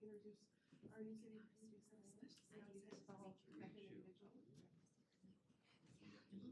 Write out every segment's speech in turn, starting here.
introduce our new city special second individual. Did we just see?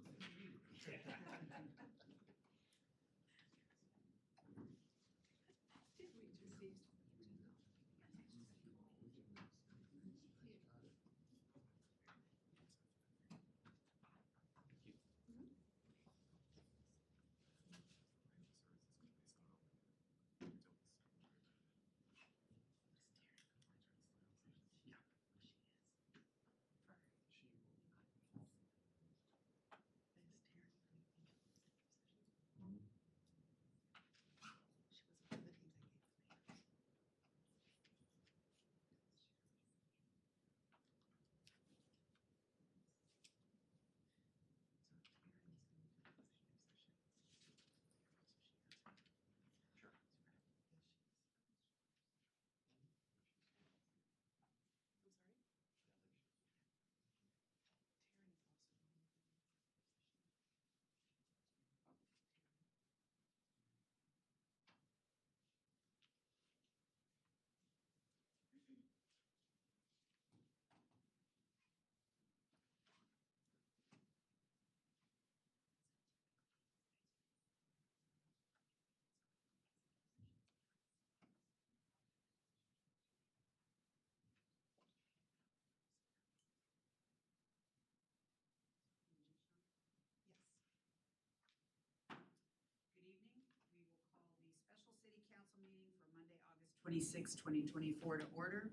Good evening. We will call the special city council meeting for Monday, August 26, 2024 to order.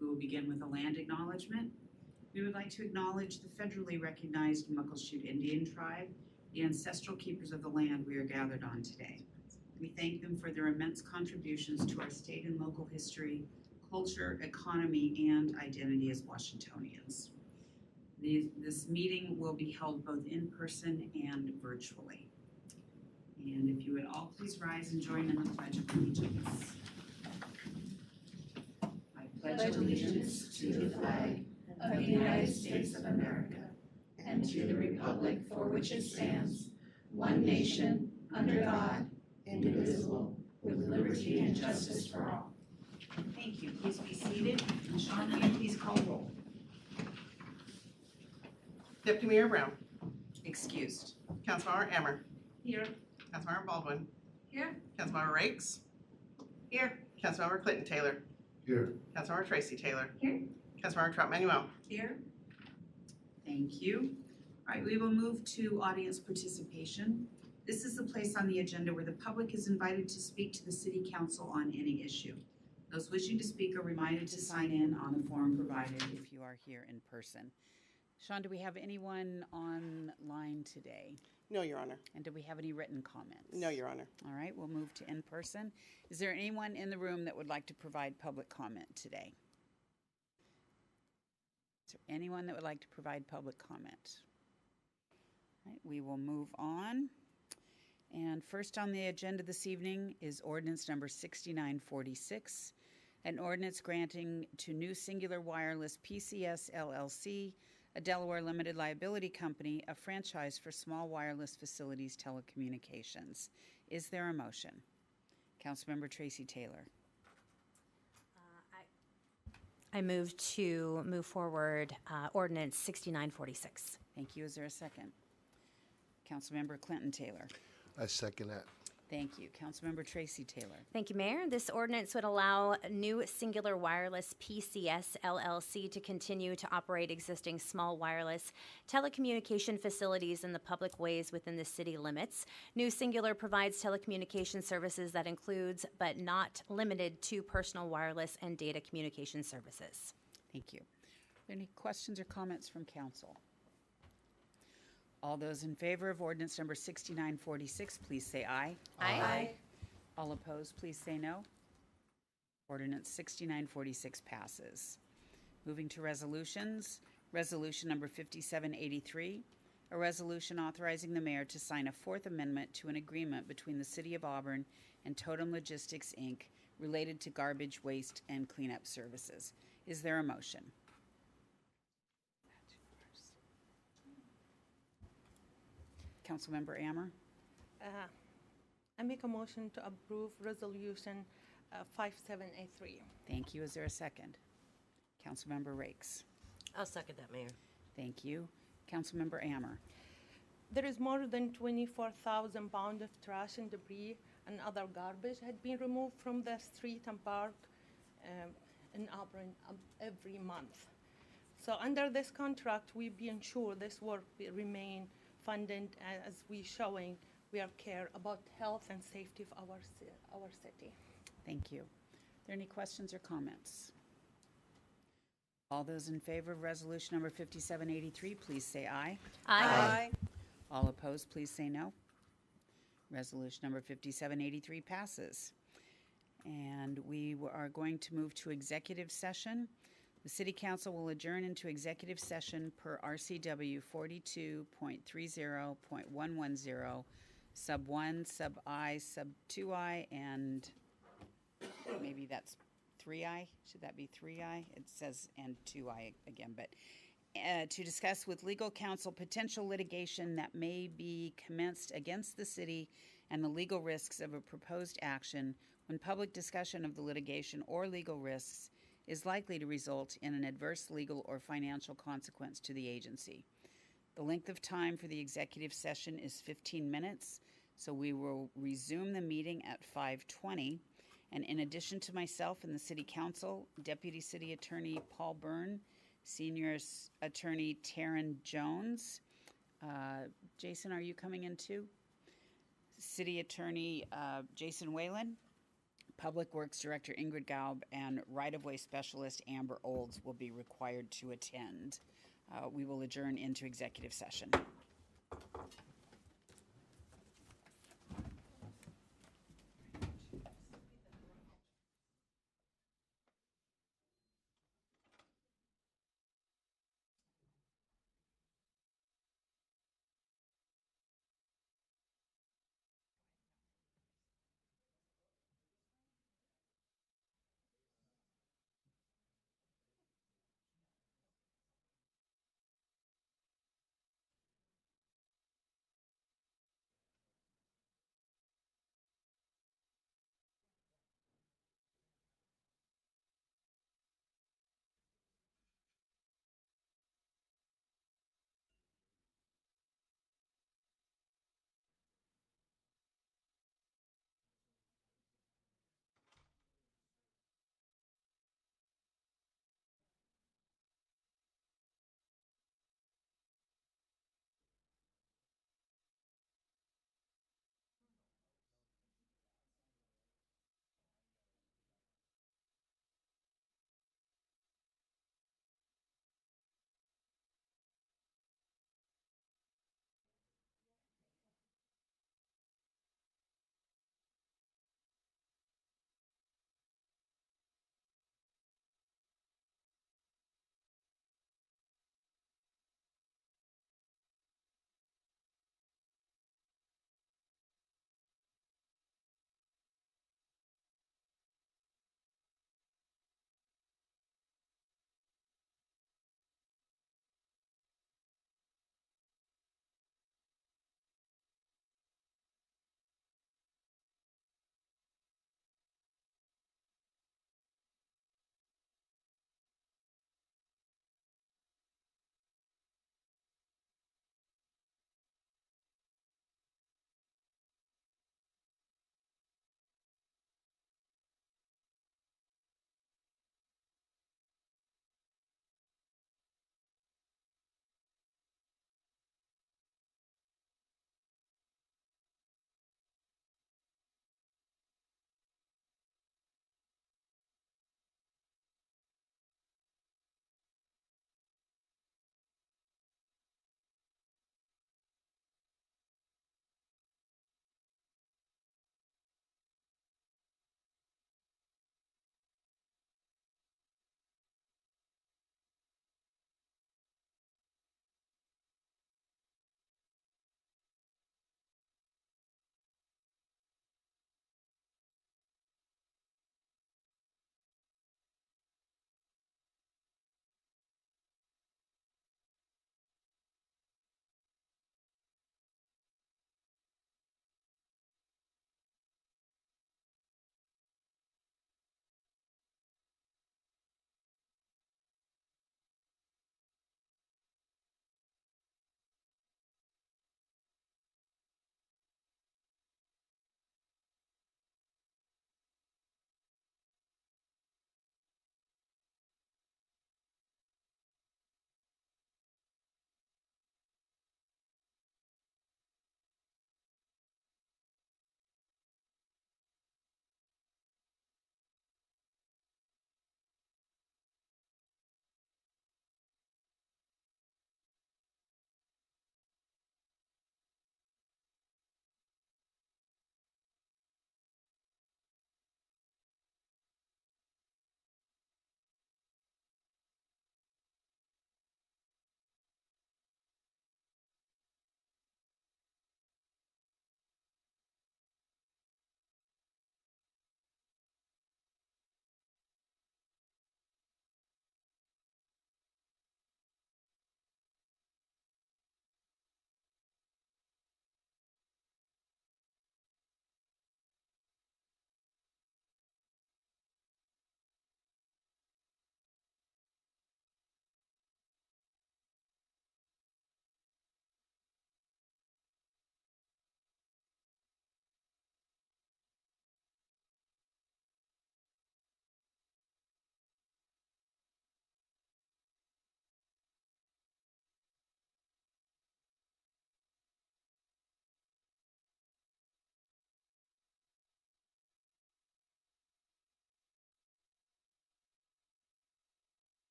We will begin with a land acknowledgement. We would like to acknowledge the federally recognized Muckleshoot Indian Tribe, the ancestral keepers of the land we are gathered on today. We thank them for their immense contributions to our state and local history, culture, economy, and identity as Washingtonians. This meeting will be held both in person and virtually. And if you would all please rise and join in the Pledge of Allegiance. I pledge allegiance to the flag of the United States of America and to the republic for which it stands, one nation, under God, indivisible, with liberty and justice for all. Thank you. Please be seated. And Sean, will you please call roll? Deputy Mayor Brown. Excused. Councilmember Emmer. Here. Councilmember Baldwin. Here. Councilmember Rakes. Here. Councilmember Clinton Taylor. Here. Councilmember Tracy Taylor. Here. Councilmember Trout Manuel. Here. Thank you. All right, we will move to audience participation. This is the place on the agenda where the public is invited to speak to the City Council on any issue. Those wishing to speak are reminded to sign in on the form provided if you are here in person. Sean, do we have anyone online today? No, Your Honor. And do we have any written comments? No, Your Honor. All right, we'll move to in person. Is there anyone in the room that would like to provide public comment today? Is there anyone that would like to provide public comment? All right, we will move on. And first on the agenda this evening is ordinance number 6946, an ordinance granting to New Singular Wireless PCS LLC, a Delaware limited liability company, a franchise for small wireless facilities telecommunications. Is there a motion? Councilmember Tracy Taylor. I move to move forward ordinance 6946. Thank you. Is there a second? Councilmember Clinton Taylor. I second that. Thank you. Councilmember Tracy Taylor. Thank you, Mayor. This ordinance would allow New Singular Wireless PCS LLC to continue to operate existing small wireless telecommunication facilities in the public ways within the city limits. New Singular provides telecommunication services that includes, but not limited to, personal wireless and data communication services. Thank you. Are there any questions or comments from council? All those in favor of ordinance number 6946, please say aye. Aye. All opposed, please say no. Ordinance 6946 passes. Moving to resolutions, resolution number 5783, a resolution authorizing the mayor to sign a fourth amendment to an agreement between the City of Auburn and Totem Logistics, Inc. related to garbage, waste, and cleanup services. Is there a motion? Councilmember Ammer. I make a motion to approve resolution 5783. Thank you. Is there a second? Councilmember Rakes. I'll second that, Mayor. Thank you. Councilmember Ammer. There is more than 24,000 pounds of trash and debris and other garbage had been removed from the street and park in Auburn every month. So under this contract, we be ensured this work will remain funded as we showing we are care about health and safety of our city. Thank you. Are there any questions or comments? All those in favor of resolution number 5783, please say aye. Aye. All opposed, please say no. Resolution number 5783 passes. And we are going to move to executive session. The City Council will adjourn into executive session per RCW 42.30.110, sub 1, sub I, sub 2I, and maybe that's 3I. Should that be 3I? It says and 2I again, but to discuss with legal counsel potential litigation that may be commenced against the city and the legal risks of a proposed action when public discussion of the litigation or legal risks is likely to result in an adverse legal or financial consequence to the agency. The length of time for the executive session is 15 minutes, so we will resume the meeting at 5:20. And in addition to myself and the City Council, Deputy City Attorney Paul Byrne, Senior Attorney Taryn Jones. Jason, are you coming in too? City Attorney Jason Whalen, Public Works Director Ingrid Gaub, and Right-of-Way Specialist Amber Olds will be required to attend. We will adjourn into executive session.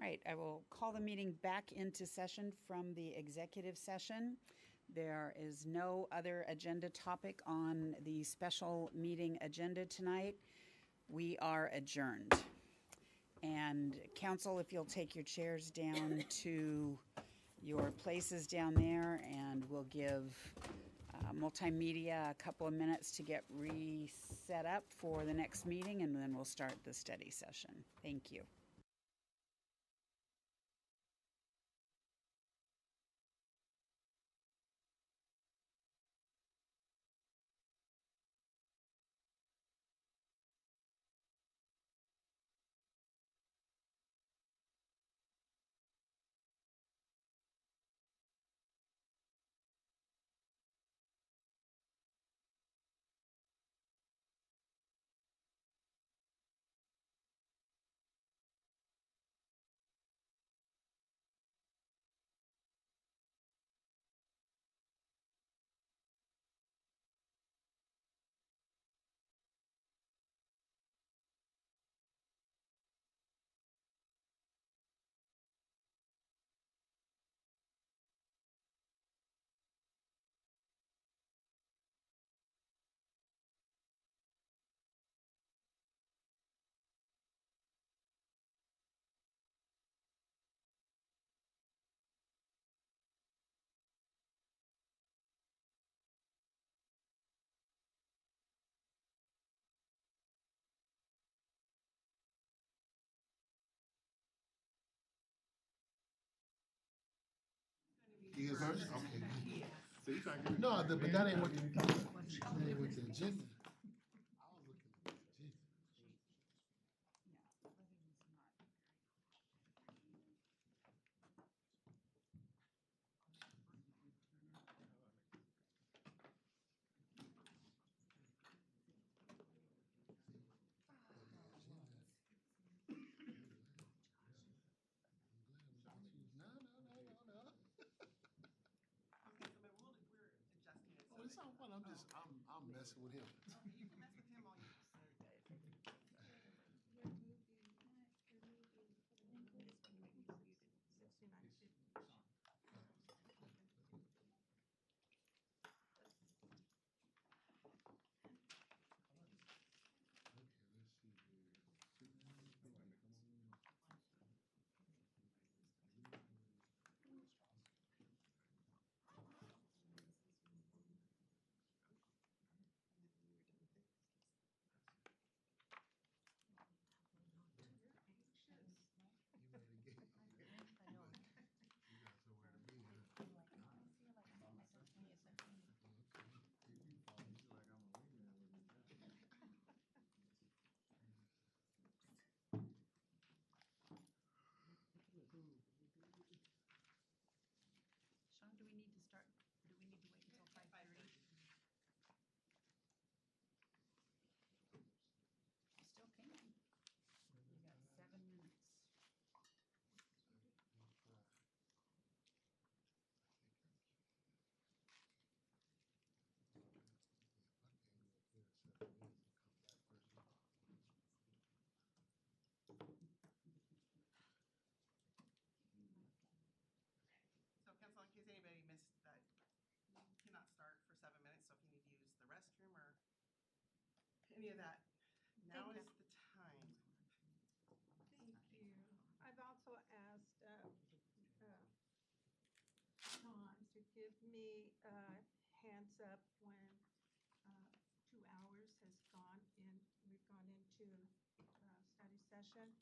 All right, I will call the meeting back into session from the executive session. There is no other agenda topic on the special meeting agenda tonight. We are adjourned. And council, if you'll take your chairs down to your places down there, and we'll give multimedia a couple of minutes to get reset up for the next meeting, and then we'll start the study session. Thank you. He is first? Okay. No, but that ain't what, that ain't what the agenda. I was looking at the agenda. No. Oh, it's all fun. I'm messing with him. Sean, do we need to start, or do we need to wait until 5:30? Still can. We got 7 minutes. So council, in case anybody missed that, you cannot start for 7 minutes, so if you need to use the restroom or any of that, now is the time. Thank you. I've also asked Sean to give me hands up when 2 hours has gone in, we've gone into study session.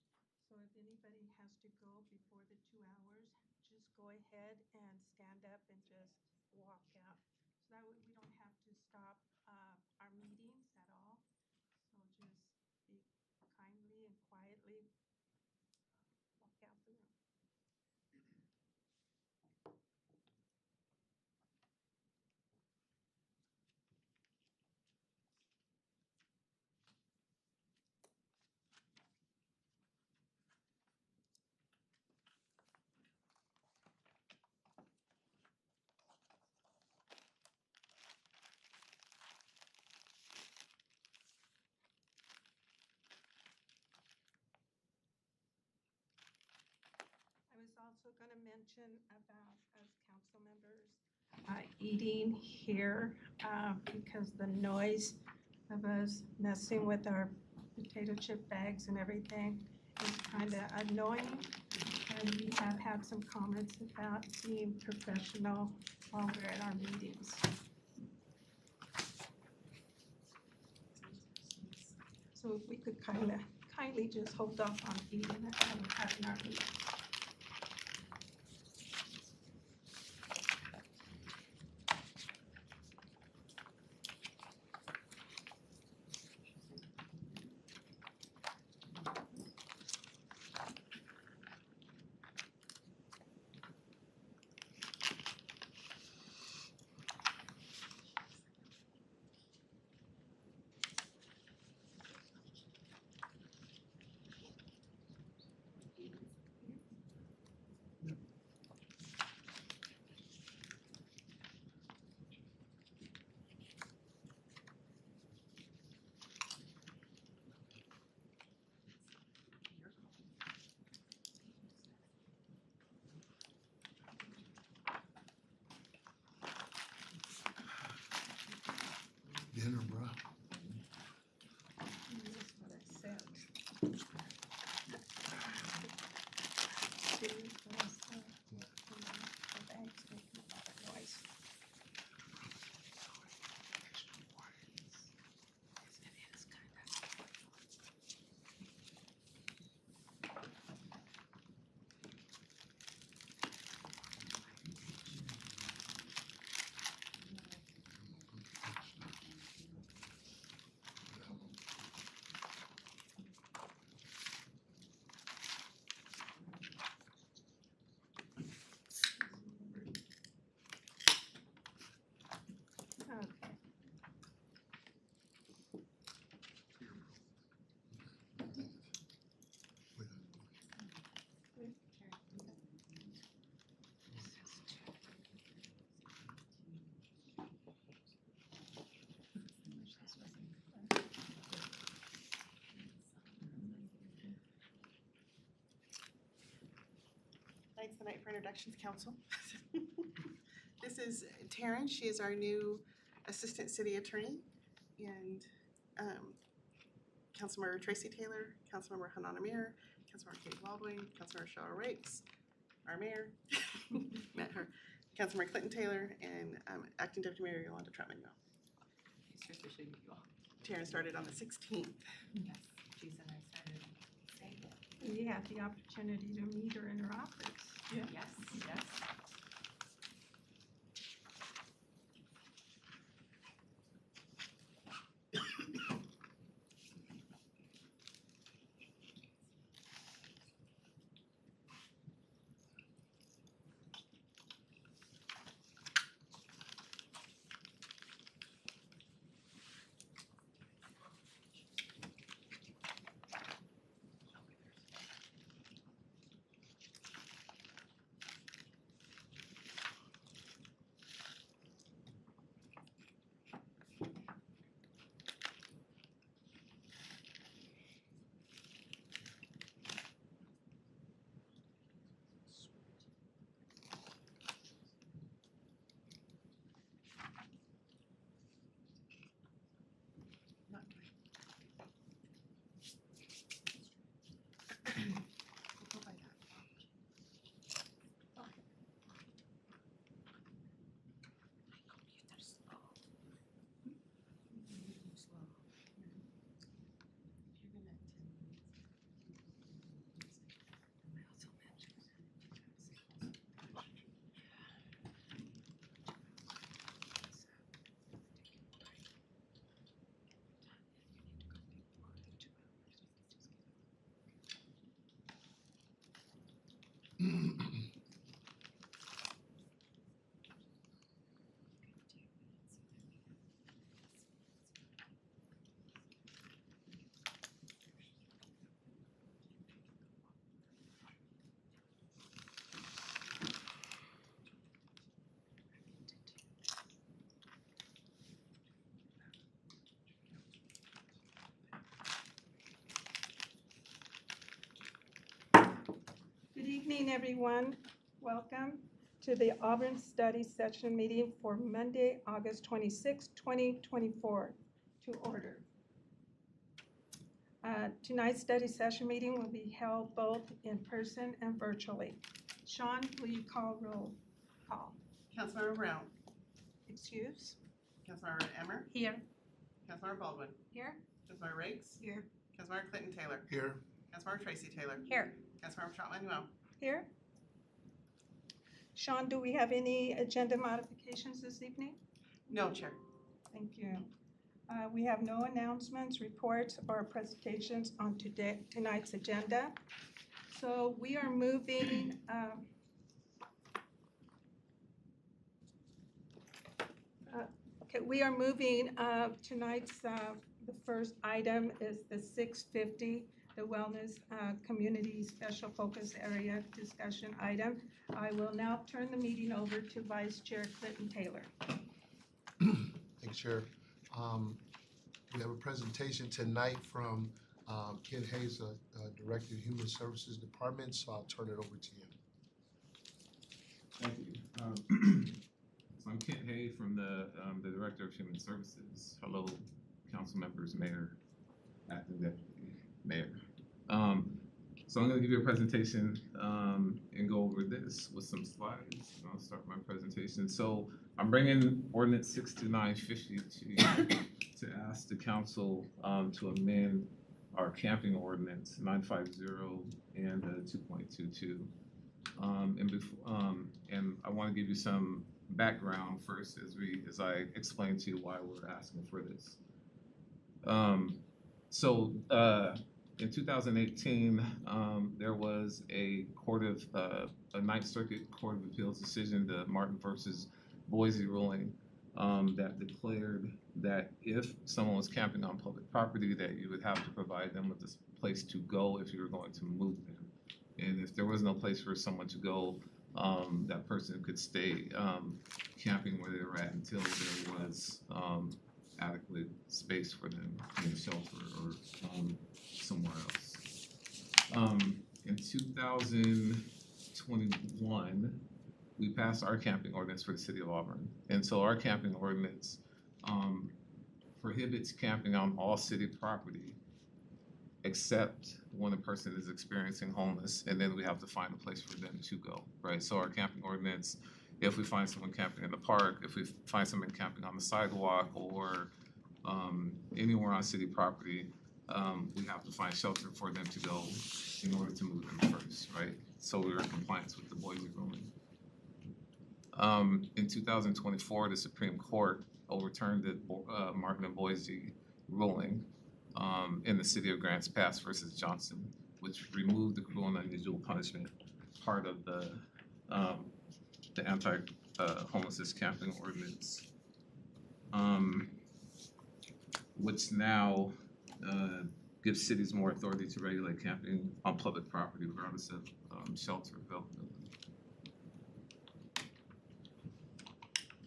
So if anybody has to go before the 2 hours, just go ahead and stand up and just walk out. So that way we don't have to stop our meetings at all. So just be kindly and quietly walk out the room. also going to mention about, as council members, eating here because the noise of us messing with our potato chip bags and everything is kind of annoying. And we have had some comments about being professional while we're at our meetings. So if we could kindly just hold off on eating at having our meeting. Dinner, bro. That's what I said. See what I said? The bag's making a lot of noise. It is kind of. Okay. Tonight's the night for introductions, council. This is Taryn. She is our new assistant city attorney. And Councilmember Tracy Taylor, Councilmember Hanan Amir, Councilmember Katie Baldwin, Councilmember Cheryl Rakes, our mayor, met her, Councilmember Clinton Taylor, and Acting Deputy Mayor Yolanda Trotman. Taryn started on the 16th. Yes, geez, and I started saying that. We had the opportunity to meet her in her office. Yes, yes. evening, everyone. Welcome to the Auburn Study Session meeting for Monday, August 26, 2024. To order. Tonight's study session meeting will be held both in person and virtually. Sean, will you call roll call? Councilmember Brown, Excuse? Councilmember Emmer, Here. Councilmember Baldwin, Here. Councilmember Rakes, Here. Councilmember Clinton Taylor, Here. Councilmember Tracy Taylor, Here. Councilmember Trot Manuel. Here. Sean, do we have any agenda modifications this evening? No, Chair. Thank you. We have no announcements, reports, or presentations on tonight's agenda. So we are moving tonight's the first item is the 650, the Wellness Community Special Focus Area discussion item. I will now turn the meeting over to Vice Chair Clinton Taylor. Thanks, Chair. We have a presentation tonight from Ken Hayes, Director of Human Services Department, so I'll turn it over to you. Thank you. So I'm Kent Hay from the Director of Human Services. Hello, council members, mayor, acting deputy mayor. So I'm going to give you a presentation and go over this with some slides. I'll start my presentation. So I'm bringing Ordinance 62950 to you to ask the council to amend our camping ordinance 950 and 2.22. And I want to give you some background first as I explain to you why we're asking for this. In 2018, there was a Ninth Circuit Court of Appeals decision, the Martin versus Boise ruling, that declared that if someone was camping on public property, that you would have to provide them with a place to go if you were going to move them. And if there was no place for someone to go, that person could stay camping where they were at until there was adequate space for them in shelter or somewhere else. In 2021, we passed our camping ordinance for the city of Auburn. And so our camping ordinance prohibits camping on all city property except when a person is experiencing homeless, and then we have to find a place for them to go, right? So our camping ordinance, if we find someone camping in the park, if we find someone camping on the sidewalk or anywhere on city property, we have to find shelter for them to go in order to move them first, right? So we were in compliance with the Boise ruling. In 2024, the Supreme Court overturned the Martin and Boise ruling in the city of Grants Pass versus Johnson, which removed the cruel and unusual punishment part of the anti-homelessness camping ordinance, which now gives cities more authority to regulate camping on public property regardless of shelter availability.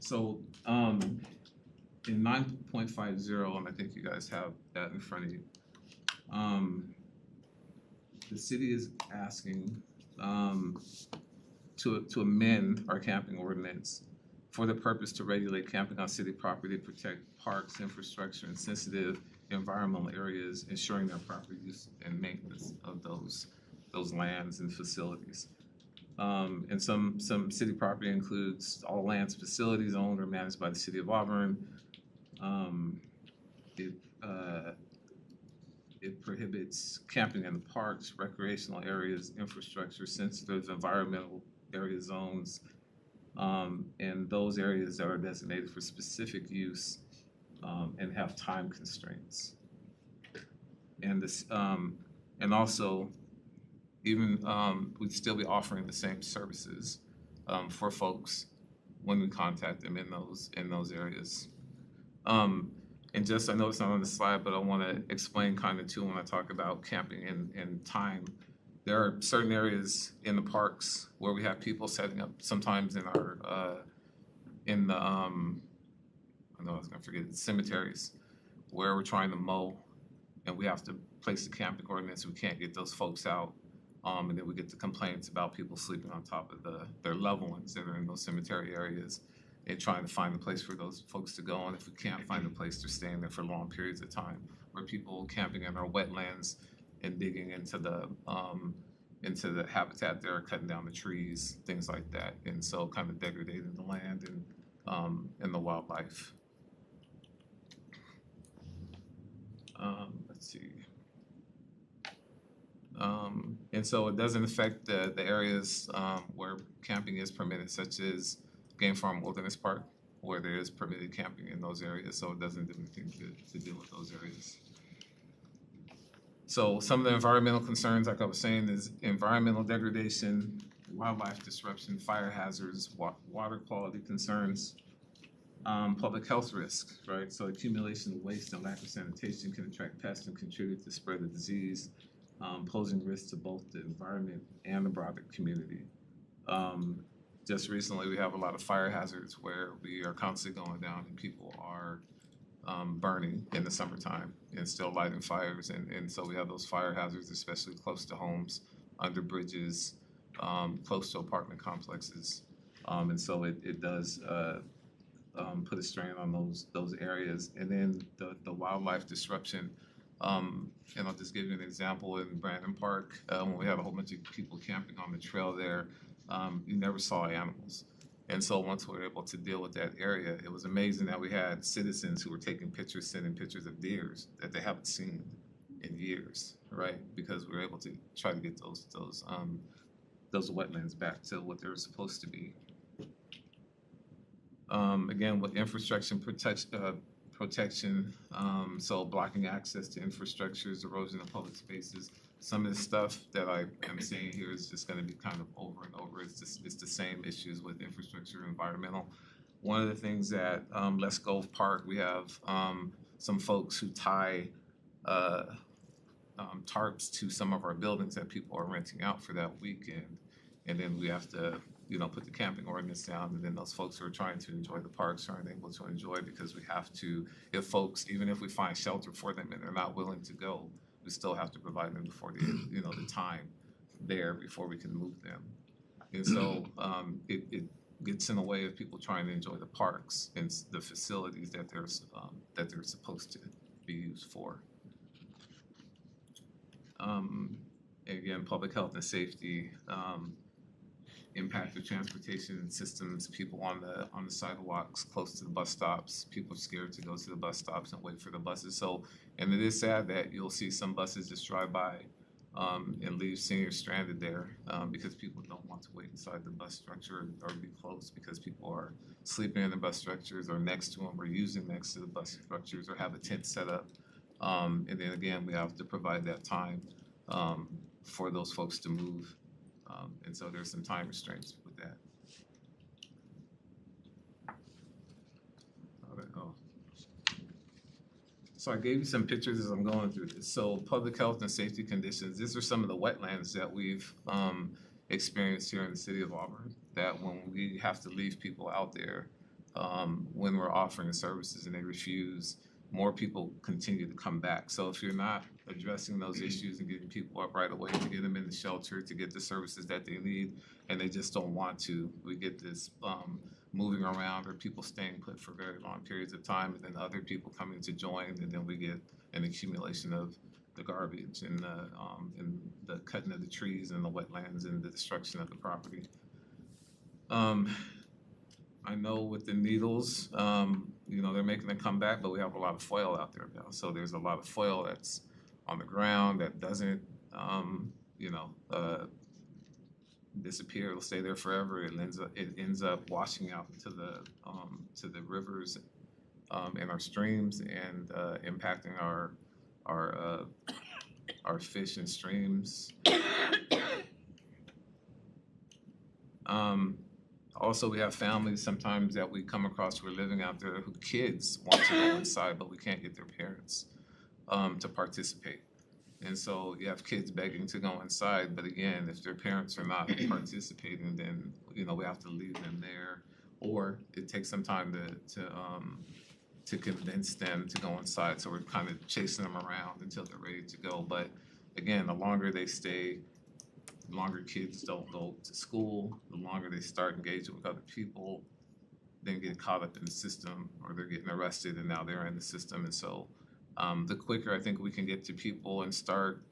So in 9.50, and I think you guys have that in front of you, the city is asking to amend our camping ordinance for the purpose to regulate camping on city property, protect parks, infrastructure, and sensitive environmental areas, ensuring their proper use and maintenance of those lands and facilities. And some city property includes all lands, facilities owned or managed by the city of Auburn. It prohibits camping in the parks, recreational areas, infrastructure, sensitive environmental area zones, and those areas that are designated for specific use and have time constraints. And this, and also, even we'd still be offering the same services for folks when we contact them in those areas. And just, I know it's not on the slide, but I want to explain kind of too when I talk about camping and time. There are certain areas in the parks where we have people setting up sometimes in our I know I was gonna forget, cemeteries, where we're trying to mow and we have to place the camping ordinance. We can't get those folks out And then we get the complaints about people sleeping on top of their loved ones that are in those cemetery areas and trying to find a place for those folks to go. And if we can't find a place, they're staying there for long periods of time. Or people camping in our wetlands and digging into the habitat there, cutting down the trees, things like that. And so kind of degrading the land and the wildlife. Let's see. And so it doesn't affect the areas where camping is permitted, such as Game Farm Wilderness Park, where there is permitted camping in those areas, so it doesn't do anything to deal with those areas. So some of the environmental concerns, like I was saying, is environmental degradation, wildlife disruption, fire hazards, water quality concerns, public health risks, right? So accumulation of waste and lack of sanitation can attract pests and contribute to the spread of disease, posing risks to both the environment and the broader community. Just recently, we have a lot of fire hazards where we are constantly going down and people are burning in the summertime and still lighting fires. And so we have those fire hazards, especially close to homes, under bridges, close to apartment complexes. And so it does put a strain on those areas. And then the wildlife disruption. And I'll just give you an example in Brandon Park, when we had a whole bunch of people camping on the trail there, you never saw animals. And so once we were able to deal with that area, it was amazing that we had citizens who were taking pictures, sending pictures of deers that they haven't seen in years, right? Because we were able to try to get those wetlands back to what they were supposed to be. Again, with infrastructure protection, so blocking access to infrastructures, erosion of public spaces. Some of the stuff that I am saying here is just going to be kind of over and over. It's the same issues with infrastructure and environmental. One of the things at Les Gulf Park, we have some folks who tie tarps to some of our buildings that people are renting out for that weekend. And then we have to, put the camping ordinance down, and then those folks who are trying to enjoy the parks aren't able to enjoy because we have to, even if we find shelter for them and they're not willing to go, we still have to provide them before the time there before we can move them. And so it gets in the way of people trying to enjoy the parks and the facilities that they're supposed to be used for. Again, public health and safety, impact of transportation systems, people on the sidewalks close to the bus stops. People are scared to go to the bus stops and wait for the buses. So, and it is sad that you'll see some buses just drive by and leave seniors stranded there because people don't want to wait inside the bus structure or be close because people are sleeping in the bus structures or next to them or using next to the bus structures or have a tent set up. And then again, we have to provide that time for those folks to move. And so there's some time restraints with that. So I gave you some pictures as I'm going through this. So public health and safety conditions, these are some of the wetlands that we've experienced here in the city of Auburn, that when we have to leave people out there when we're offering the services and they refuse, more people continue to come back. So if you're not addressing those issues and getting people up right away to get them in the shelter, to get the services that they need, and they just don't want to, we get this moving around or people staying put for very long periods of time, and then other people coming to join, and then we get an accumulation of the garbage and the cutting of the trees and the wetlands and the destruction of the property. I know with the needles, they're making a comeback, but we have a lot of foil out there now. So there's a lot of foil that's on the ground that doesn't, disappear. It'll stay there forever. It ends up washing out to the rivers and our streams and impacting our fish and streams. Also, we have families sometimes that we come across who are living out there who kids want to go inside, but we can't get their parents to participate. And so you have kids begging to go inside, but again, if their parents are not participating, then we have to leave them there, or it takes some time to convince them to go inside. So we're kind of chasing them around until they're ready to go. But again, the longer they stay the longer kids don't go to school, the longer they start engaging with other people, then get caught up in the system, or they're getting arrested and now they're in the system. And so the quicker I think we can get to people and start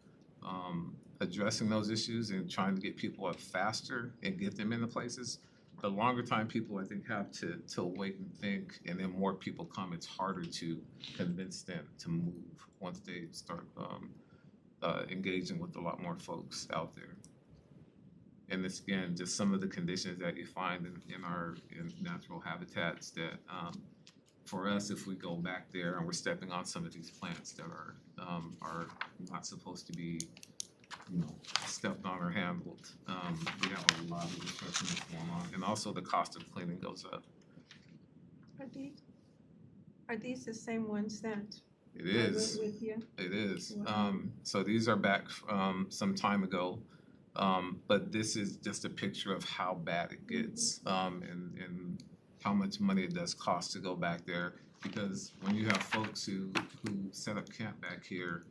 addressing those issues and trying to get people up faster and get them into places, the longer time people I think have to wait and think, and then more people come, it's harder to convince them to move once they start engaging with a lot more folks out there. And this, again, just some of the conditions that you find in natural habitats that for us, if we go back there and we're stepping on some of these plants that are not supposed to be, stepped on or handled, we have a lot of restrictions going on, and also the cost of cleaning goes up. Are these the same ones that It is. I wrote with you? It is. Wow. So these are back some time ago, but this is just a picture of how bad it gets, and how much money it does cost to go back there. Because when you have folks who set up camp back here,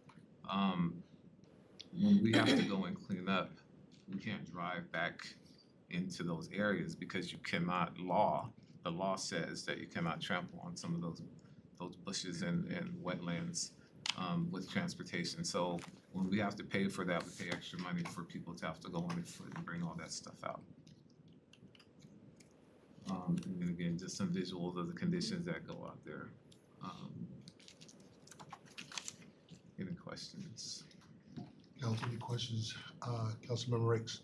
when we have to go and clean up, we can't drive back into those areas because you cannot the law says that you cannot trample on some of those bushes and wetlands with transportation. So when we have to pay for that, we pay extra money for people to have to go on foot and bring all that stuff out. And then again, just some visuals of the conditions that go out there. Any questions? Council, any questions? Councilmember Rakes?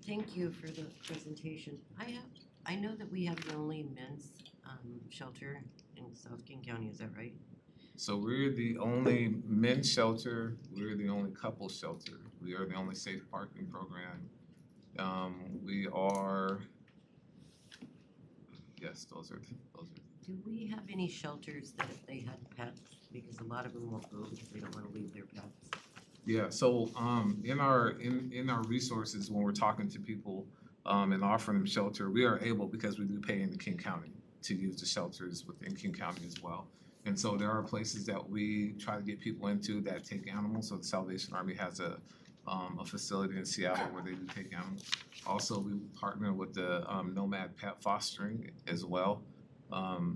Thank you for the presentation. I know that we have the only men's shelter in South King County, is that right? So we're the only men's shelter, we're the only couple shelter, we are the only safe parking program. We are, yes, those are. Do we have any shelters that if they had pets, because a lot of them won't go because they don't want to leave their pets? Yeah, so in our resources, when we're talking to people and offering them shelter, we are able, because we do pay in King County, to use the shelters within King County as well. And so there are places that we try to get people into that take animals. So the Salvation Army has a facility in Seattle where they do take animals. Also, we partner with the Nomad Pet Fostering as well,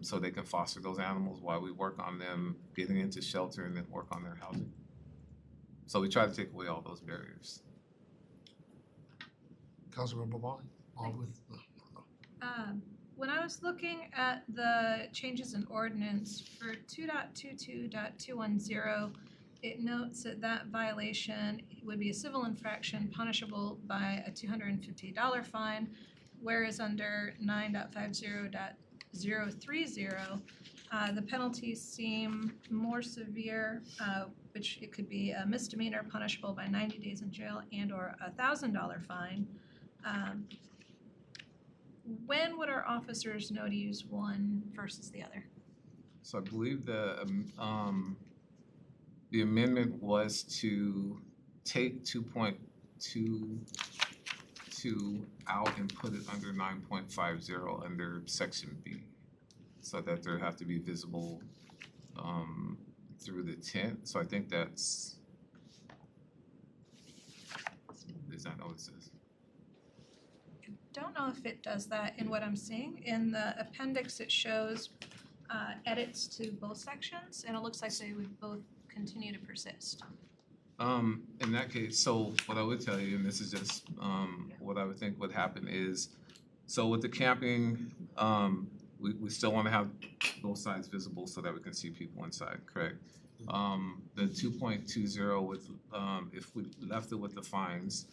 so they can foster those animals while we work on them getting into shelter and then work on their housing. So we try to take away all those barriers. Councilmember Vaughn? Auburn? When I was looking at the changes in ordinance for 2.22.210, it notes that violation would be a civil infraction punishable by a $250 fine, whereas under 9.50.030, the penalties seem more severe, which it could be a misdemeanor punishable by 90 days in jail and or a $1,000 fine. When would our officers know to use one versus the other? So I believe the amendment was to take 2.22 out and put it under 9.50 under section B, so that there have to be visible through the tent. So I think that's, is that what it says? Don't know if it does that in what I'm seeing. In the appendix, it shows edits to both sections, and it looks like they would both continue to persist. In that case, so what I would tell you, and this is just what I would think would happen is, so with the camping, we still want to have both sides visible so that we can see people inside, correct? The 2.20 with, if we left it with the fines,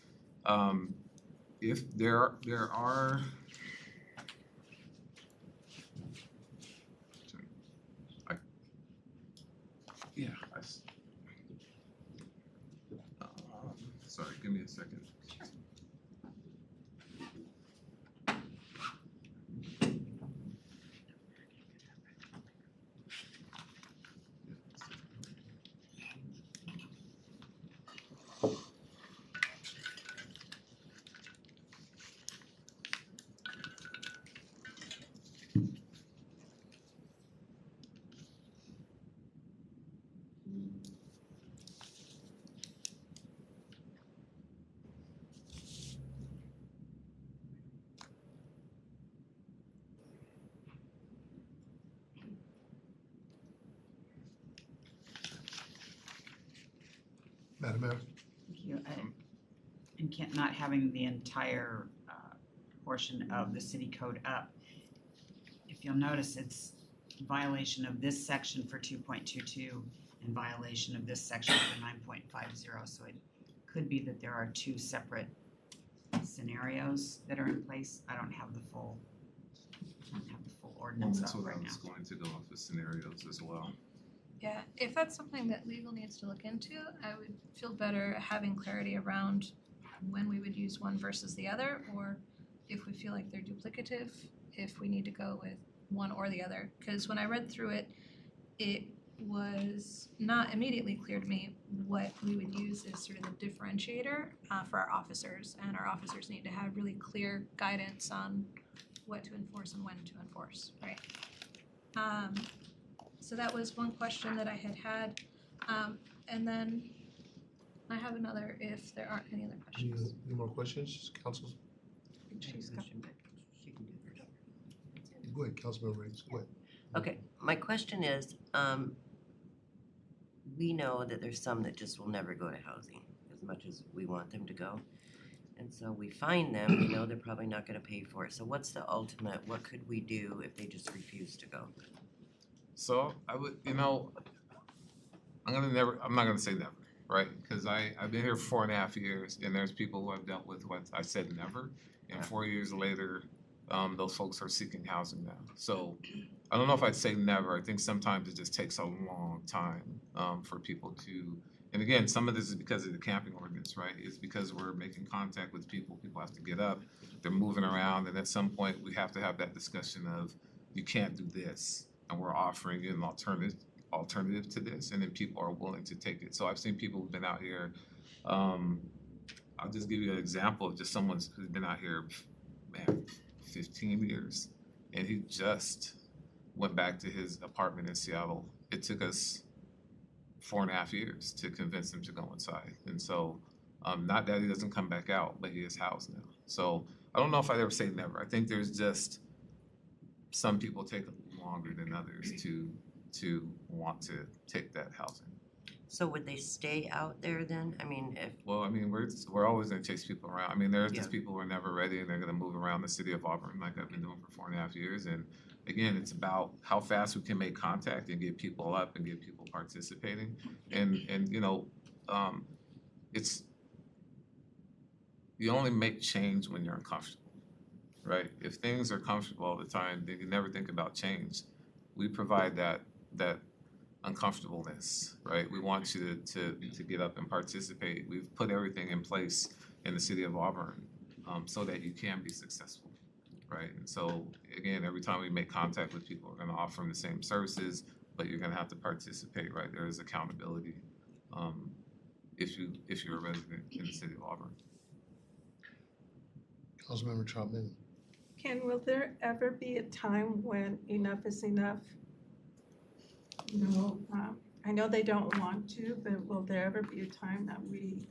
if there are sorry, give me a second. Madam Mayor? Thank you. And not having the entire portion of the city code up, if you'll notice, it's violation of this section for 2.22 and violation of this section for 9.50. So it could be that there are two separate scenarios that are in place. I don't have the full Well, ordinance that's up what I right now. was going to go off with scenarios as well. Yeah, if that's something that legal needs to look into, I would feel better having clarity around when we would use one versus the other, or if we feel like they're duplicative, if we need to go with one or the other. Because when I read through it, it was not immediately clear to me what we would use as sort of the differentiator for our officers, and our officers need to have really clear guidance on what to enforce and when to enforce, right? So that was one question that I had. And then I have another if there aren't any other questions. Any more questions, council? She's got- She can do hers. Go ahead, Councilmember Riggs, go ahead. Okay, my question is, we know that there's some that just will never go to housing as much as we want them to go. And so we find them, we know they're probably not gonna pay for it. So what's the ultimate, what could we do if they just refuse to go? So I would, I'm not gonna say never, right? Because I've been here for 4.5 years, and there's people who I've dealt with what I said never, and 4 years later, those folks are seeking housing now. So I don't know if I'd say never. I think sometimes it just takes a long time for people to, and again, some of this is because of the camping ordinance, right? It's because we're making contact with people. People have to get up, they're moving around, and at some point we have to have that discussion of, you can't do this, and we're offering you an alternative to this, and then people are willing to take it. So I've seen people who've been out here. I'll just give you an example of just someone who's been out here, man, 15 years, and he just went back to his apartment in Seattle. It took us 4.5 years to convince him to go inside. And so, not that he doesn't come back out, but he is housed now. So I don't know if I'd ever say never. I think there's just some people take longer than others to want to take that housing. So would they stay out there then? I mean, if, Well, I mean, we're always gonna chase people around. I mean, there's just Yeah. people who are never ready, and they're gonna move around the city of Auburn like I've been doing for 4.5 years. And again, it's about how fast we can make contact and get people up and get people participating. And it's, you only make change when you're uncomfortable, right? If things are comfortable all the time, then you never think about change. We provide that uncomfortableness, right? We want you to get up and participate. We've put everything in place in the city of Auburn so that you can be successful, right? And so again, every time we make contact with people, we're going to offer them the same services, but you're going to have to participate, right? There is accountability if you're a resident in the city of Auburn. Councilmember Troutman. Ken, will there ever be a time when enough is enough? I know they don't want to, but will there ever be a time that we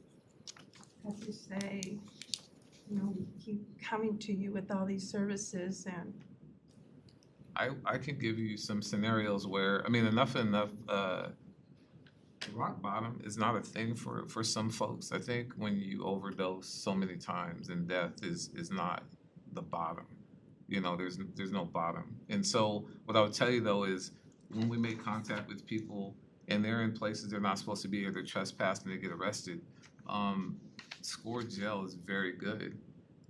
have to say, we keep coming to you with all these services and I can give you some scenarios where, enough, rock bottom is not a thing for some folks. I think when you overdose so many times, and death is not the bottom. There's no bottom. And so what I would tell you though is, when we make contact with people and they're in places they're not supposed to be, or they're trespassed and they get arrested, Score Jail is very good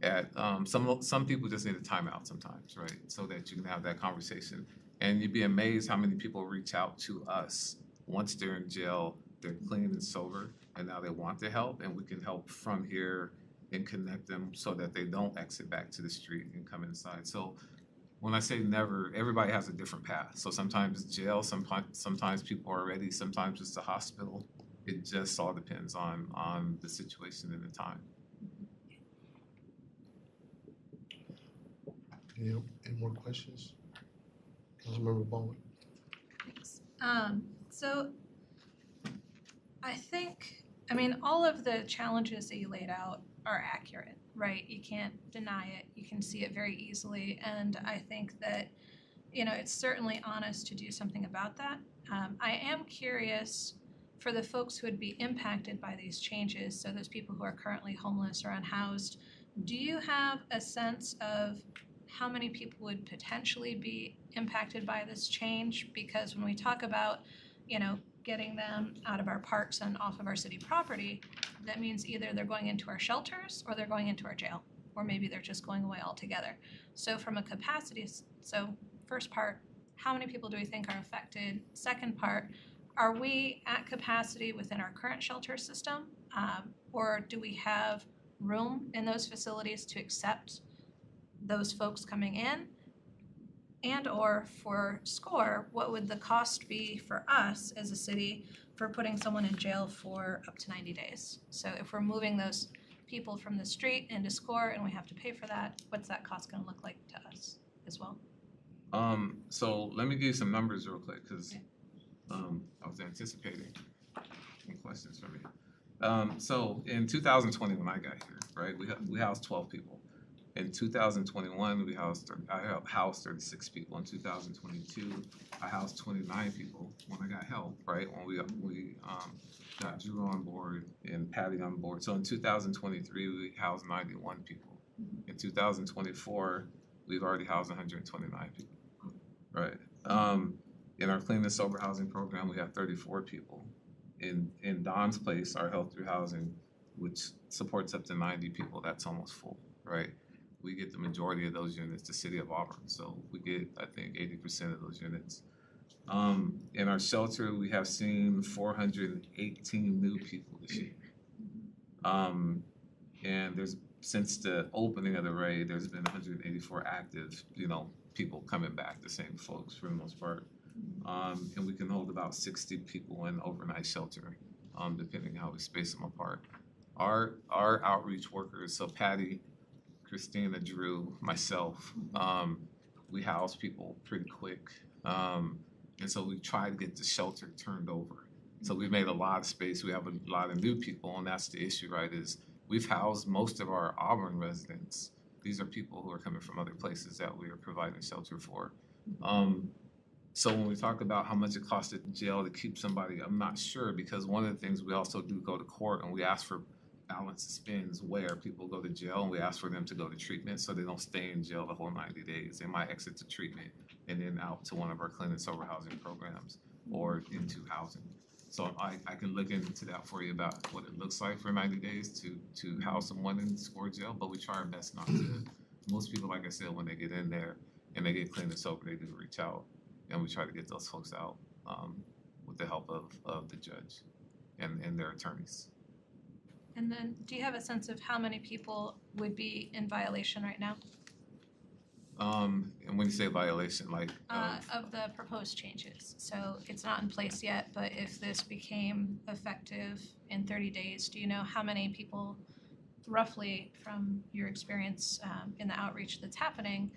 at, some people just need a timeout sometimes, right? So that you can have that conversation. And you'd be amazed how many people reach out to us once they're in jail, they're clean and sober, and now they want to help, and we can help from here and connect them so that they don't exit back to the street and come inside. So when I say never, everybody has a different path. So sometimes jail, sometimes people are ready, sometimes it's the hospital. It just all depends on the situation and the time. Any more questions? Councilmember Baldwin. Thanks. So I think, all of the challenges that you laid out are accurate, right? You can't deny it. You can see it very easily. And I think that, it's certainly honest to do something about that. I am curious for the folks who would be impacted by these changes, so those people who are currently homeless or unhoused, do you have a sense of how many people would potentially be impacted by this change? Because when we talk about, getting them out of our parks and off of our city property, that means either they're going into our shelters or they're going into our jail, or maybe they're just going away altogether. So from a capacity, first part, how many people do we think are affected? Second part, are we at capacity within our current shelter system? Or do we have room in those facilities to accept those folks coming in? And or for SCORE, what would the cost be for us as a city for putting someone in jail for up to 90 days? So if we're moving those people from the street into SCORE and we have to pay for that, what's that cost gonna look like to us as well? So let me give you some numbers real quick, because I was anticipating some questions from you. So in 2020, when I got here, right, we housed 12 people. In 2021, I housed 36 people. In 2022, I housed 29 people when I got help, right? When we got Drew on board and Patty on board. So in 2023, we housed 91 people. In 2024, we've already housed 129 people, right? In our clean and sober housing program, we have 34 people. In Don's place, our health through housing, which supports up to 90 people, that's almost full, right? We get the majority of those units, the city of Auburn. So we get, I think, 80% of those units. In our shelter, we have seen 418 new people this year. And since the opening of the raid, there's been 184 active, people coming back, the same folks for the most part. And we can hold about 60 people in overnight shelter, depending how we space them apart. Our outreach workers, so Patty, Christina, Drew, myself, we house people pretty quick. And so we try to get the shelter turned over. So we made a lot of space. We have a lot of new people, and that's the issue, right, is we've housed most of our Auburn residents. These are people who are coming from other places that we are providing shelter for. So when we talk about how much it costs at jail to keep somebody, I'm not sure, because one of the things we also do go to court and we ask for balance spends where people go to jail, and we ask for them to go to treatment so they don't stay in jail the whole 90 days. They might exit to treatment and then out to one of our clean and sober housing programs or into housing. So I can look into that for you about what it looks like for 90 days to house someone in SCORE jail, but we try our best not to. Most people, like I said, when they get in there and they get clean and sober, they do reach out, and we try to get those folks out with the help of the judge and their attorneys. And then, do you have a sense of how many people would be in violation right now? And when you say violation, like of the proposed changes. So it's not in place yet, but if this became effective in 30 days, do you know how many people, roughly from your experience in the outreach that's happening,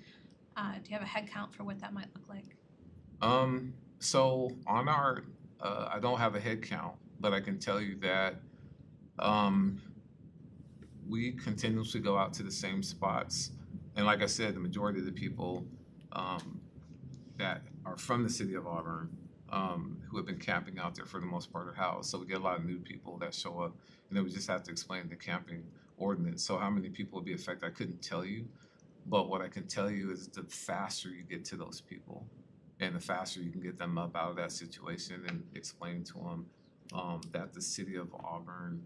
do you have a head count for what that might look like? So on our, I don't have a head count, but I can tell you that we continuously go out to the same spots. And like I said, the majority of the people that are from the city of Auburn who have been camping out there for the most part are housed. So we get a lot of new people that show up, and then we just have to explain the camping ordinance. So how many people will be affected, I couldn't tell you. But what I can tell you is the faster you get to those people, and the faster you can get them up out of that situation and explain to them that the city of Auburn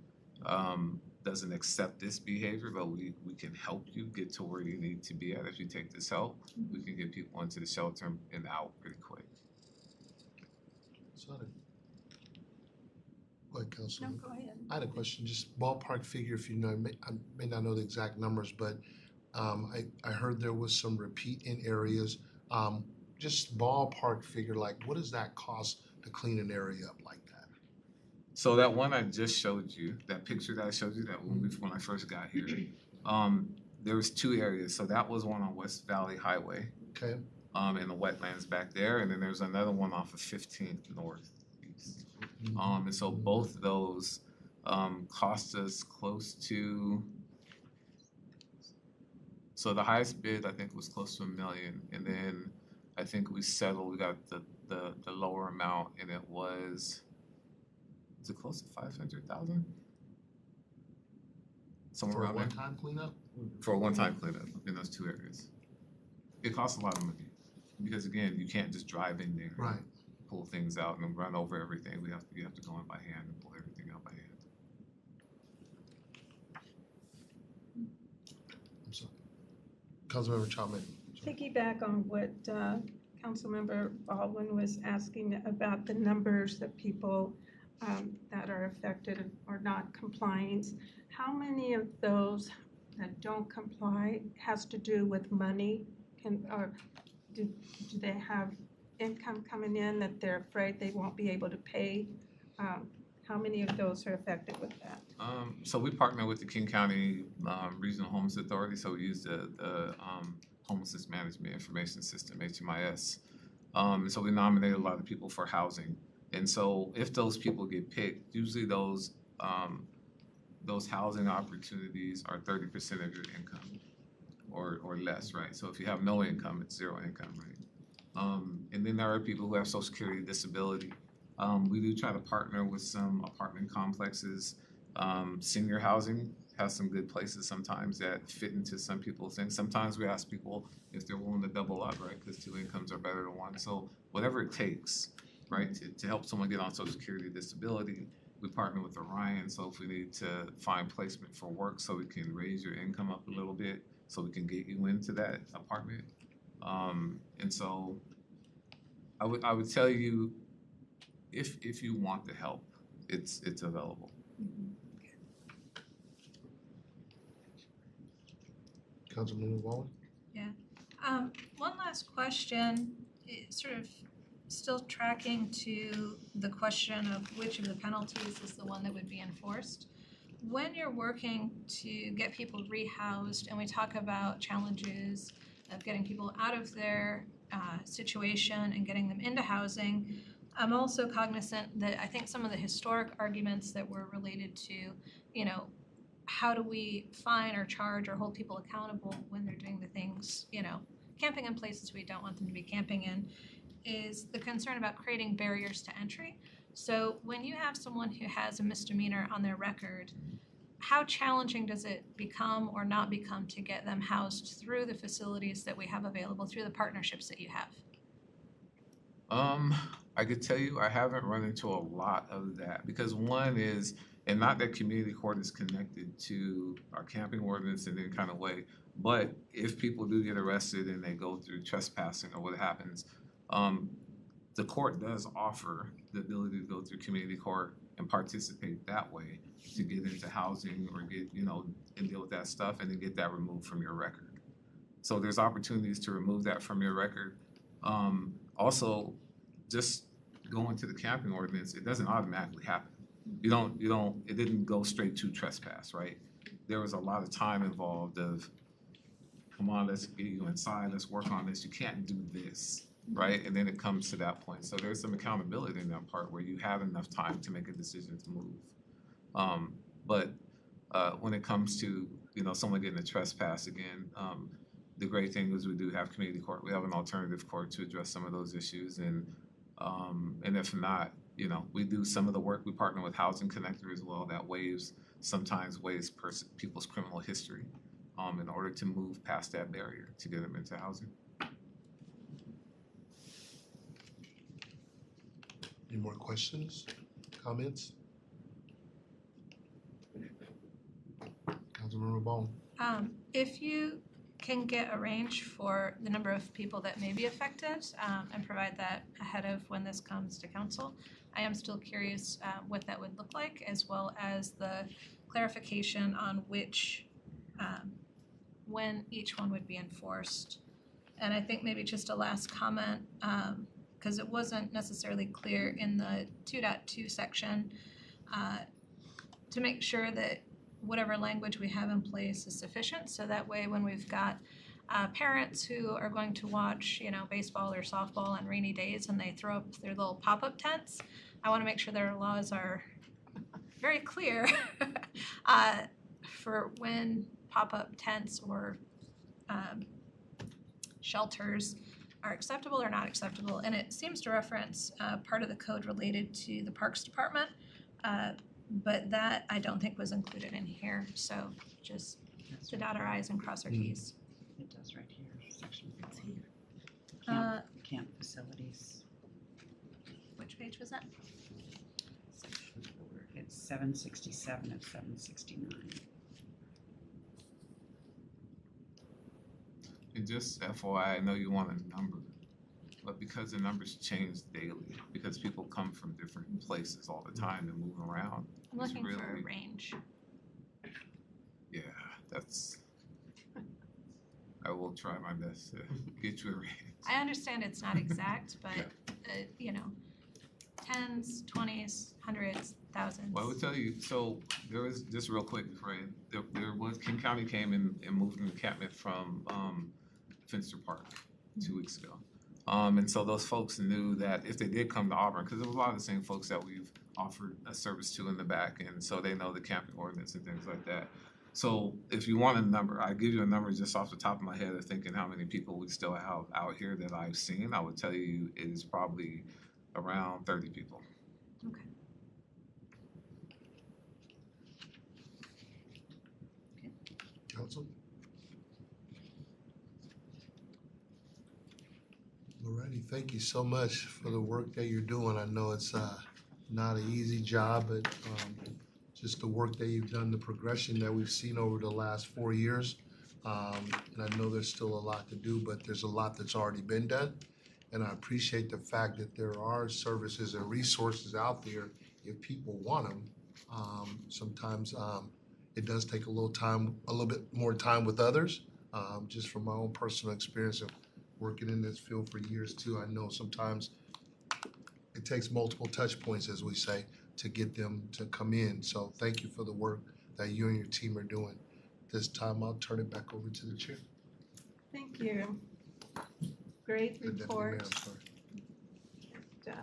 doesn't accept this behavior, but we can help you get to where you need to be at. If you take this help, we can get people into the shelter and out pretty quick. So, go ahead, Councilman. No, go ahead. I had a question, just ballpark figure, if you know, I may not know the exact numbers, but I heard there was some repeat in areas. Just ballpark figure, like what does that cost to clean an area up like that? So that one I just showed you, that picture that I showed you, that when I first got here, there was two areas. So that was one on West Valley Highway. Okay. In the wetlands back there, and then there's another one off of 15th Northeast. And so both of those cost us close to, so the highest bid I think was close to $1 million, and then I think we got the lower amount, and it was is it close to 500,000? Somewhere For a around there. one-time cleanup? For a one-time cleanup in those two areas. It costs a lot of money because again, you can't just drive in there, Right. and pull things out and run over everything. You have to go in by hand and pull everything out by hand. I'm sorry. Councilmember Chapman. Piggyback on what Councilmember Baldwin was asking about the numbers of people that are affected or not complying. How many of those that don't comply has to do with money? Or do they have income coming in that they're afraid they won't be able to pay? How many of those are affected with that? So we partner with the King County Regional Homeless Authority, so we use the Homelessness Management Information System, HMIS. So we nominate a lot of people for housing. And so if those people get picked, usually those housing opportunities are 30% of your income or less, right? So if you have no income, it's zero income, right? And then there are people who have Social Security disability. We do try to partner with some apartment complexes. Senior housing has some good places sometimes that fit into some people's things. Sometimes we ask people if they're willing to double up, right? Because two incomes are better than one. So whatever it takes, right, to help someone get on Social Security disability, we partner with Orion. So if we need to find placement for work so we can raise your income up a little bit so we can get you into that apartment. And so I would tell you, if you want the help, it's available. Councilmember Baldwin? One last question, sort of still tracking to the question of which of the penalties is the one that would be enforced. When you're working to get people rehoused and we talk about challenges of getting people out of their situation and getting them into housing, I'm also cognizant that I think some of the historic arguments that were related to, you know, how do we fine or charge or hold people accountable when they're doing the things, you know, camping in places we don't want them to be camping in, is the concern about creating barriers to entry. So when you have someone who has a misdemeanor on their record, how challenging does it become or not become to get them housed through the facilities that we have available, through the partnerships that you have? I could tell you I haven't run into a lot of that because one is, and not that community court is connected to our camping ordinance in any kind of way, but if people do get arrested and they go through trespassing or what happens, the court does offer the ability to go through community court and participate that way to get into housing or get, you know, and deal with that stuff and then get that removed from your record. So there's opportunities to remove that from your record. Also, just going to the camping ordinance, it doesn't automatically happen. It didn't go straight to trespass, right? There was a lot of time involved of, come on, let's get you inside, let's work on this, you can't do this, right? And then it comes to that point. So there's some accountability in that part where you have enough time to make a decision to move. But when it comes to, you know, someone getting a trespass again, the great thing is we do have community court. We have an alternative court to address some of those issues. And if not, you know, we do some of the work. We partner with Housing Connector as well. That sometimes waives people's criminal history in order to move past that barrier to get them into housing. Any more questions, comments? Councilmember Baldwin? If you can get a range for the number of people that may be affected and provide that ahead of when this comes to council, I am still curious what that would look like, as well as the clarification on which, when each one would be enforced. And I think maybe just a last comment, because it wasn't necessarily clear in the 2.2 section, to make sure that whatever language we have in place is sufficient, so that way when we've got parents who are going to watch, you know, baseball or softball on rainy days and they throw up their little pop-up tents, I want to make sure their laws are very clear for when pop-up tents or shelters are acceptable or not acceptable. And it seems to reference part of the code related to the Parks Department. But that I don't think was included in here, so just to dot our i's and cross our t's. It does right here, section 4. Camp facilities, Which page was that? section 4. It's 767 of 769. And just FYI, I know you want a number, but because the numbers change daily, because people come from different places all the time and move around. I'm it's looking for a really- range. Yeah, that's. I will try my best to get you a range. I understand it's not exact, but Yeah. you know, tens, 20s, hundreds, thousands. Well, I would tell you, so there was, just real quick, right, there was, King County came and moved an encampment from Finster Park 2 weeks ago. And so those folks knew that if they did come to Auburn, because there was a lot of the same folks that we've offered a service to in the back, and so they know the camping ordinance and things like that. So if you want a number, I give you a number just off the top of my head of thinking how many people we still have out here that I've seen. I would tell you it is probably around 30 people. Okay. Council? Alrighty, thank you so much for the work that you're doing. I know it's not an easy job, but just the work that you've done, the progression that we've seen over the last 4 years. And I know there's still a lot to do, but there's a lot that's already been done. And I appreciate the fact that there are services and resources out there if people want them. Sometimes it does take a little bit more time with others. Just from my own personal experience of working in this field for years too, I know sometimes it takes multiple touch points, as we say, to get them to come in. So thank you for the work that you and your team are doing. This time I'll turn it back over to the chair. Thank you. Great The Deputy Mayor, report. I'm sorry.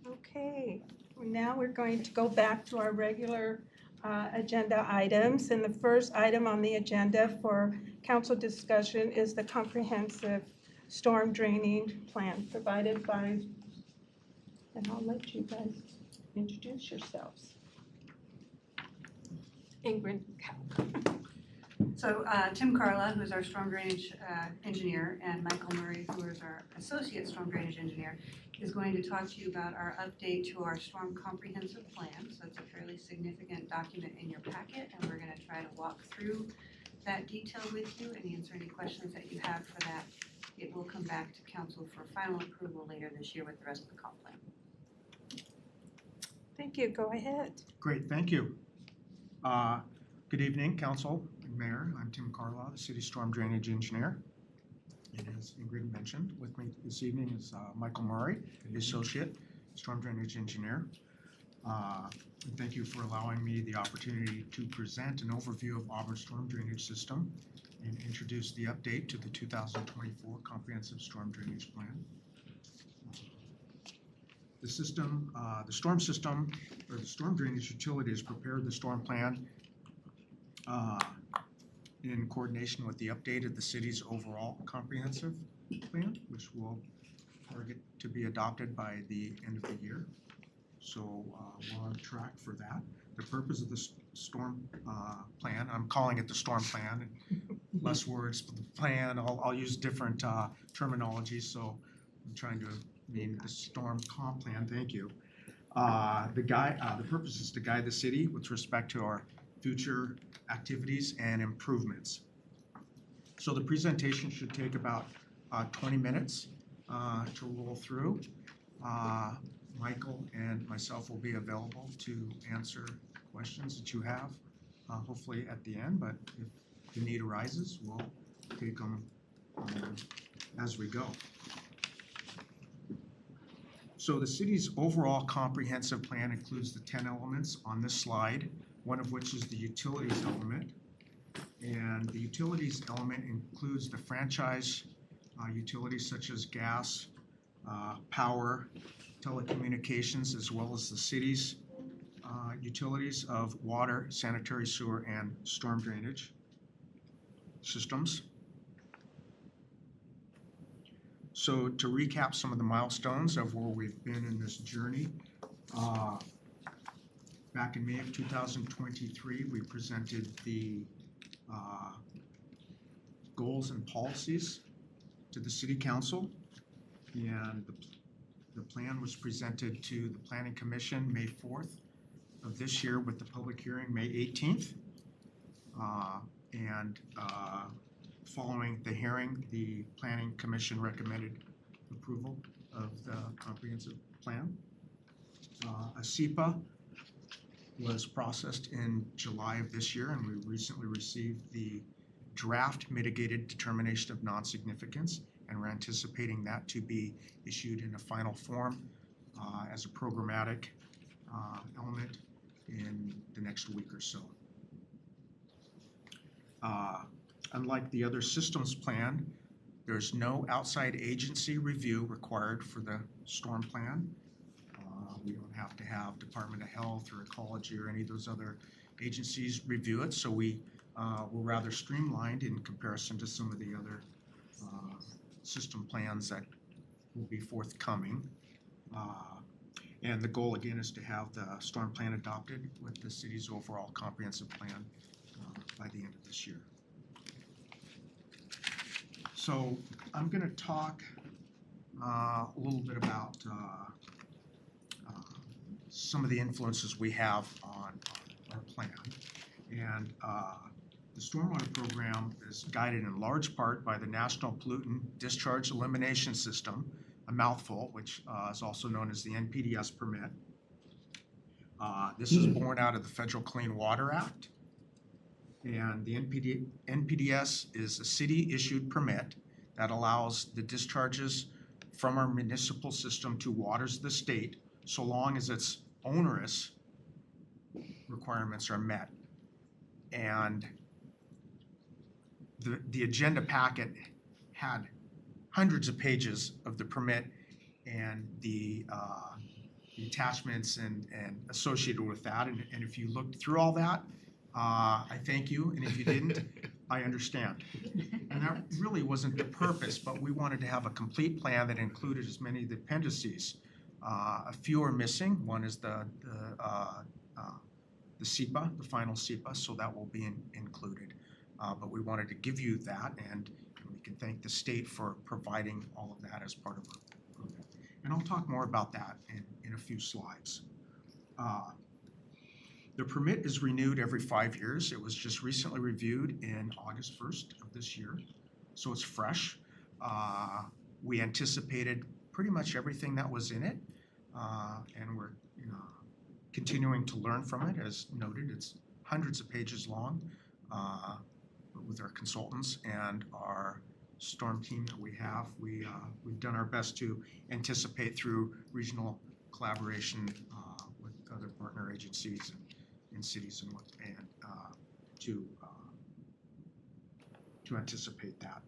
Okay, now we're going to go back to our regular agenda items. And the first item on the agenda for council discussion is the comprehensive storm draining plan provided by, and I'll let you guys introduce yourselves. Ingrid. So Tim Carla, who is our storm drainage engineer, and Michael Murray, who is our associate storm drainage engineer, is going to talk to you about our update to our storm comprehensive plan. So it's a fairly significant document in your packet, and we're going to try to walk through that detail with you and answer any questions that you have for that. It will come back to council for final approval later this year with the rest of the comp plan. Thank you, go ahead. Great, thank you. Good evening, Council and Mayor. I'm Tim Carla, the City Storm Drainage Engineer. And as Ingrid mentioned, with me this evening is Michael Murray, the Associate Storm Drainage Engineer. And thank you for allowing me the opportunity to present an overview of Auburn's storm drainage system and introduce the update to the 2024 Comprehensive Storm Drainage Plan. The system, the storm system, or the storm drainage utility has prepared the storm plan in coordination with the update of the city's overall comprehensive plan, which will target to be adopted by the end of the year. So we're on track for that. The purpose of the storm plan, I'm calling it the storm plan, less words for the plan. I'll use different terminology, so I'm trying to mean the storm comp plan. Thank you. The purpose is to guide the city with respect to our future activities and improvements. So the presentation should take about 20 minutes to roll through. Michael and myself will be available to answer questions that you have, hopefully at the end, but if the need arises, we'll take them as we go. So the city's overall comprehensive plan includes the 10 elements on this slide, one of which is the utilities element. And the utilities element includes the franchise utilities such as gas, power, telecommunications, as well as the city's utilities of water, sanitary sewer, and storm drainage systems. So to recap some of the milestones of where we've been in this journey, Back in May of 2023, we presented the goals and policies to the City Council, and the plan was presented to the Planning Commission May 4th of this year, with the public hearing May 18th. Following the hearing, the Planning Commission recommended approval of the comprehensive plan. A SEPA was processed in July of this year, and we recently received the draft mitigated determination of non-significance, and we're anticipating that to be issued in a final form as a programmatic element in the next week or so. Unlike the other systems plan, there's no outside agency review required for the storm plan. We don't have to have Department of Health or Ecology or any of those other agencies review it, so we're rather streamlined in comparison to some of the other system plans that will be forthcoming. And the goal again is to have the storm plan adopted with the city's overall comprehensive plan by the end of this year. So I'm going to talk a little bit about some of the influences we have on our plan. And the stormwater program is guided in large part by the National Pollutant Discharge Elimination System, a mouthful, which is also known as the NPDES permit. This is born out of the Federal Clean Water Act. And the NPDES is a city-issued permit that allows the discharges from our municipal system to waters of the state, so long as its onerous requirements are met. And the agenda packet had hundreds of pages of the permit and the attachments and associated with that. And if you looked through all that, I thank you, and if you didn't, I understand. And that really wasn't the purpose, but we wanted to have a complete plan that included as many of the appendices. A few are missing. One is the SEPA, the final SEPA, so that will be included. But we wanted to give you that, and we can thank the state for providing all of that as part of our program. And I'll talk more about that in a few slides. The permit is renewed every 5 years. It was just recently reviewed in August 1st of this year, so it's fresh. We anticipated pretty much everything that was in it, and we're continuing to learn from it. As noted, it's hundreds of pages long. With our consultants and our storm team that we have, we've done our best to anticipate through regional collaboration with other partner agencies and cities and to anticipate that.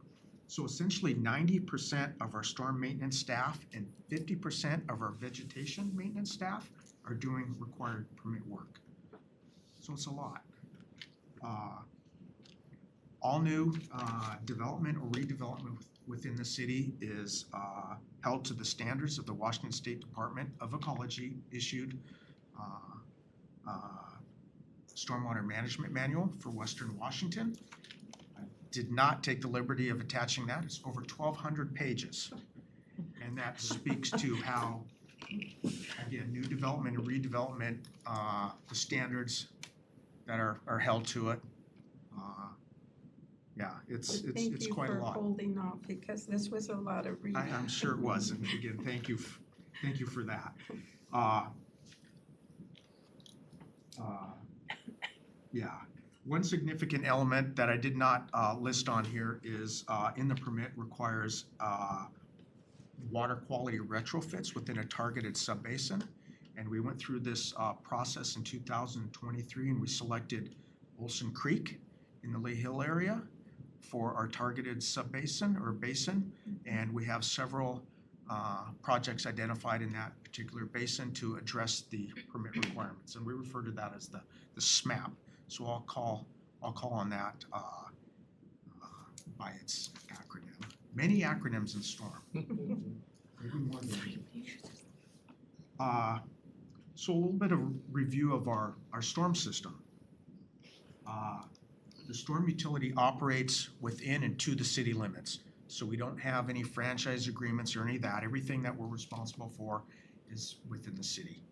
So essentially 90% of our storm maintenance staff and 50% of our vegetation maintenance staff are doing required permit work. So it's a lot. All new development or redevelopment within the city is held to the standards of the Washington State Department of Ecology issued Stormwater Management Manual for Western Washington. I did not take the liberty of attaching that. It's over 1,200 pages. And that speaks to how, again, new development and redevelopment, the standards that are held to it. Yeah, it's quite a lot. Thank you for holding off, because this was a lot of reading. I'm sure it was, and again, thank you for that. Yeah, one significant element that I did not list on here is in the permit requires water quality retrofits within a targeted subbasin. And we went through this process in 2023, and we selected Olson Creek in the Lay Hill area for our targeted subbasin or basin. And we have several projects identified in that particular basin to address the permit requirements. And we refer to that as the SMAP. So I'll call on that by its acronym. Many acronyms in storm. Maybe more than So a little bit of review of our storm system. The storm utility operates within and to the city limits. So we don't have any franchise agreements or any of that. Everything that we're responsible for is within the city.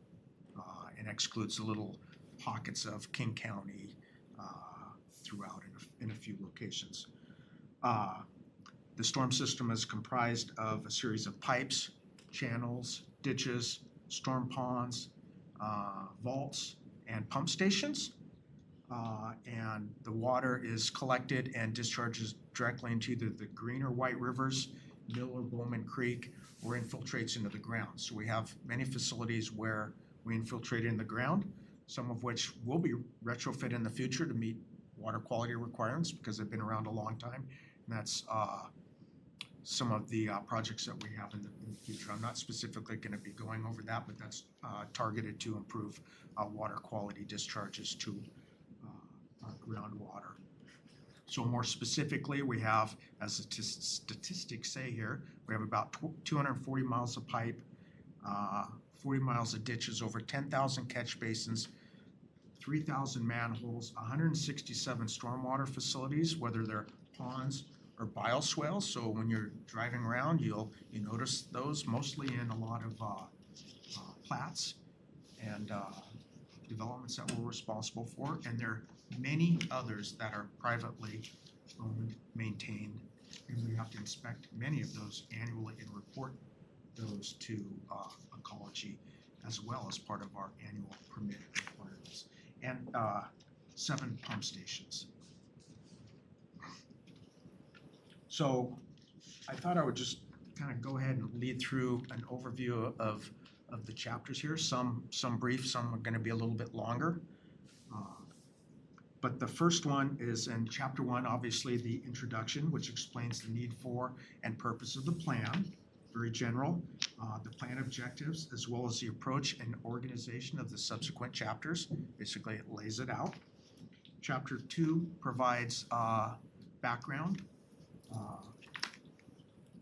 And excludes the little pockets of King County throughout in a few locations. The storm system is comprised of a series of pipes, channels, ditches, storm ponds, vaults, and pump stations. And the water is collected and discharges directly into either the Green or White Rivers, Mill or Bowman Creek, or infiltrates into the ground. So we have many facilities where we infiltrate in the ground, some of which will be retrofit in the future to meet water quality requirements because they've been around a long time. And that's some of the projects that we have in the future. I'm not specifically going to be going over that, but that's targeted to improve water quality discharges to groundwater. So more specifically, we have, as the statistics say here, we have about 240 miles of pipe, 40 miles of ditches, over 10,000 catch basins, 3,000 manholes, 167 stormwater facilities, whether they're ponds or bioswales. So when you're driving around, you notice those mostly in a lot of plats and developments that we're responsible for. And there are many others that are privately owned, maintained, and we have to inspect many of those annually and report those to ecology as well as part of our annual permit requirements. And 7 pump stations. So I thought I would just kind of go ahead and lead through an overview of the chapters here. Some brief, some are going to be a little bit longer. But the first one is in chapter 1, obviously the introduction, which explains the need for and purpose of the plan, very general, the plan objectives, as well as the approach and organization of the subsequent chapters. Basically, it lays it out. Chapter 2 provides background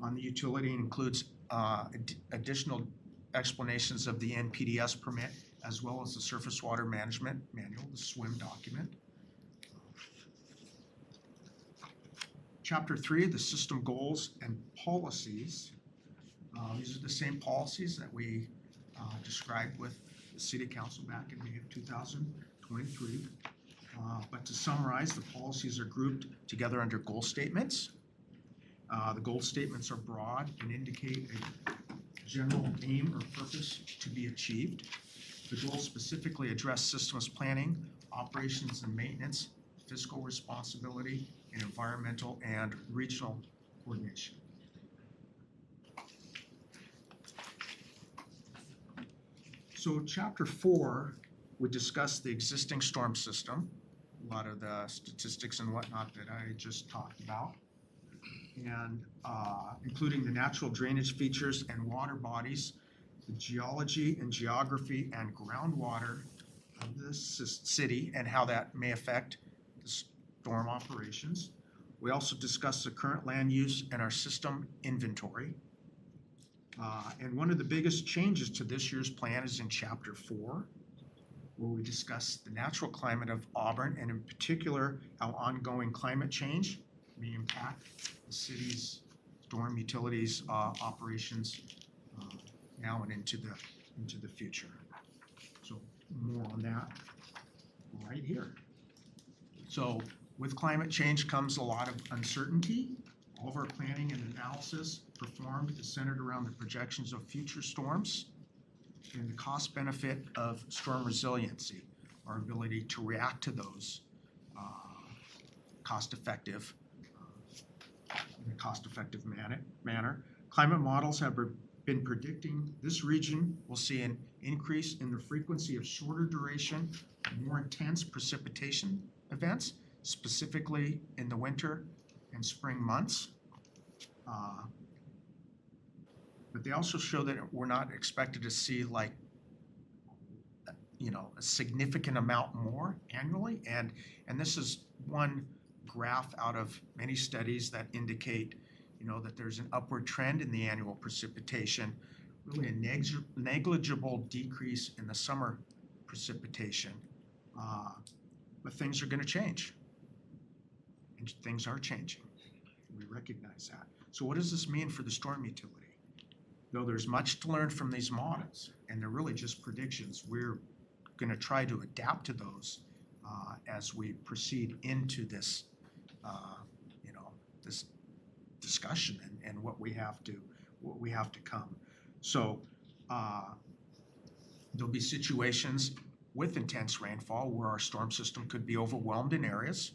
on the utility and includes additional explanations of the NPDES permit, as well as the Surface Water Management Manual, the SWIM document. Chapter 3, the system goals and policies. These are the same policies that we described with the City Council back in May of 2023. But to summarize, the policies are grouped together under goal statements. The goal statements are broad and indicate a general aim or purpose to be achieved. The goals specifically address systems planning, operations and maintenance, fiscal responsibility, and environmental and regional coordination. So chapter 4 would discuss the existing storm system, a lot of the statistics and whatnot that I just talked about, and including the natural drainage features and water bodies, the geology and geography and groundwater of this city and how that may affect the storm operations. We also discuss the current land use and our system inventory. And one of the biggest changes to this year's plan is in chapter 4, where we discuss the natural climate of Auburn and in particular how ongoing climate change may impact the city's storm utilities operations now and into the future. So more on that right here. So with climate change comes a lot of uncertainty. All of our planning and analysis performed is centered around the projections of future storms and the cost benefit of storm resiliency, our ability to react to those cost-effective in a cost-effective manner. Climate models have been predicting this region will see an increase in the frequency of shorter duration, more intense precipitation events, specifically in the winter and spring months. But they also show that we're not expected to see like, a significant amount more annually. And this is one graph out of many studies that indicate, that there's an upward trend in the annual precipitation really a negligible decrease in the summer precipitation, but things are going to change. And things are changing. We recognize that. So what does this mean for the storm utility? Though there's much to learn from these models, and they're really just predictions, we're going to try to adapt to those as we proceed into this, this discussion and what we have to come. So there'll be situations with intense rainfall where our storm system could be overwhelmed in areas,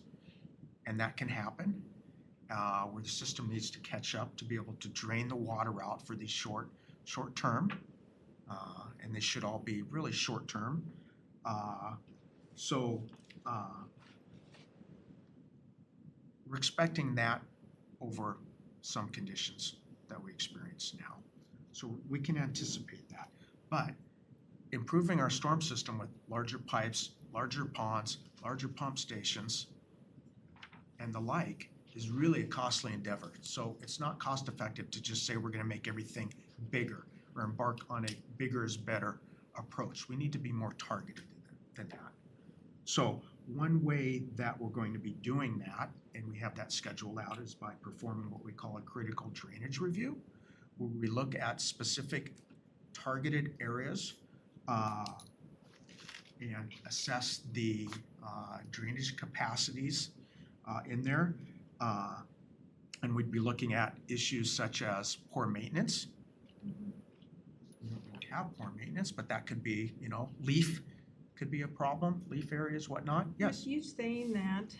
and that can happen, where the system needs to catch up to be able to drain the water out for these short term, and they should all be really short term. We're expecting that over some conditions that we experience now. So we can anticipate that. But improving our storm system with larger pipes, larger ponds, larger pump stations, and the like is really a costly endeavor. So it's not cost effective to just say we're going to make everything bigger or embark on a bigger is better approach. We need to be more targeted than that. So one way that we're going to be doing that, and we have that scheduled out, is by performing what we call a critical drainage review, where we look at specific targeted areas and assess the drainage capacities in there. And we'd be looking at issues such as poor maintenance. We don't have poor maintenance, but that could be, leaf could be a problem, leaf areas, whatnot. Yes? With you saying that,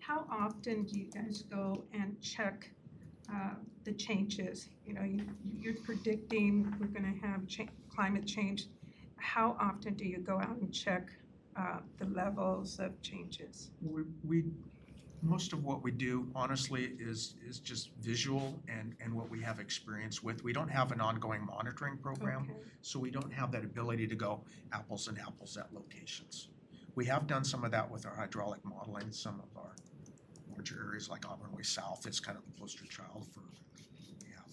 how often do you guys go and check the changes? You're predicting we're going to have climate change. How often do you go out and check the levels of changes? We most of what we do, honestly, is just visual and what we have experience with. We don't have an ongoing monitoring program, so we don't have that ability to go apples and apples at locations. We have done some of that with our hydraulic modeling. Some of our larger areas like Auburn Way South is kind of the poster child for we have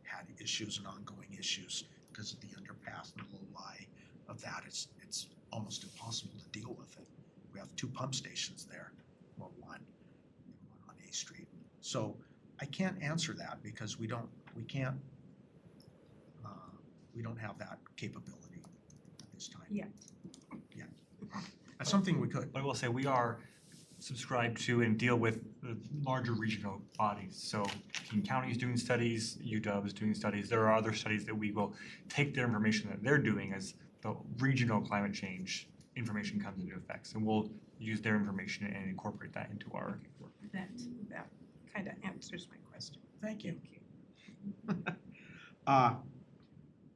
had issues and ongoing issues because of the underpass and the low lie of that. It's almost impossible to deal with it. We have 2 pump stations there, or one on A Street. So I can't answer that because we don't have that capability at this time. Yet. That's something we could. But I will say we are subscribed to and deal with the larger regional bodies. So King County is doing studies, UW is doing studies. There are other studies that we will take their information that they're doing as the regional climate change information comes into effect. And we'll use their information and incorporate that into our work. That kind of answers my question. Thank you.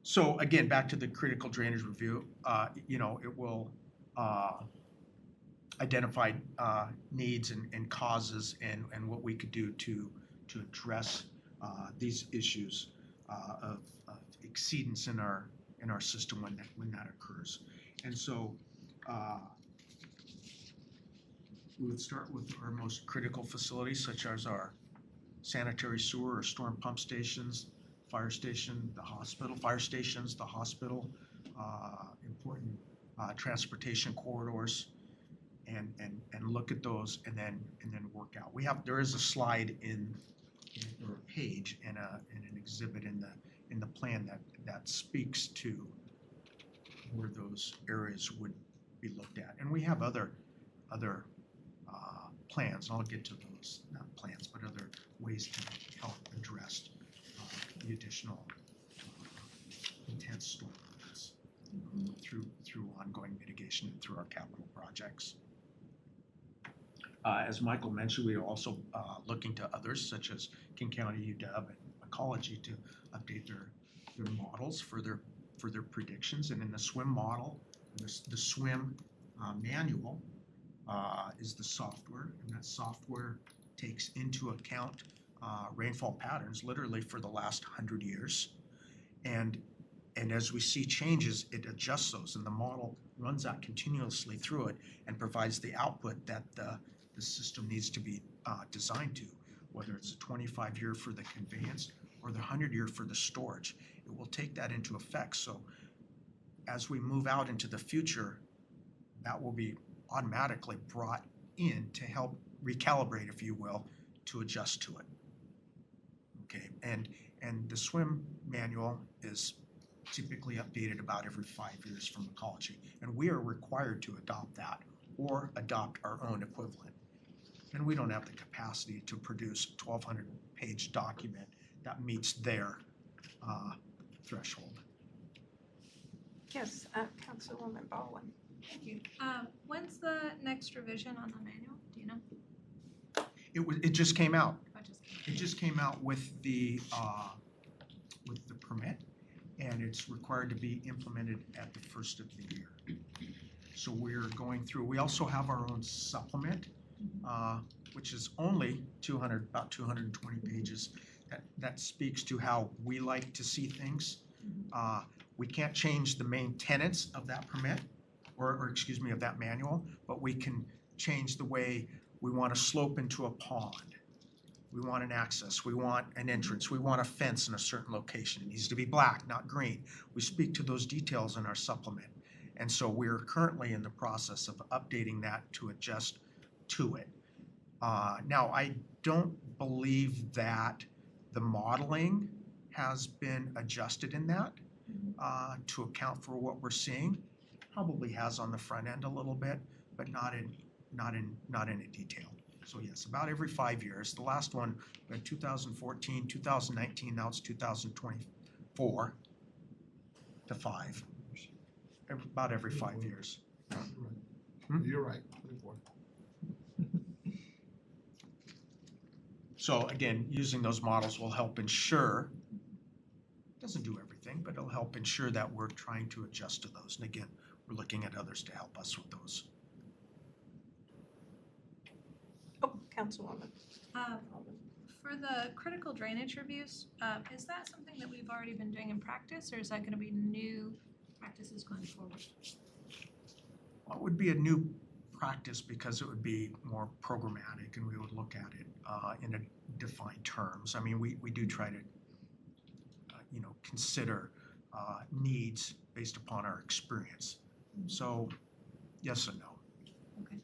So again, back to the critical drainage review, it will identify needs and causes and what we could do to address these issues of exceedance in our system when that occurs. And so we would start with our most critical facilities, such as our sanitary sewer or storm pump stations, fire station, the hospital, fire stations, the hospital, important transportation corridors, and look at those and then work out. There is a slide or a page and an exhibit in the plan that speaks to where those areas would be looked at. And we have other plans, and I'll get to those, not plans, but other ways to help address the additional intense storm events through ongoing mitigation and through our capital projects. As Michael mentioned, we are also looking to others such as King County, UW, and Ecology to update their models for their predictions. And in the SWIM model, the SWIM manual is the software, and that software takes into account rainfall patterns literally for the last 100 years. And as we see changes, it adjusts those, and the model runs that continuously through it and provides the output that the system needs to be designed to, whether it's a 25-year for the conveyance or the 100-year for the storage. It will take that into effect. So as we move out into the future, that will be automatically brought in to help recalibrate, if you will, to adjust to it. Okay, and the swim manual is typically updated about every 5 years from ecology, and we are required to adopt that or adopt our own equivalent. And we don't have the capacity to produce a 1,200-page document that meets their threshold. Yes, Councilwoman Baldwin. Thank you. When's the next revision on the manual? Do you know? It just came out. I just It just came out with the permit, and it's required to be implemented at the first of the year. So we're going through, we also have our own supplement, which is only about 220 pages. That speaks to how we like to see things. We can't change the main tenets of that permit, or excuse me, of that manual, but we can change the way we want to slope into a pond. We want an access, we want an entrance, we want a fence in a certain location. It needs to be black, not green. We speak to those details in our supplement. And so we're currently in the process of updating that to adjust to it. Now, I don't believe that the modeling has been adjusted in that to account for what we're seeing. Probably has on the front end a little bit, but not in a detail. So yes, about every 5 years. The last one, 2014, 2019, now it's 2024 to 5. About every 5 years. You're right. So again, using those models will help ensure, doesn't do everything, but it'll help ensure that we're trying to adjust to those. And again, we're looking at others to help us with those. Oh, Councilwoman. For the critical drainage reviews, is that something that we've already been doing in practice, or is that going to be new practices going forward? Well, it would be a new practice because it would be more programmatic, and we would look at it in a defined terms. I mean, we do try to, consider needs based upon our experience. So, yes and no. Okay.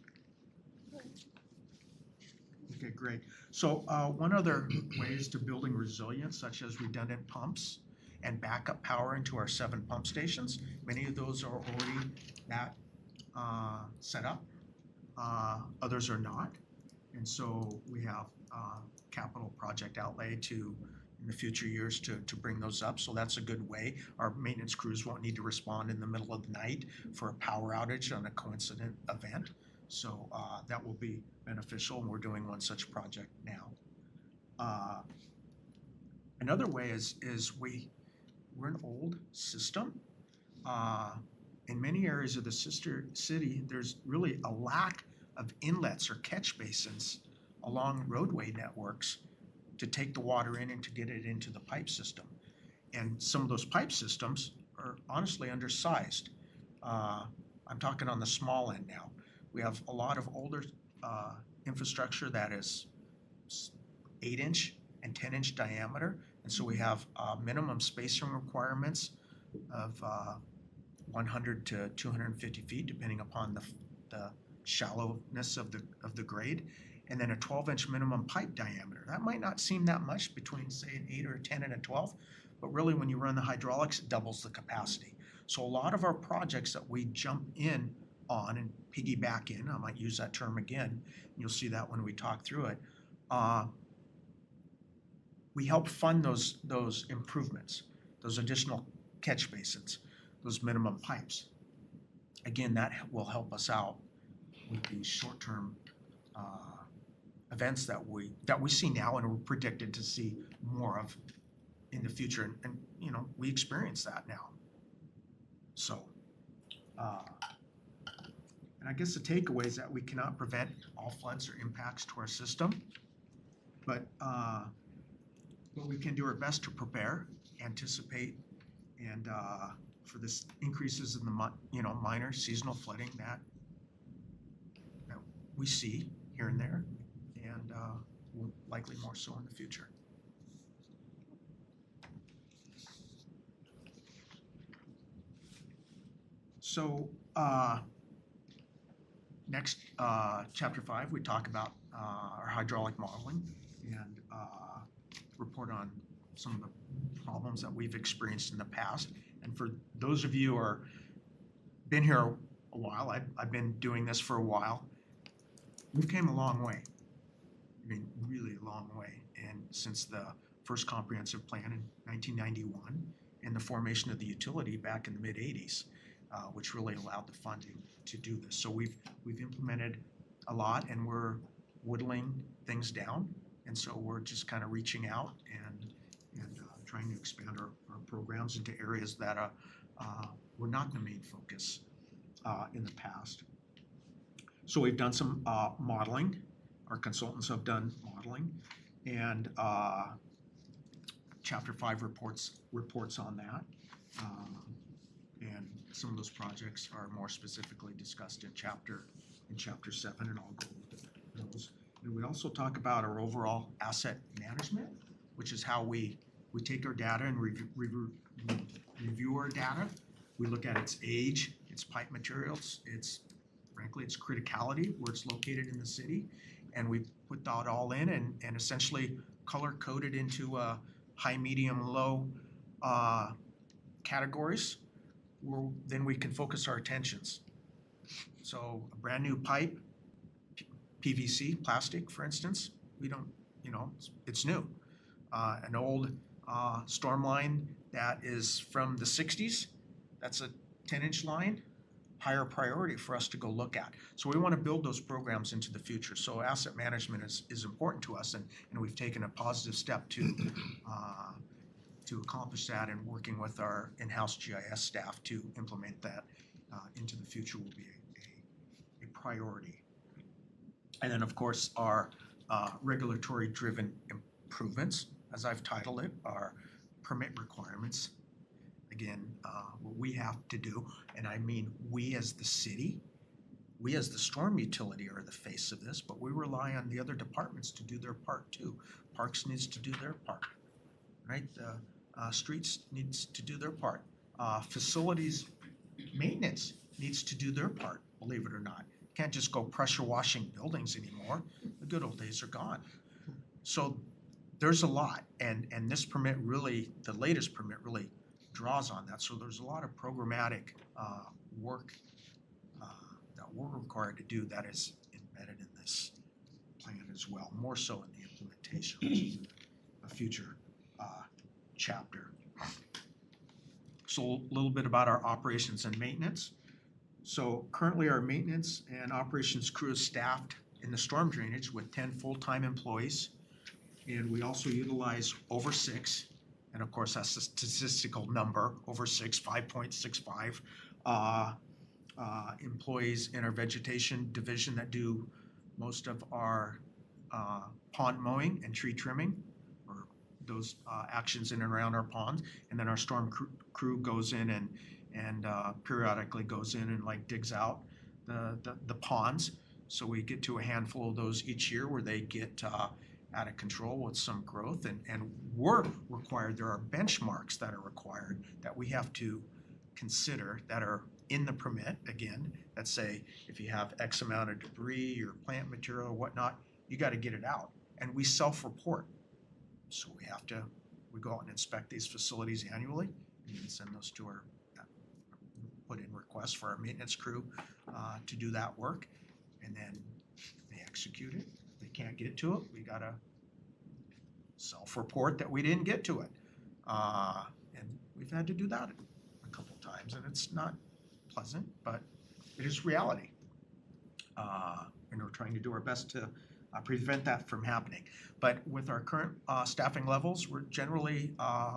Okay, great. So one other way is to building resilience, such as redundant pumps and backup power into our 7 pump stations. Many of those are already set up. Others are not. And so we have capital project outlay in the future years to bring those up. So that's a good way. Our maintenance crews won't need to respond in the middle of the night for a power outage on a coincident event. So that will be beneficial, and we're doing one such project now. Another way is we're an old system. In many areas of the sister city, there's really a lack of inlets or catch basins along roadway networks to take the water in and to get it into the pipe system. And some of those pipe systems are honestly undersized. I'm talking on the small end now. We have a lot of older infrastructure that is 8-inch and 10-inch diameter. And so we have minimum spacing requirements of 100 to 250 feet, depending upon the shallowness of the grade, and then a 12-inch minimum pipe diameter. That might not seem that much between, say, an 8 or a 10 and a 12, but really when you run the hydraulics, it doubles the capacity. So a lot of our projects that we jump in on and piggyback in, I might use that term again, you'll see that when we talk through it, we help fund those improvements, those additional catch basins, those minimum pipes. Again, that will help us out with these short-term events that we see now and we're predicted to see more of in the future, and we experience that now. So, and I guess the takeaway is that we cannot prevent all floods or impacts to our system, but we can do our best to prepare, anticipate, and for this increases in the minor seasonal flooding that we see here and there, and will likely more so in the future. So, next, chapter 5, we talk about our hydraulic modeling and report on some of the problems that we've experienced in the past. And for those of you who are been here a while, I've been doing this for a while, we've came a long way. I mean, really a long way. And since the first comprehensive plan in 1991 and the formation of the utility back in the mid-'80s, which really allowed the funding to do this. So we've implemented a lot, and we're whittling things down. And so we're just kind of reaching out and trying to expand our programs into areas that were not the main focus in the past. So we've done some modeling. Our consultants have done modeling, and Chapter 5 reports on that. And some of those projects are more specifically discussed in Chapter 7, and I'll go over those. And we also talk about our overall asset management, which is how we take our data and review our data. We look at its age, its pipe materials, frankly, its criticality, where it's located in the city, and we put that all in and essentially color-code it into high, medium, low categories, where then we can focus our attentions. So a brand new pipe, PVC, plastic, for instance, we don't, it's new. An old storm line that is from the 60s, that's a 10-inch line, higher priority for us to go look at. So we want to build those programs into the future. So asset management is important to us, and we've taken a positive step to accomplish that, and working with our in-house GIS staff to implement that into the future will be a priority. And then, of course, our regulatory-driven improvements, as I've titled it, are permit requirements. Again, what we have to do, and I mean we as the city, we as the storm utility are the face of this, but we rely on the other departments to do their part too. Parks needs to do their part, right? Streets needs to do their part. Facilities maintenance needs to do their part, believe it or not. Can't just go pressure washing buildings anymore. The good old days are gone. So there's a lot, and this permit really, the latest permit really draws on that. So there's a lot of programmatic work that we're required to do that is embedded in this plan as well, more so in the implementation, which is a future chapter. So a little bit about our operations and maintenance. So currently our maintenance and operations crew is staffed in the storm drainage with 10 full-time employees, and we also utilize over 6. And of course, that's a statistical number, over 6, 5.65 employees in our vegetation division that do most of our pond mowing and tree trimming, or those actions in and around our ponds. And then our storm crew goes in and periodically goes in and digs out the ponds. So we get to a handful of those each year where they get out of control with some growth, and we're required, there are benchmarks that are required that we have to consider that are in the permit, again, that say if you have X amount of debris or plant material or whatnot, you got to get it out. And we self-report. So we go out and inspect these facilities annually, and then send those to our, put in requests for our maintenance crew to do that work, and then they execute it. Can't get to it, we gotta self-report that we didn't get to it, and we've had to do that a couple times, and it's not pleasant, but it is reality, and we're trying to do our best to prevent that from happening. But with our current staffing levels, we're generally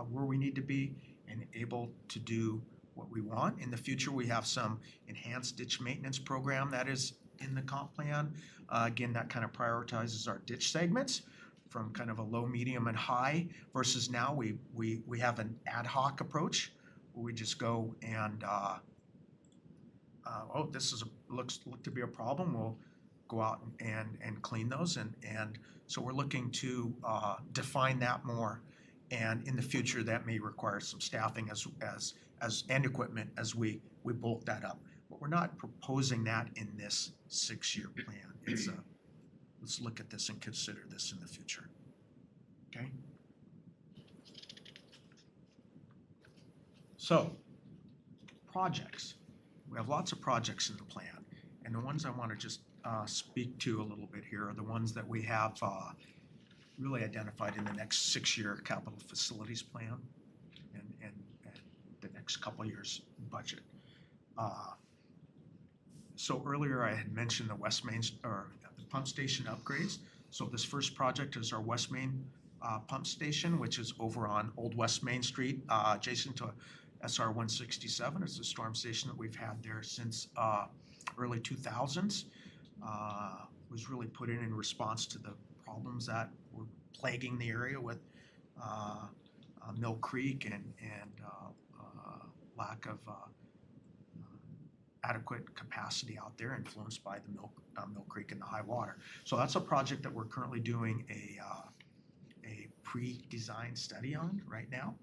where we need to be and able to do what we want. In the future, we have some enhanced ditch maintenance program that is in the comp plan. Again, that kind of prioritizes our ditch segments from kind of a low, medium, and high, versus now we have an ad hoc approach where we just go and this looks to be a problem. We'll go out and clean those, and so we're looking to define that more And in the future, that may require some staffing and equipment as we bulk that up. But we're not proposing that in this 6-year plan. It's let's look at this and consider this in the future. Okay? So, projects. We have lots of projects in the plan. And the ones I want to just speak to a little bit here are the ones that we have really identified in the next 6-year capital facilities plan and the next couple of years budget. So earlier I had mentioned the West Main, or the pump station upgrades. So this first project is our West Main pump station, which is over on Old West Main Street, adjacent to SR 167. It's a storm station that we've had there since early 2000s. Was really put in response to the problems that were plaguing the area with Mill Creek and lack of adequate capacity out there, influenced by the Mill Creek and the high water. So that's a project that we're currently doing a pre-design study on right now,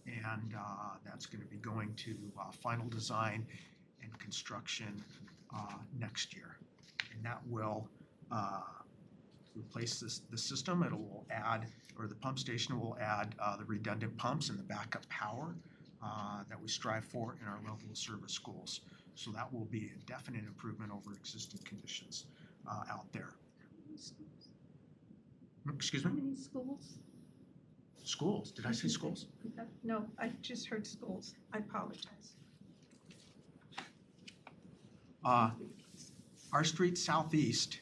and that's going to be going to final design and construction next year, and that will replace the system. It will add, or the pump station will add the redundant pumps and the backup power that we strive for in our level of service schools. So that will be a definite improvement over existing conditions out there. Excuse me? How many schools? Schools? Did I say schools? No, I just heard schools. I apologize. Our street southeast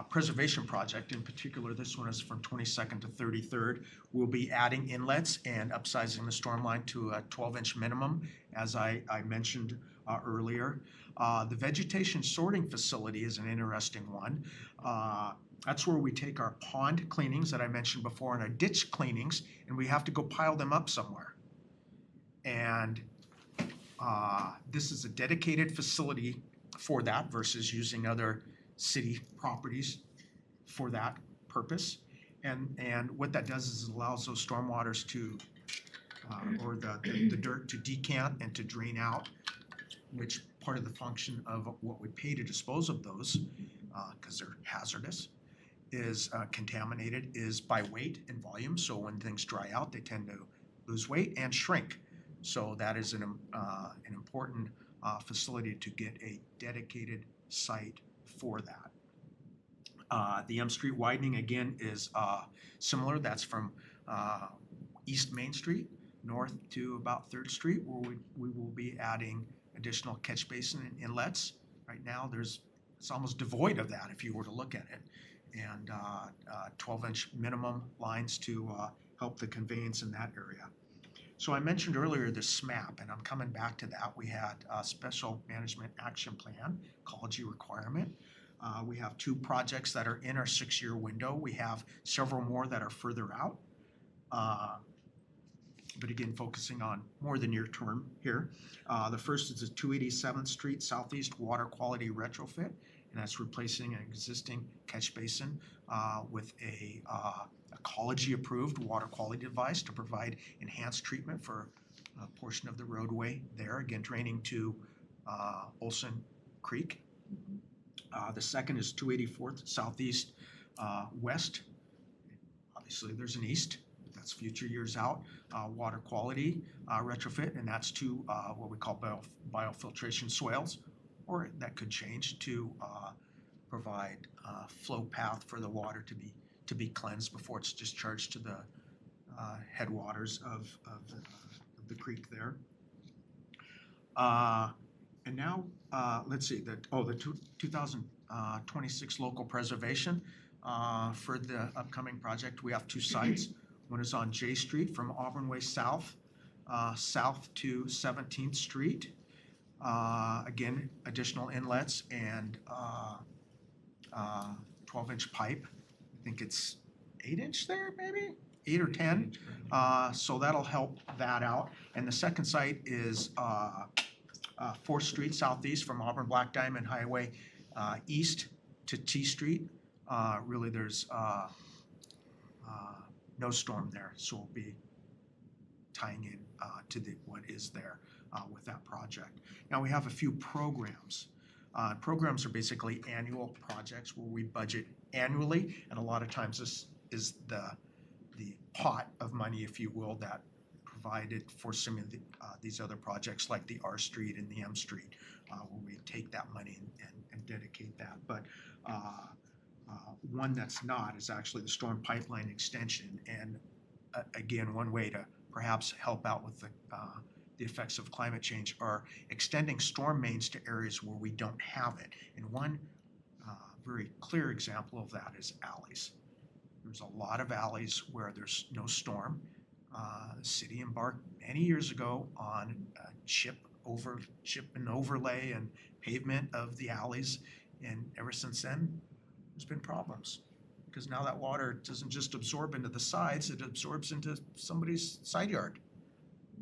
preservation project, in particular, this one is from 22nd to 33rd, we'll be adding inlets and upsizing the storm line to a 12-inch minimum, as I mentioned earlier. The vegetation sorting facility is an interesting one. That's where we take our pond cleanings that I mentioned before and our ditch cleanings, and we have to go pile them up somewhere. And this is a dedicated facility for that versus using other city properties for that purpose. And what that does is it allows those stormwaters to, or the dirt to decant and to drain out, which part of the function of what we pay to dispose of those, because they're hazardous, is contaminated, is by weight and volume. So when things dry out, they tend to lose weight and shrink. So that is an important facility to get a dedicated site for that. The M Street widening again is similar. That's from East Main Street north to about 3rd Street, where we will be adding additional catch basin and inlets. Right now it's almost devoid of that if you were to look at it. And 12-inch minimum lines to help the conveyance in that area. So I mentioned earlier the SMAP, and I'm coming back to that. We had a Special Management Action Plan, ecology requirement. We have 2 projects that are in our 6-year window. We have several more that are further out. But again, focusing on more the near term here. The first is the 287th Street Southeast Water Quality Retrofit, and that's replacing an existing catch basin with a ecology-approved water quality device to provide enhanced treatment for a portion of the roadway there, again draining to Olson Creek. The second is 284th Southeast West. Obviously, there's an east. That's future years out. Water quality retrofit, and that's to what we call biofiltration swales, or that could change to provide flow path for the water to be cleansed before it's discharged to the headwaters of the creek there. And now let's see, the 2026 local preservation for the upcoming project. We have 2 sites. One is on J Street from Auburn Way south, south to 17th Street. Again, additional inlets and 12-inch pipe. I think it's 8-inch there, maybe 8 or 10. So that'll help that out. And the second site is 4th Street southeast from Auburn Black Diamond Highway east to T Street. Really, there's no storm there, so we'll be tying in to what is there with that project. Now we have a few programs. Programs are basically annual projects where we budget annually, and a lot of times this is the pot of money, if you will, that provided for some of these other projects like the R Street and the M Street, where we take that money and dedicate that. But one that's not is actually the storm pipeline extension, and again, one way to perhaps help out with the effects of climate change are extending storm mains to areas where we don't have it. And one very clear example of that is alleys. There's a lot of alleys where there's no storm. The city embarked many years ago on a chip and overlay and pavement of the alleys, and ever since then, there's been problems. Because now that water doesn't just absorb into the sides, it absorbs into somebody's side yard.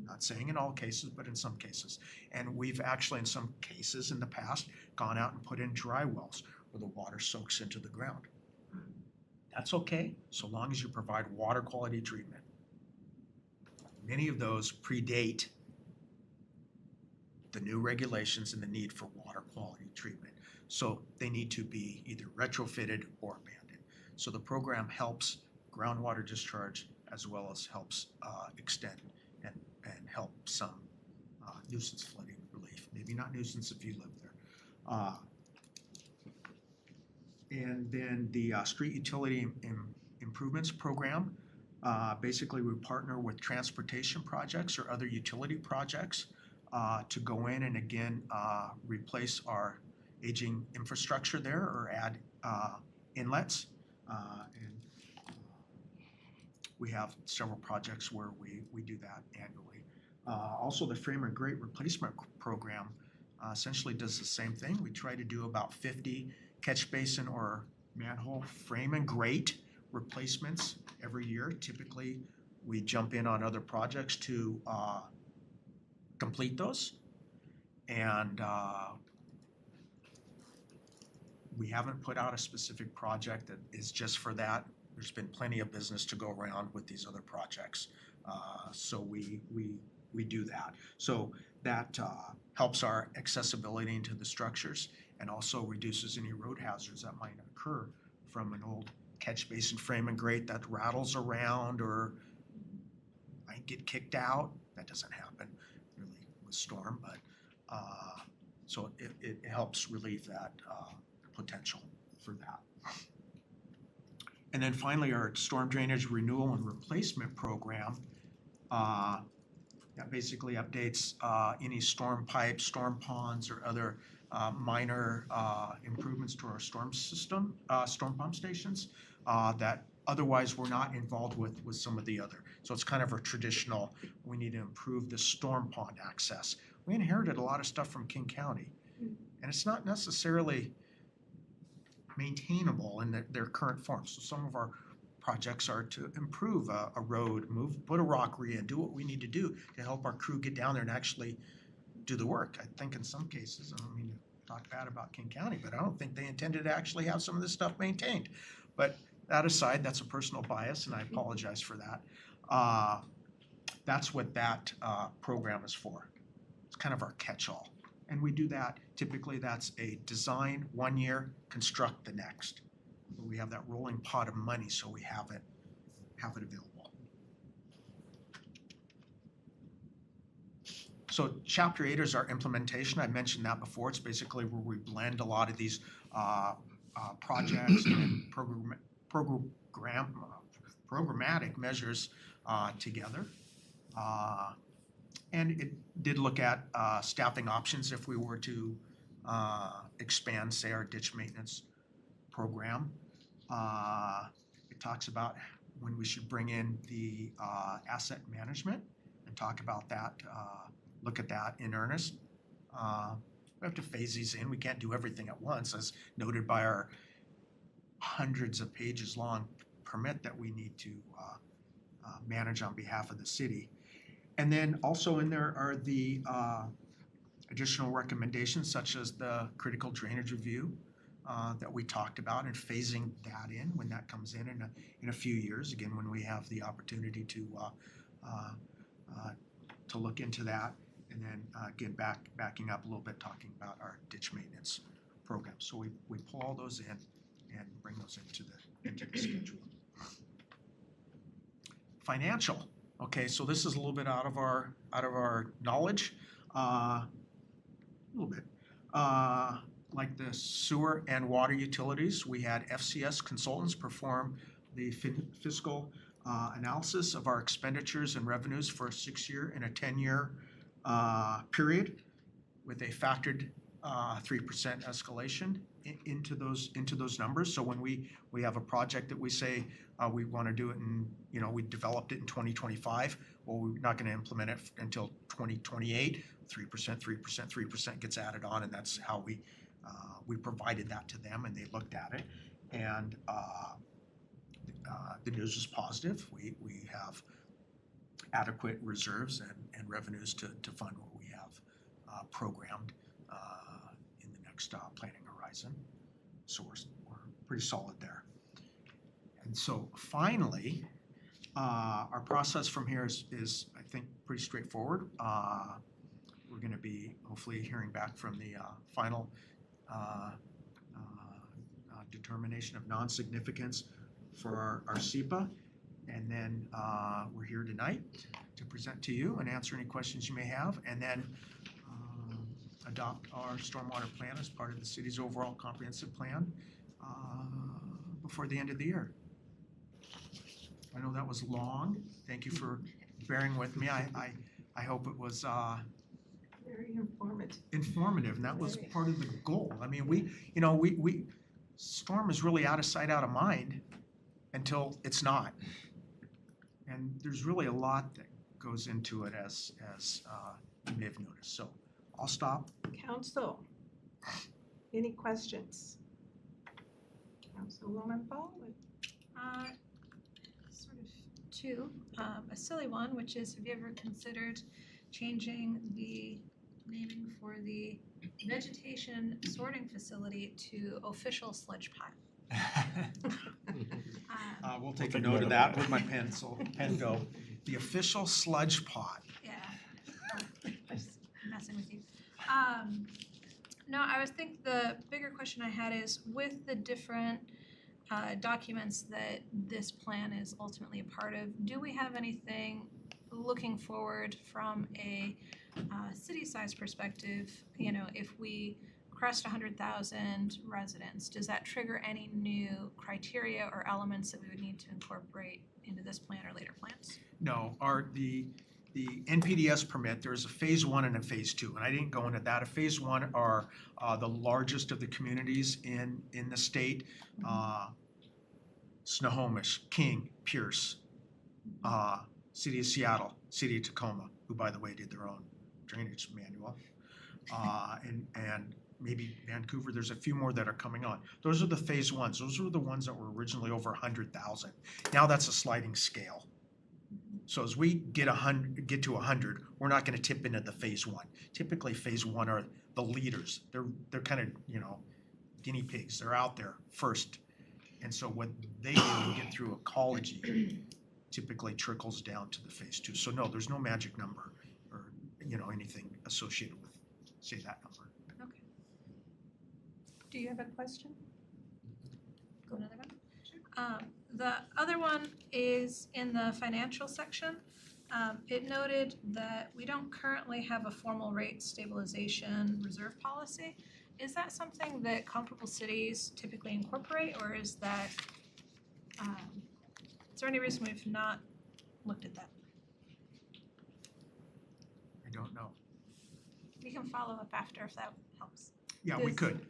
Not saying in all cases, but in some cases. And we've actually, in some cases in the past, gone out and put in dry wells where the water soaks into the ground. That's okay, so long as you provide water quality treatment. Many of those predate the new regulations and the need for water quality treatment. So they need to be either retrofitted or abandoned. So the program helps groundwater discharge as well as helps extend and help some nuisance flooding relief. Maybe not nuisance if you live there. And then the street utility improvements program. Basically, we partner with transportation projects or other utility projects to go in and again replace our aging infrastructure there or add inlets. And we have several projects where we do that annually. Also, the frame and grate replacement program essentially does the same thing. We try to do about 50 catch basin or manhole frame and grate replacements every year. Typically, we jump in on other projects to complete those. And we haven't put out a specific project that is just for that. There's been plenty of business to go around with these other projects. So we do that. So that helps our accessibility into the structures and also reduces any road hazards that might occur from an old catch basin frame and grate that rattles around or might get kicked out. That doesn't happen really with storm, but so it helps relieve that potential for that. And then finally, our storm drainage renewal and replacement program that basically updates any storm pipes, storm ponds, or other minor improvements to our storm system, storm pump stations that otherwise we're not involved with some of the other. So it's kind of a traditional, we need to improve the storm pond access. We inherited a lot of stuff from King County, and it's not necessarily maintainable in their current form. So some of our projects are to improve a road, put a rockery in, do what we need to do to help our crew get down there and actually do the work. I think in some cases, I don't mean to talk bad about King County, but I don't think they intended to actually have some of this stuff maintained. But that aside, that's a personal bias, and I apologize for that. That's what that program is for. It's kind of our catch-all. And we do that, typically that's a design 1 year, construct the next. But we have that rolling pot of money, so we have it available. So Chapter 8 is our implementation. I mentioned that before. It's basically where we blend a lot of these projects and programmatic measures together. And it did look at staffing options if we were to expand, say, our ditch maintenance program. It talks about when we should bring in the asset management and talk about that, look at that in earnest. We have to phase these in. We can't do everything at once, as noted by our hundreds of pages long permit that we need to manage on behalf of the city. And then also in there are the additional recommendations such as the critical drainage review that we talked about and phasing that in when that comes in a few years, again, when we have the opportunity to look into that. And then again, backing up a little bit, talking about our ditch maintenance program. So we pull all those in and bring those into the schedule. Financial. Okay, so this is a little bit out of our knowledge, a little bit. Like the sewer and water utilities, we had FCS consultants perform the fiscal analysis of our expenditures and revenues for a 6-year and a 10-year period with a factored 3% escalation into those numbers. So when we have a project that we say we want to do it in, we developed it in 2025, well, we're not going to implement it until 2028. 3% gets added on, and that's how we provided that to them, and they looked at it. And the news is positive. We have adequate reserves and revenues to fund what we have programmed in the next planning horizon. So we're pretty solid there. And so finally, our process from here is I think pretty straightforward. We're going to be hopefully hearing back from the final determination of non-significance for our SEPA. And then we're here tonight to present to you and answer any questions you may have, and then adopt our stormwater plan as part of the city's overall comprehensive plan before the end of the year. I know that was long. Thank you for bearing with me. I hope it was Very informative. informative, and that was part of the goal. I mean, we storm is really out of sight, out of mind until it's not. And there's really a lot that goes into it, as you may have noticed. So I'll stop. Council, any questions? Councilwoman Baldwin. Sort of two. A silly one, which is, have you ever considered changing the naming for the vegetation sorting facility to official sludge pile? We'll take a note of that with my pencil. Pen go. The official sludge pot. Yeah, just messing with you. No, I was thinking the bigger question I had is, with the different documents that this plan is ultimately a part of, do we have anything looking forward from a city size perspective? If we crest 100,000 residents, does that trigger any new criteria or elements that we would need to incorporate into this plan or later plans? No, the NPDS permit, there's a phase 1 and a phase 2, and I didn't go into that. A phase 1 are the largest of the communities in the state. Snohomish, King, Pierce, City of Seattle, City of Tacoma, who by the way did their own drainage manual, and maybe Vancouver. There's a few more that are coming on. Those are the phase 1s. Those were the ones that were originally over 100,000. Now that's a sliding scale. So as we get to 100, we're not going to tip into the phase 1. Typically, phase 1 are the leaders. They're kind of guinea pigs. They're out there first, and so what they do to get through ecology typically trickles down to the phase 2. So no, there's no magic number or anything associated with say that number. Okay. Do you have a question? Go another one. Sure. The other one is in the financial section. It noted that we don't currently have a formal rate stabilization reserve policy. Is that something that comparable cities typically incorporate, or is that, is there any reason we've not looked at that? I don't know. We can follow up after if that helps. Yeah, we could.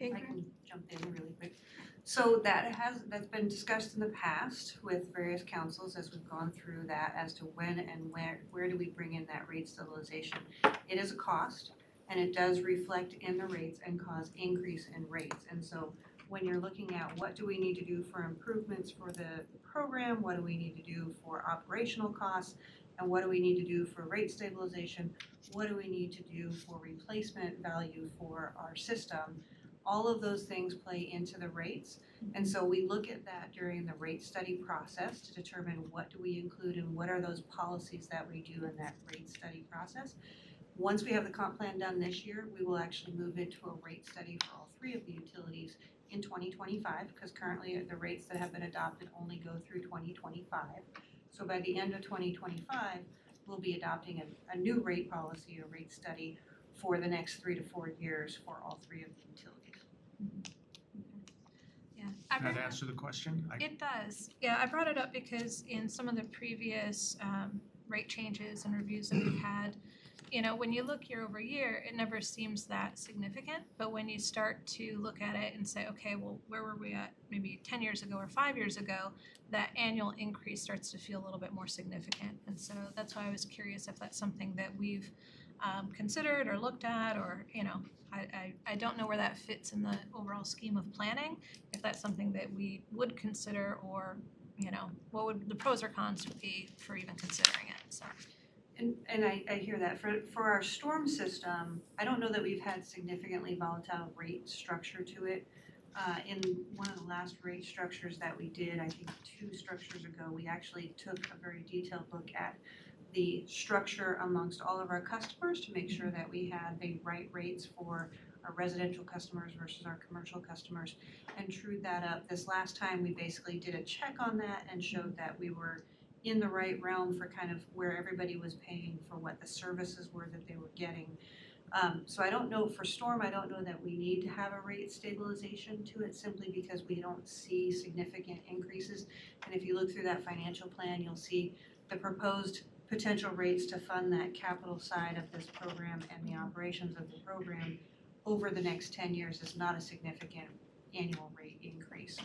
I can jump in really quick. So that's been discussed in the past with various councils as we've gone through that as to when and where do we bring in that rate stabilization. It is a cost, and it does reflect in the rates and cause increase in rates. And so when you're looking at what do we need to do for improvements for the program, what do we need to do for operational costs, and what do we need to do for rate stabilization, what do we need to do for replacement value for our system, All of those things play into the rates. And so we look at that during the rate study process to determine what do we include and what are those policies that we do in that rate study process. Once we have the comp plan done this year, we will actually move into a rate study for all three of the utilities in 2025, because currently the rates that have been adopted only go through 2025. So by the end of 2025, we'll be adopting a new rate policy or rate study for the next 3 to 4 years for all three of the utilities. Yeah. Did that answer the question? It does. Yeah, I brought it up because in some of the previous rate changes and reviews that we've had, you know, when you look year over year, it never seems that significant. But when you start to look at it and say, okay, well, where were we at maybe 10 years ago or 5 years ago, that annual increase starts to feel a little bit more significant. And so that's why I was curious if that's something that we've considered or looked at, or, you know, I don't know where that fits in the overall scheme of planning, if that's something that we would consider, or, you know, what would the pros or cons be for even considering it, so. And I hear that. For our storm system, I don't know that we've had significantly volatile rate structure to it. In one of the last rate structures that we did, I think 2 structures ago, we actually took a very detailed look at the structure amongst all of our customers to make sure that we had the right rates for our residential customers versus our commercial customers, and trued that up. This last time, we basically did a check on that and showed that we were in the right realm for kind of where everybody was paying for what the services were that they were getting. So I don't know, for storm, I don't know that we need to have a rate stabilization to it, simply because we don't see significant increases. And if you look through that financial plan, you'll see the proposed potential rates to fund that capital side of this program and the operations of the program over the next 10 years is not a significant annual rate increase.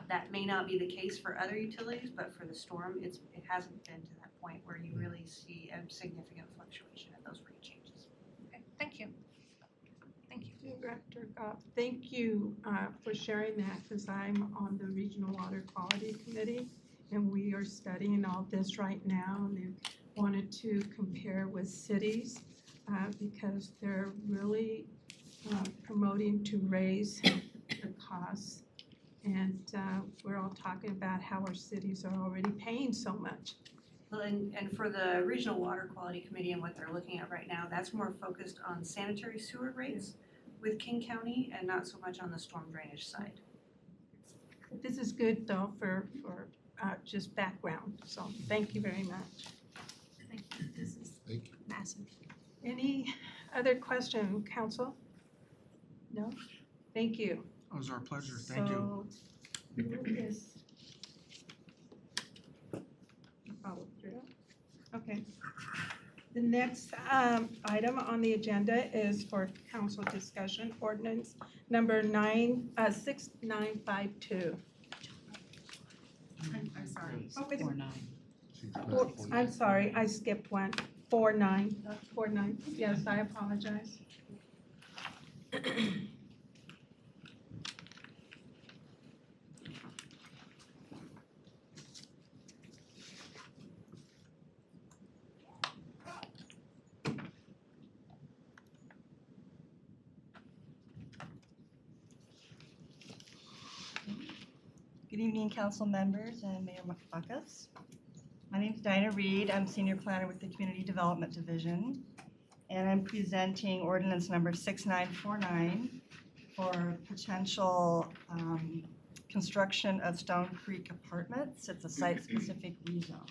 That may not be the case for other utilities, but for the storm, it hasn't been to that point where you really see a significant fluctuation in those rate changes. Okay, thank you. Thank you. Director Goff, thank you for sharing that, because I'm on the Regional Water Quality Committee, and we are studying all this right now, and they wanted to compare with cities because they're really promoting to raise the costs. And we're all talking about how our cities are already paying so much. Well, and for the Regional Water Quality Committee and what they're looking at right now, that's more focused on sanitary sewer rates with King County and not so much on the storm drainage side. This is good though for just background, so thank you very much. Thank you. This is massive. Any other question, council? No? Thank you. It was our pleasure. Thank you. Okay. The next item on the agenda is for council discussion, ordinance number 6952. I'm sorry. Oh, wait a minute. 49. I'm sorry, I skipped one. 49. Yes, I apologize. Good evening, council members and Mayor Maffakas. My name is Dinah Reed. I'm senior planner with the Community Development Division, and I'm presenting ordinance number 6949 for potential construction of Stone Creek Apartments. It's a site-specific rezone.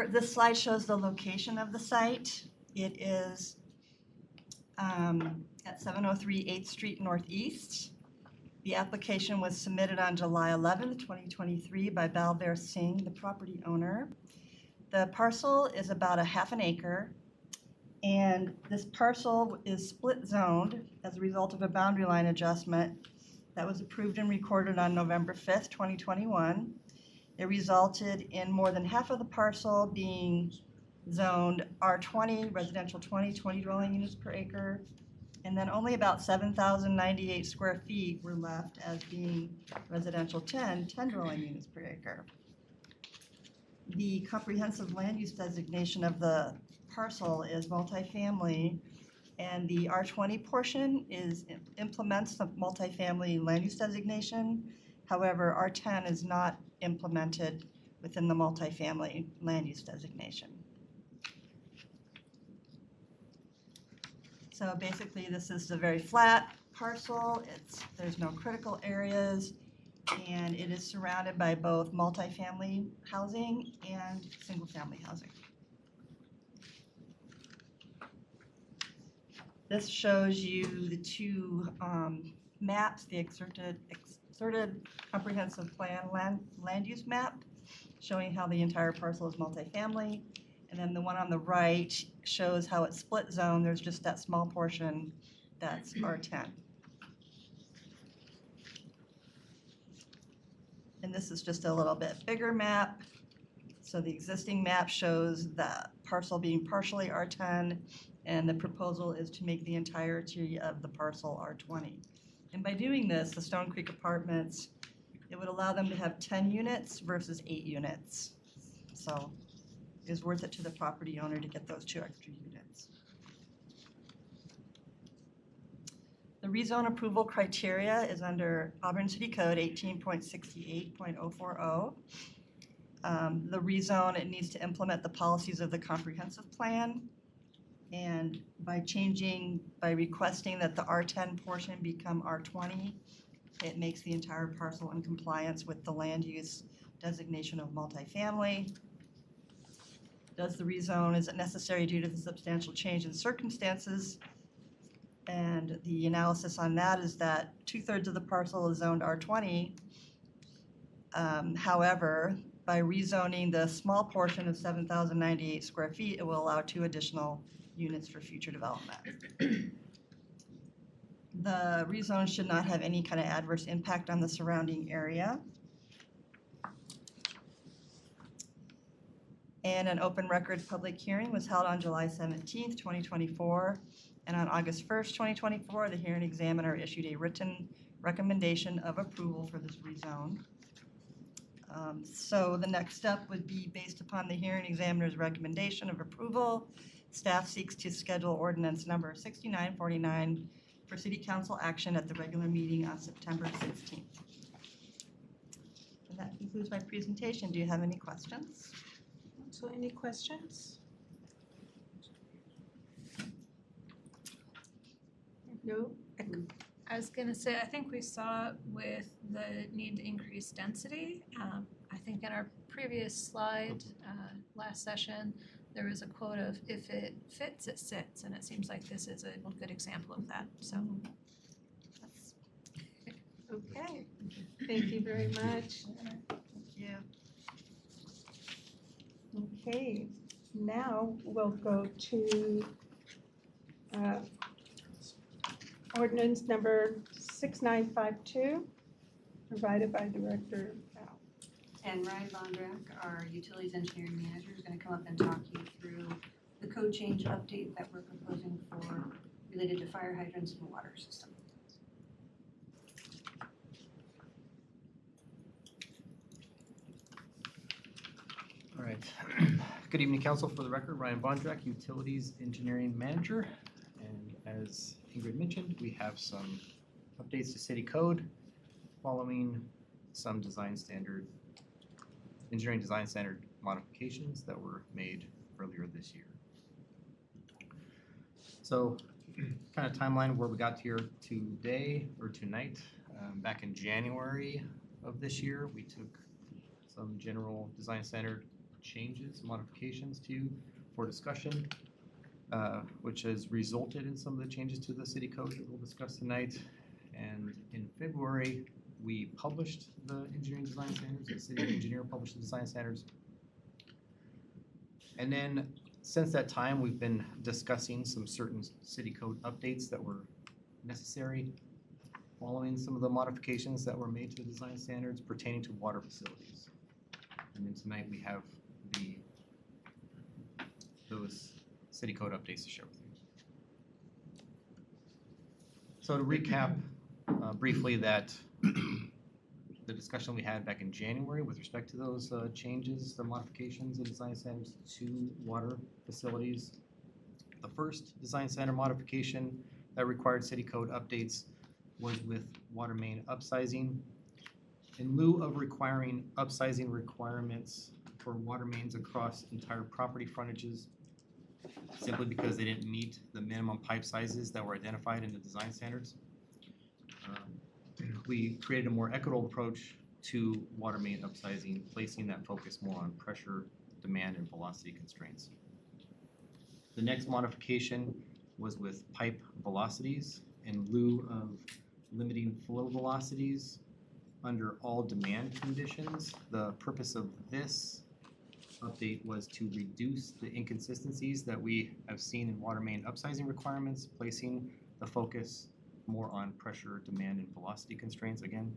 This slide shows the location of the site. It is at 703 8th Street Northeast. The application was submitted on July 11th, 2023 by Balbir Singh, the property owner. The parcel is about a half an acre, and this parcel is split zoned as a result of a boundary line adjustment that was approved and recorded on November 5th, 2021. It resulted in more than half of the parcel being zoned R20, residential 20 dwelling units per acre, and then only about 7,098 square feet were left as being residential 10 dwelling units per acre. The comprehensive land use designation of the parcel is multifamily, and the R20 portion implements the multifamily land use designation. However, R10 is not implemented within the multifamily land use designation. So basically, this is a very flat parcel. There's no critical areas, and it is surrounded by both multifamily housing and single-family housing. This shows you the two maps, the exerted comprehensive plan land use map, showing how the entire parcel is multifamily. And then the one on the right shows how it's split zone. There's just that small portion that's R10. And this is just a little bit bigger map. So the existing map shows the parcel being partially R10, and the proposal is to make the entirety of the parcel R20. And by doing this, the Stone Creek Apartments, it would allow them to have 10 units versus 8 units. So it is worth it to the property owner to get those 2 extra units. The rezone approval criteria is under Auburn City Code 18.68.040. The rezone, it needs to implement the policies of the comprehensive plan. And by requesting that the R10 portion become R20, it makes the entire parcel in compliance with the land use designation of multifamily. Does the rezone, is it necessary due to the substantial change in circumstances? And the analysis on that is that 2/3 of the parcel is zoned R20. However, by rezoning the small portion of 7,098 square feet, it will allow 2 additional units for future development. The rezone should not have any kind of adverse impact on the surrounding area. And an open record public hearing was held on July 17th, 2024. And on August 1st, 2024, the hearing examiner issued a written recommendation of approval for this rezone. So the next step would be, based upon the hearing examiner's recommendation of approval, staff seeks to schedule ordinance number 6949 for city council action at the regular meeting on September 16th. And that concludes my presentation. Do you have any questions? So any questions? No? I was gonna say, I think we saw with the need to increase density, I think in our previous slide, last session, there was a quote of, if it fits, it sits, and it seems like this is a good example of that, so. Okay, thank you very much. Thank you. Okay, now we'll go to ordinance number 6952, provided by Director Powell. And Ryan Bondrak, our utilities engineering manager, is going to come up and talk you through the code change update that we're proposing for related to fire hydrants and water system. All right. Good evening, Council. For the record, Ryan Bondrak, Utilities Engineering Manager. And as Ingrid mentioned, we have some updates to city code following some engineering design standard modifications that were made earlier this year. So kind of timeline where we got here today or tonight. Back in January of this year, we took some general design standard changes, modifications for discussion, which has resulted in some of the changes to the city code that we'll discuss tonight. And in February, we published the engineering design standards. The city engineer published the design standards. And then since that time, we've been discussing some certain city code updates that were necessary following some of the modifications that were made to the design standards pertaining to water facilities. And then tonight we have those city code updates to share with you. So to recap briefly, that the discussion we had back in January with respect to those changes, the modifications and design standards to water facilities. The first design standard modification that required city code updates was with water main upsizing. In lieu of requiring upsizing requirements for water mains across entire property frontages, simply because they didn't meet the minimum pipe sizes that were identified in the design standards, we created a more equitable approach to water main upsizing, placing that focus more on pressure, demand, and velocity constraints. The next modification was with pipe velocities. In lieu of limiting flow velocities under all demand conditions, the purpose of this update was to reduce the inconsistencies that we have seen in water main upsizing requirements, placing the focus more on pressure, demand, and velocity constraints again.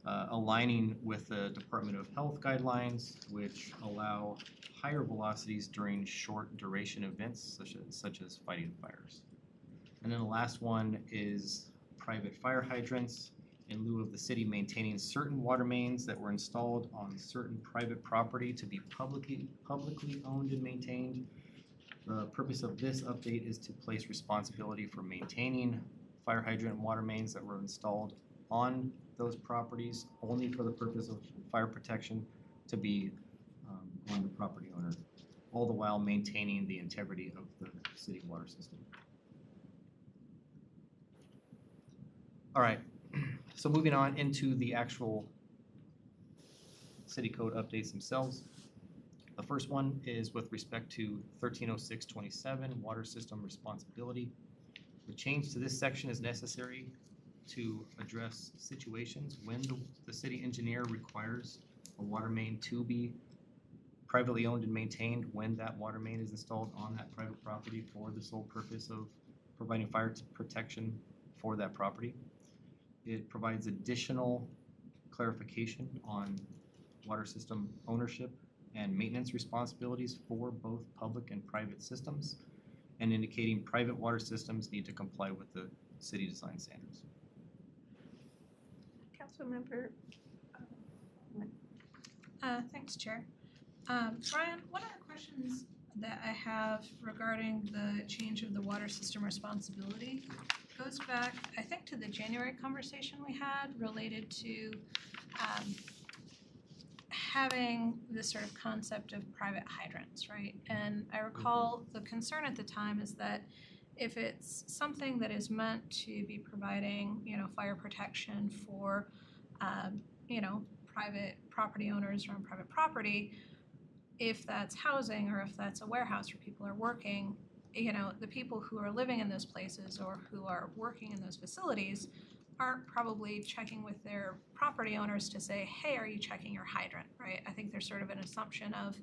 Aligning with the Department of Health guidelines, which allow higher velocities during short duration events such as fighting fires. And then the last one is private fire hydrants. In lieu of the city maintaining certain water mains that were installed on certain private property to be publicly owned and maintained, the purpose of this update is to place responsibility for maintaining fire hydrant and water mains that were installed on those properties only for the purpose of fire protection to be on the property owner, all the while maintaining the integrity of the city water system. All right, so moving on into the actual city code updates themselves. The first one is with respect to 130627, water system responsibility. The change to this section is necessary to address situations when the city engineer requires a water main to be privately owned and maintained when that water main is installed on that private property for the sole purpose of providing fire protection for that property. It provides additional clarification on water system ownership and maintenance responsibilities for both public and private systems, and indicating private water systems need to comply with the city design standards. Councilmember. Thanks, Chair. Brian, one of the questions that I have regarding the change of the water system responsibility goes back, I think, to the January conversation we had related to having this sort of concept of private hydrants, right? And I recall the concern at the time is that if it's something that is meant to be providing, fire protection for, private property owners or on private property, if that's housing or if that's a warehouse where people are working, the people who are living in those places or who are working in those facilities aren't probably checking with their property owners to say, hey, are you checking your hydrant, right? I think there's sort of an assumption of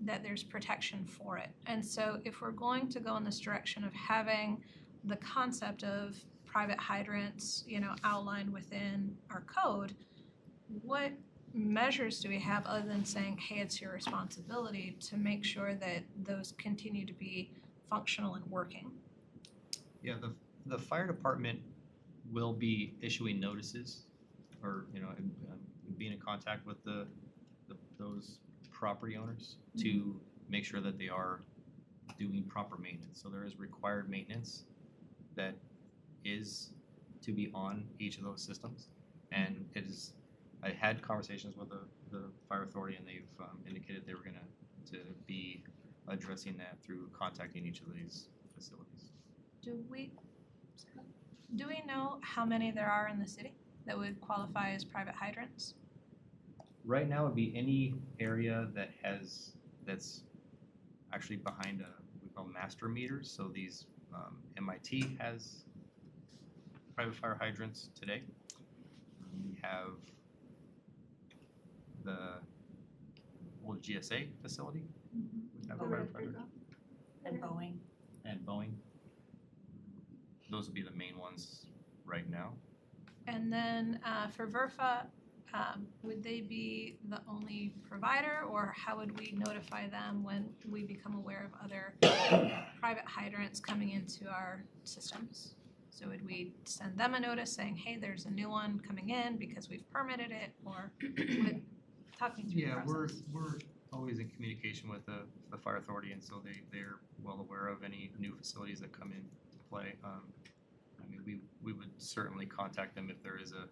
that there's protection for it. And so if we're going to go in this direction of having the concept of private hydrants, outlined within our code, what measures do we have other than saying, hey, it's your responsibility to make sure that those continue to be functional and working? Yeah, the fire department will be issuing notices or, and being in contact with those property owners to make sure that they are doing proper maintenance. So there is required maintenance that is to be on each of those systems. And I had conversations with the fire authority, and they've indicated they were going to be addressing that through contacting each of these facilities. Do we know how many there are in the city that would qualify as private hydrants? Right now, it would be any area that's actually behind we call master meters. So these MIT has private fire hydrants today. We have the old GSA facility. We have private fire hydrants. And Boeing. And Boeing. Those would be the main ones right now. And then for VERFA, would they be the only provider, or how would we notify them when we become aware of other private hydrants coming into our systems? So would we send them a notice saying, hey, there's a new one coming in because we've permitted it, or what, talk me through the Yeah, process. we're always in communication with the fire authority, and so they're well aware of any new facilities that come into play. I mean, we would certainly contact them if there is a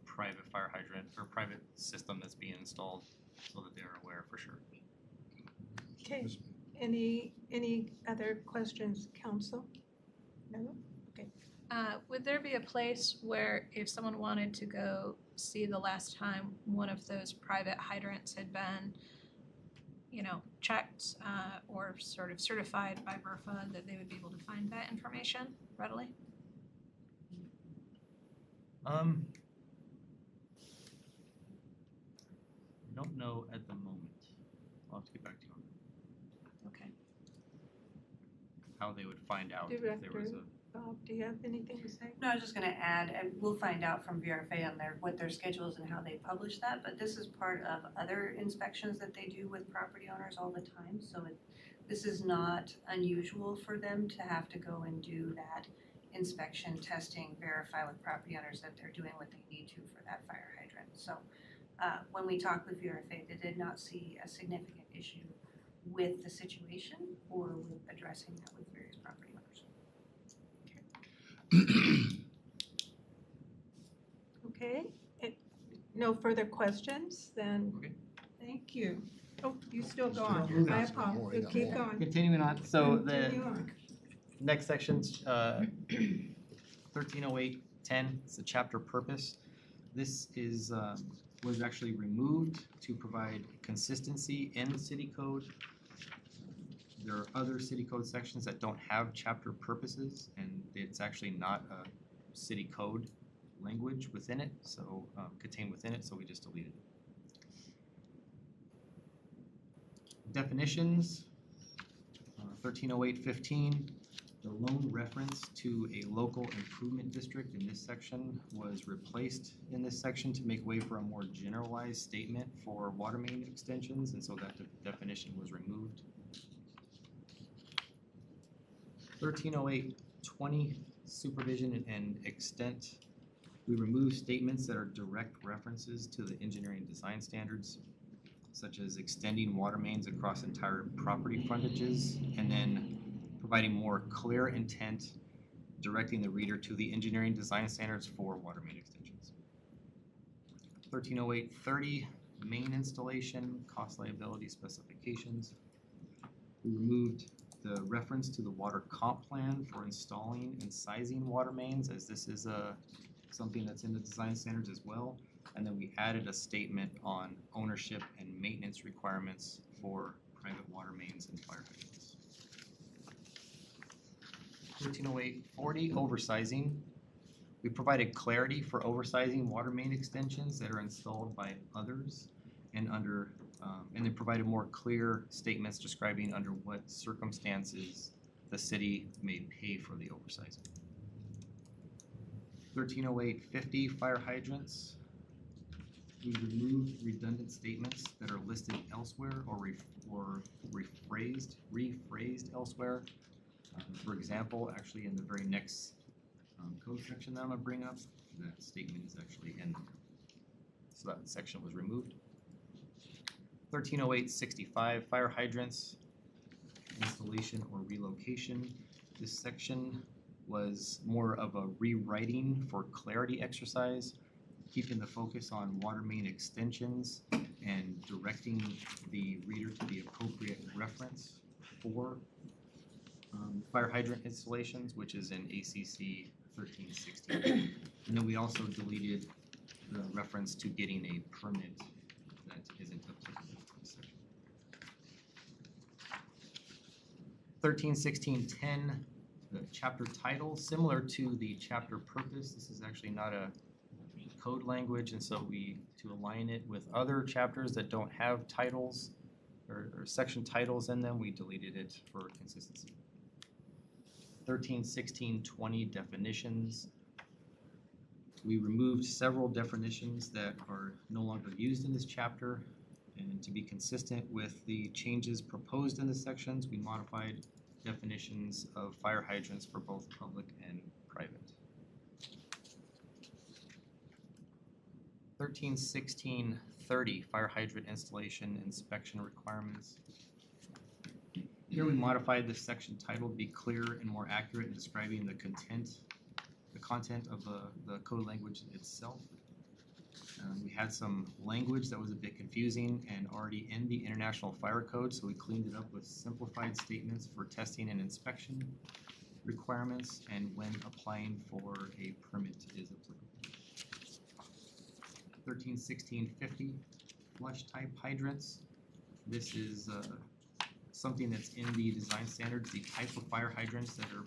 private fire hydrant or private system that's being installed, so that they're aware for sure. Okay, any other questions, council? No? Would there be a place where if someone wanted to go see the last time one of those private hydrants had been, checked or sort of certified by BRFA, that they would be able to find that information readily? I don't know at the moment. I'll have to get back to you on Okay. how they would find out if there was Director Bob, do you have anything to say? No, I was just gonna add, and we'll find out from VRFA on what their schedule is and how they publish that, but this is part of other inspections that they do with property owners all the time, so this is not unusual for them to have to go and do that inspection, testing, verify with property owners that they're doing what they need to for that fire hydrant. So when we talked with VRFA, they did not see a significant issue with the situation or with addressing that with various property owners. Okay, no further questions, then Okay. thank you. Oh, you still go Still on. going. I Got more, apologize. got Keep more. going. Continuing on, so Continue the on. next section's 130810, it's the chapter purpose. This is was actually removed to provide consistency in the city code. There are other city code sections that don't have chapter purposes, and it's actually not a city code language within it, so contained within it, so we just deleted it. Definitions, 130815, the lone reference to a local improvement district in this section was replaced in this section to make way for a more generalized statement for water main extensions, and so that definition was removed. 130820, supervision and extent. We remove statements that are direct references to the engineering design standards, such as extending water mains across entire property frontages, and then providing more clear intent, directing the reader to the engineering design standards for water main extensions. 130830, main installation, cost liability specifications. We removed the reference to the water comp plan for installing and sizing water mains, as this is something that's in the design standards as well. And then we added a statement on ownership and maintenance requirements for private water mains and fire hydrants. 130840, oversizing. We provided clarity for oversizing water main extensions that are installed by others, and and then provided more clear statements describing under what circumstances the city may pay for the oversizing. 130850, fire hydrants. We removed redundant statements that are listed elsewhere or rephrased elsewhere. For example, actually in the very next code section that I'm gonna bring up, that statement is actually in there. So that section was removed. 130865, fire hydrants, installation or relocation. This section was more of a rewriting for clarity exercise, keeping the focus on water main extensions and directing the reader to the appropriate reference for fire hydrant installations, which is in ACC 1316. And then we also deleted the reference to getting a permit that isn't applicable for this section. 131610, the chapter title, similar to the chapter purpose. This is actually not a code language, and so to align it with other chapters that don't have titles or section titles in them, we deleted it for consistency. 131620, definitions. We removed several definitions that are no longer used in this chapter, and to be consistent with the changes proposed in the sections, we modified definitions of fire hydrants for both public and private. 131630 fire hydrant installation inspection requirements. Here we modified this section title to be clear and more accurate in describing the content of the code language itself. We had some language that was a bit confusing and already in the International Fire Code, so we cleaned it up with simplified statements for testing and inspection requirements and when applying for a permit is applicable. 131650 flush type hydrants. This is something that's in the design standards. The type of fire hydrants that are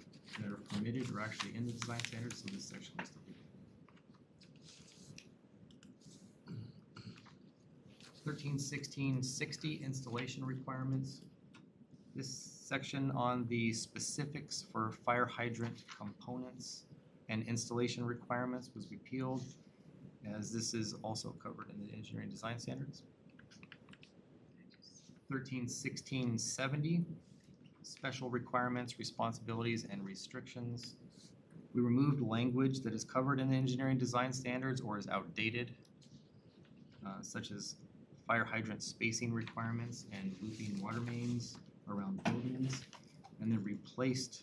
permitted are actually in the design standards, so this section is deleted. 131660 installation requirements. This section on the specifics for fire hydrant components and installation requirements was repealed, as this is also covered in the engineering design standards. 131670 special requirements, responsibilities, and restrictions. We removed language that is covered in the engineering design standards or is outdated, such as fire hydrant spacing requirements and looping water mains around buildings, and then replaced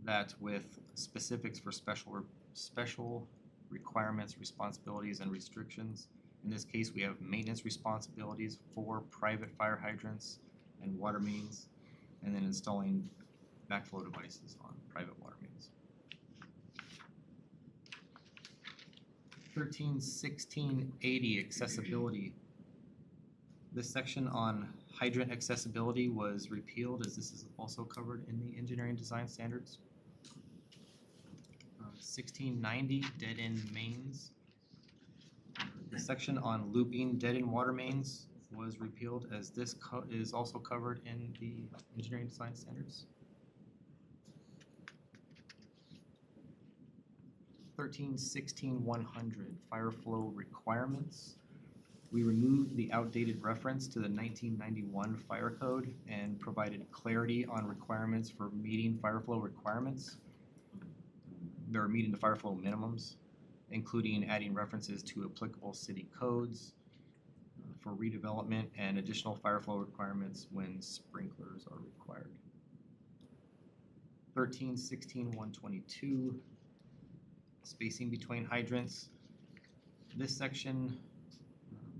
that with specifics for special requirements, responsibilities, and restrictions. In this case, we have maintenance responsibilities for private fire hydrants and water mains, and then installing backflow devices on private water mains. 131680 accessibility. This section on hydrant accessibility was repealed, as this is also covered in the engineering design standards. 1690 dead-end mains. The section on looping dead-end water mains was repealed, as this is also covered in the engineering design standards. 1316-100 fire flow requirements. We removed the outdated reference to the 1991 fire code and provided clarity on requirements for meeting fire flow requirements. They're meeting the fire flow minimums, including adding references to applicable city codes for redevelopment and additional fire flow requirements when sprinklers are required. 1316-122 spacing between hydrants. This section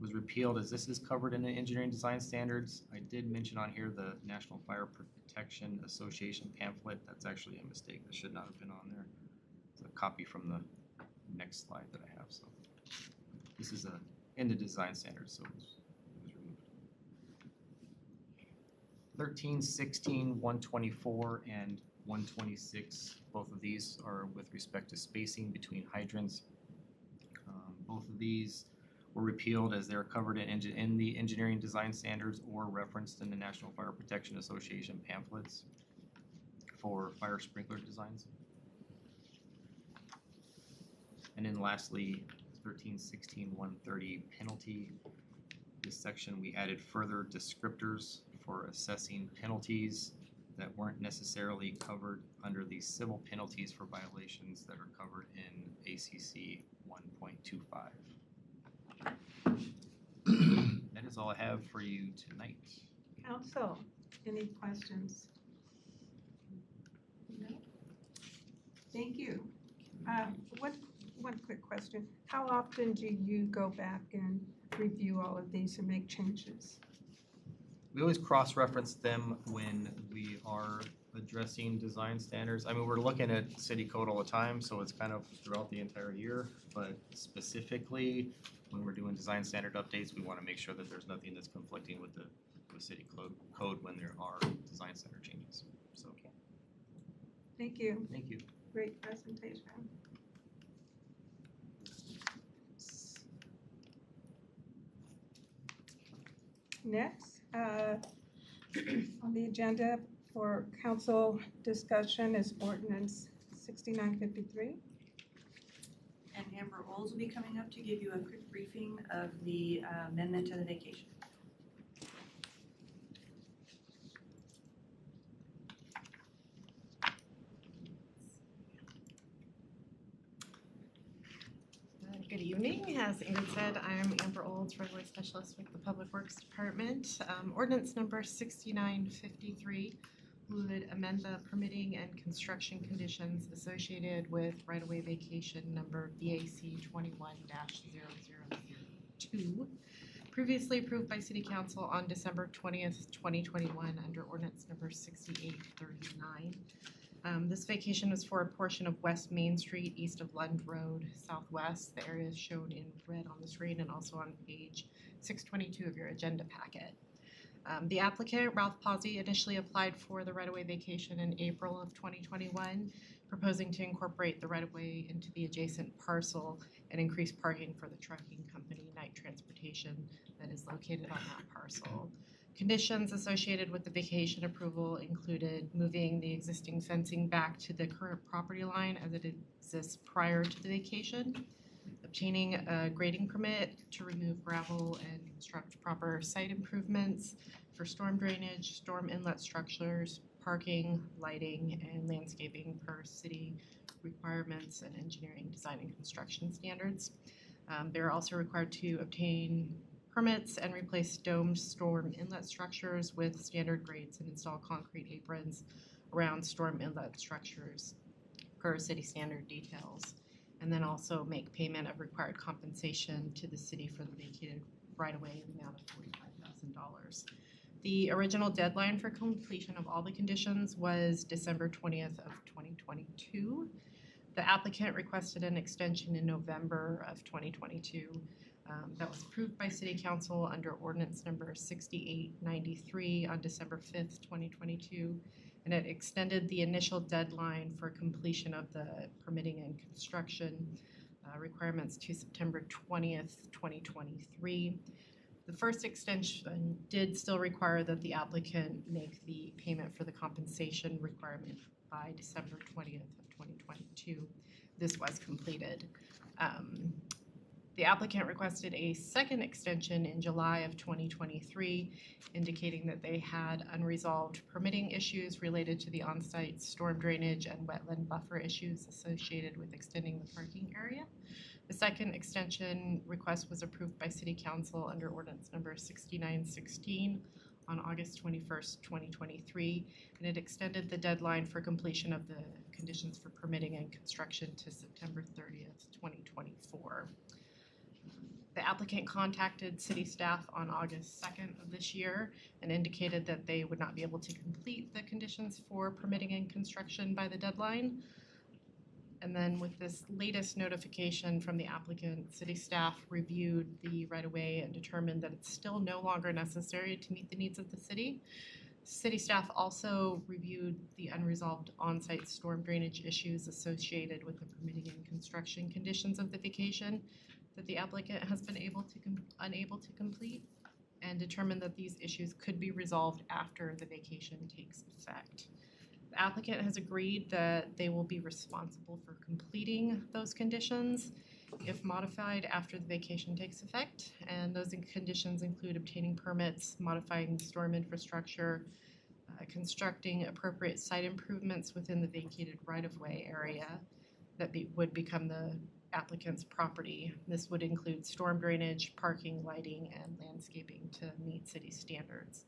was repealed, as this is covered in the engineering design standards. I did mention on here the National Fire Protection Association pamphlet. That's actually a mistake. That should not have been on there. It's a copy from the next slide that I have. So this is in the design standards, so it was removed. 1316-124 and 126. Both of these are with respect to spacing between hydrants. Both of these were repealed, as they're covered in the engineering design standards or referenced in the National Fire Protection Association pamphlets for fire sprinkler designs. And then lastly, 1316-130 penalty. This section we added further descriptors for assessing penalties that weren't necessarily covered under the civil penalties for violations that are covered in ACC 1.25. That is all I have for you tonight. Council, any questions? No? Thank you. One quick question. How often do you go back and review all of these and make changes? We always cross-reference them when we are addressing design standards. I mean, we're looking at city code all the time, so it's kind of throughout the entire year, but specifically when we're doing design standard updates, we want to make sure that there's nothing that's conflicting with the city code when there are design standard changes. So, Thank you. Thank you. Great presentation. Next, on the agenda for council discussion is ordinance 6953. And Amber Olds will be coming up to give you a quick briefing of the amendment to the vacation. Good evening. As Ingrid said, I am Amber Olds, roadway specialist with the Public Works Department. Ordinance number 6953 would amend the permitting and construction conditions associated with right-of-way vacation number VAC 21-0002, previously approved by City Council on December 20th, 2021 under ordinance number 6839. This vacation is for a portion of West Main Street, east of Lund Road, southwest. The area is shown in red on the screen and also on page 622 of your agenda packet. The applicant, Ralph Pazzi, initially applied for the right-of-way vacation in April of 2021, proposing to incorporate the right-of-way into the adjacent parcel and increase parking for the trucking company, Night Transportation, that is located on that parcel. Conditions associated with the vacation approval included moving the existing fencing back to the current property line as it exists prior to the vacation, obtaining a grading permit to remove gravel and construct proper site improvements for storm drainage, storm inlet structures, parking, lighting, and landscaping per city requirements and engineering, design, and construction standards. They're also required to obtain permits and replace domed storm inlet structures with standard grades and install concrete aprons around storm inlet structures per city standard details. And then also make payment of required compensation to the city for the vacated right-of-way in the amount of $45,000. The original deadline for completion of all the conditions was December 20th of 2022. The applicant requested an extension in November of 2022. That was approved by City Council under ordinance number 6893 on December 5th, 2022, and it extended the initial deadline for completion of the permitting and construction requirements to September 20th, 2023. The first extension did still require that the applicant make the payment for the compensation requirement by December 20th of 2022. This was completed. The applicant requested a second extension in July of 2023, indicating that they had unresolved permitting issues related to the on-site storm drainage and wetland buffer issues associated with extending the parking area. The second extension request was approved by City Council under ordinance number 6916 on August 21st, 2023, and it extended the deadline for completion of the conditions for permitting and construction to September 30th, 2024. The applicant contacted city staff on August 2nd of this year and indicated that they would not be able to complete the conditions for permitting and construction by the deadline. And then with this latest notification from the applicant, city staff reviewed the right-of-way and determined that it's still no longer necessary to meet the needs of the city. City staff also reviewed the unresolved on-site storm drainage issues associated with the permitting and construction conditions of the vacation that the applicant has been unable to complete, and determined that these issues could be resolved after the vacation takes effect. The applicant has agreed that they will be responsible for completing those conditions if modified after the vacation takes effect, and those conditions include obtaining permits, modifying storm infrastructure, constructing appropriate site improvements within the vacated right-of-way area that would become the applicant's property. This would include storm drainage, parking, lighting, and landscaping to meet city standards.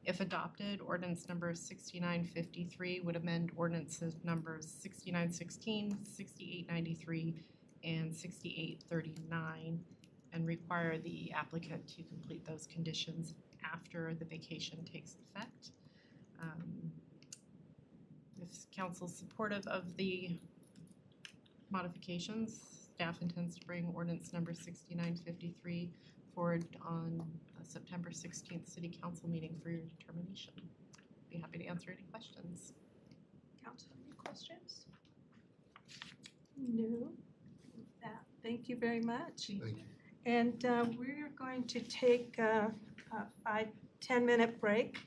If adopted, ordinance number 6953 would amend ordinances numbers 6916, 6893, and 6839 and require the applicant to complete those conditions after the vacation takes effect. If council's supportive of the modifications, staff intends to bring ordinance number 6953 forward on September 16th City Council meeting for your determination. Be happy to answer any questions. Council, any questions? No. With that, thank you very much. Thank you. And we're going to take a 5-10 minute break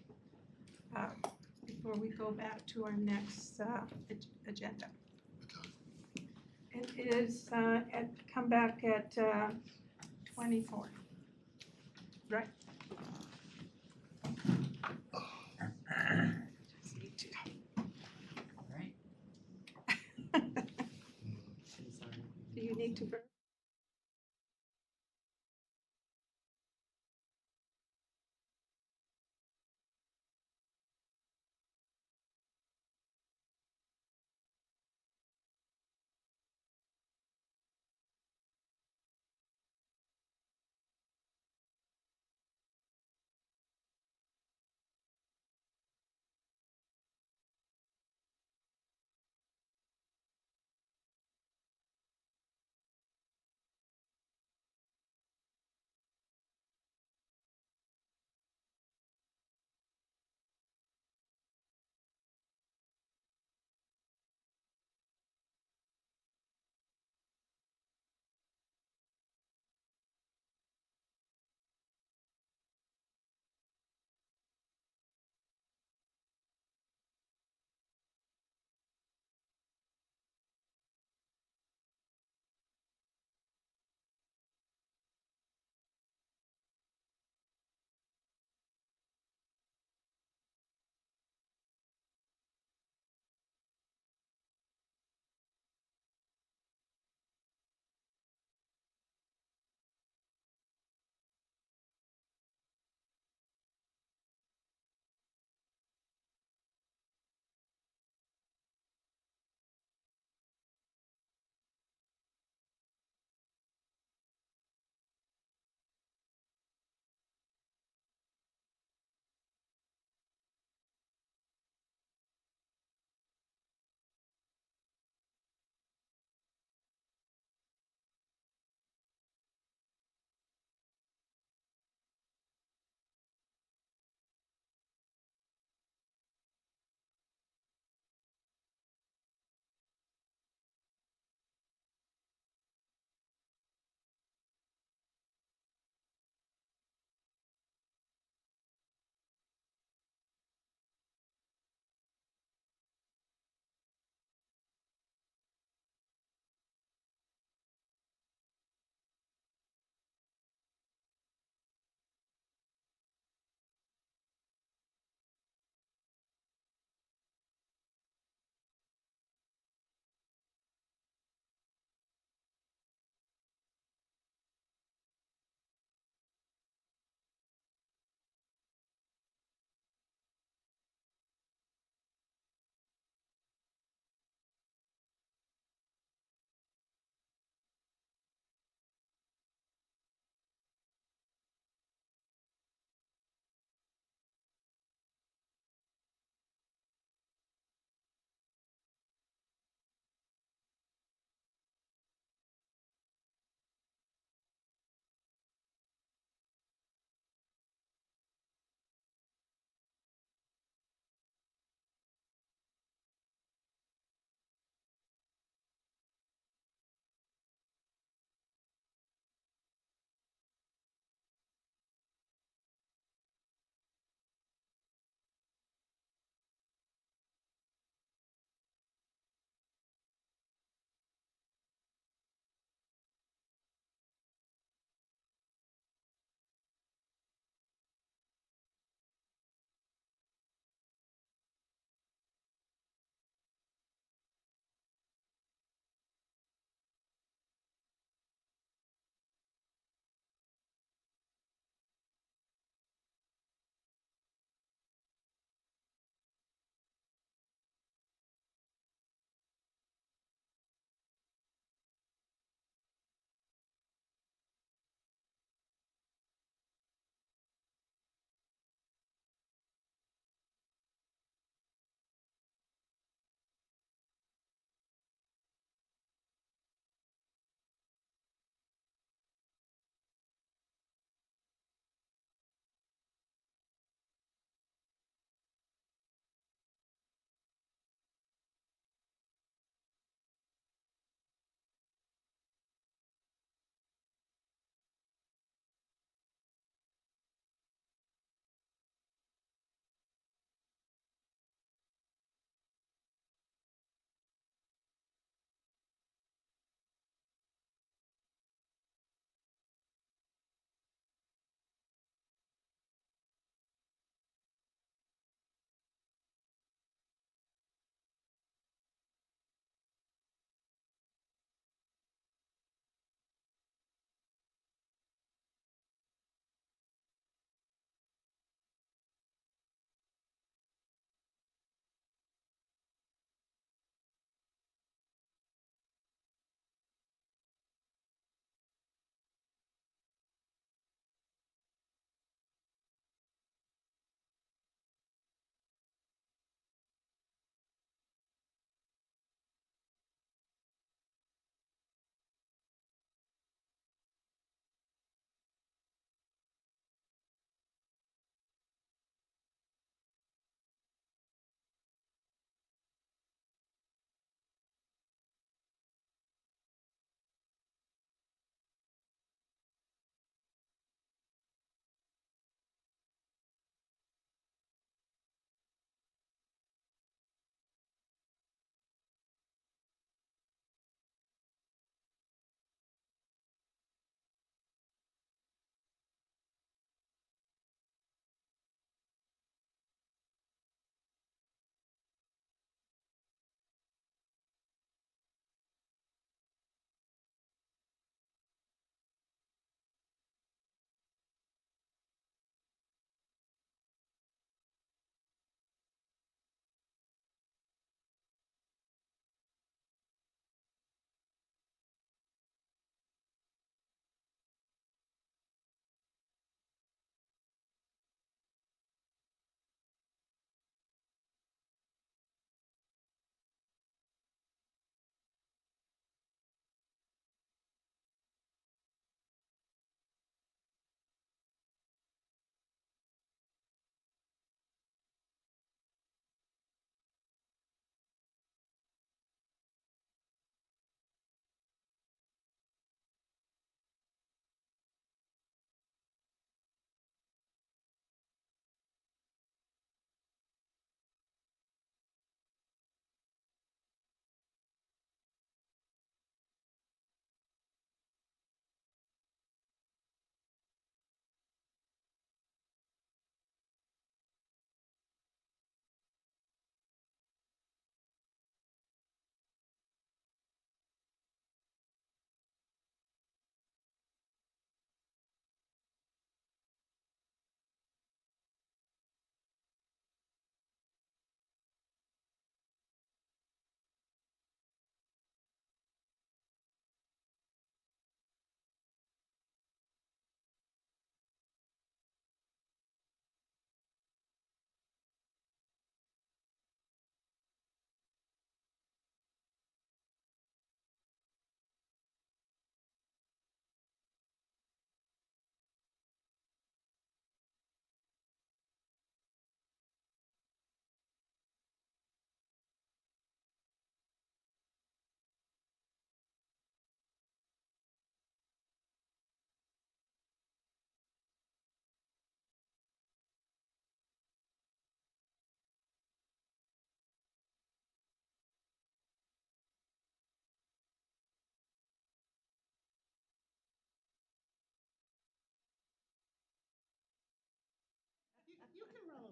before we go back to our next agenda. It is come back at 24. Right? Do you need to?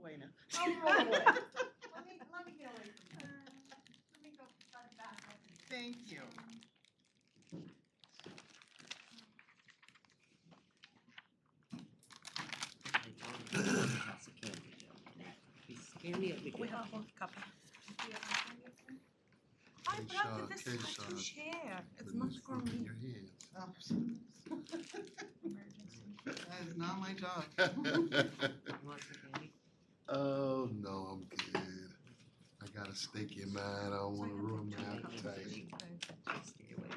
away now. Oh, roll away. Let me get away from you. Let me go back up. Thank you. Candy will be We good. have one cup. I brought this special chair. It's not from me. Your head. Oh. That is not my job. You want some candy? Oh, no, I'm good. I got a steak in mind. I don't want to ruin my appetite. Stay away.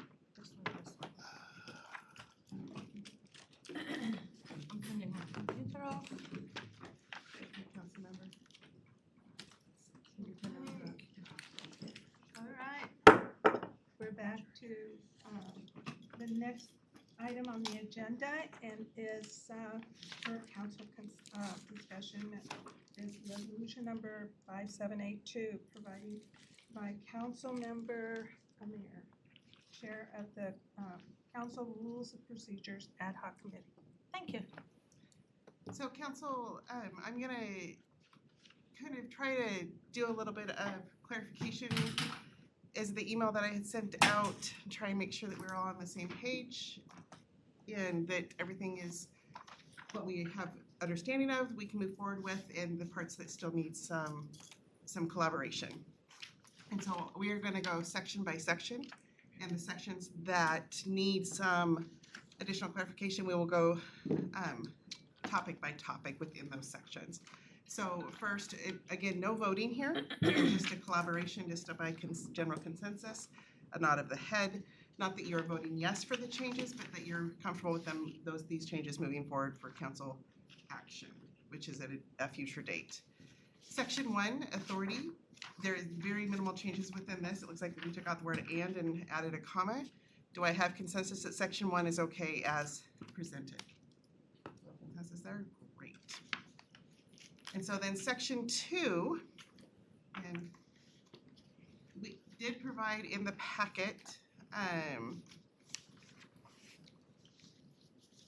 I'm turning my computer off. Council member. All right, we're back to the next item on the agenda, and is for council discussion is resolution number 5782, providing by council member Amir, chair of the council rules and procedures ad hoc committee. Thank you. So council, I'm gonna kind of try to do a little bit of clarification is the email that I had sent out, and try and make sure that we're all on the same page and that everything is what we have understanding of, we can move forward with, and the parts that still need some collaboration. And so we are gonna go section by section, and the sections that need some additional clarification, we will go topic by topic within those sections. So first, again, no voting here, just a collaboration, just by general consensus, a nod of the head. Not that you're voting yes for the changes, but that you're comfortable with them, these changes moving forward for council action, which is at a future date. Section 1, authority. There is very minimal changes within this. It looks like we took out the word and added a comma. Do I have consensus that section 1 is okay as presented? Consensus there? Great. And so then section 2, and we did provide in the packet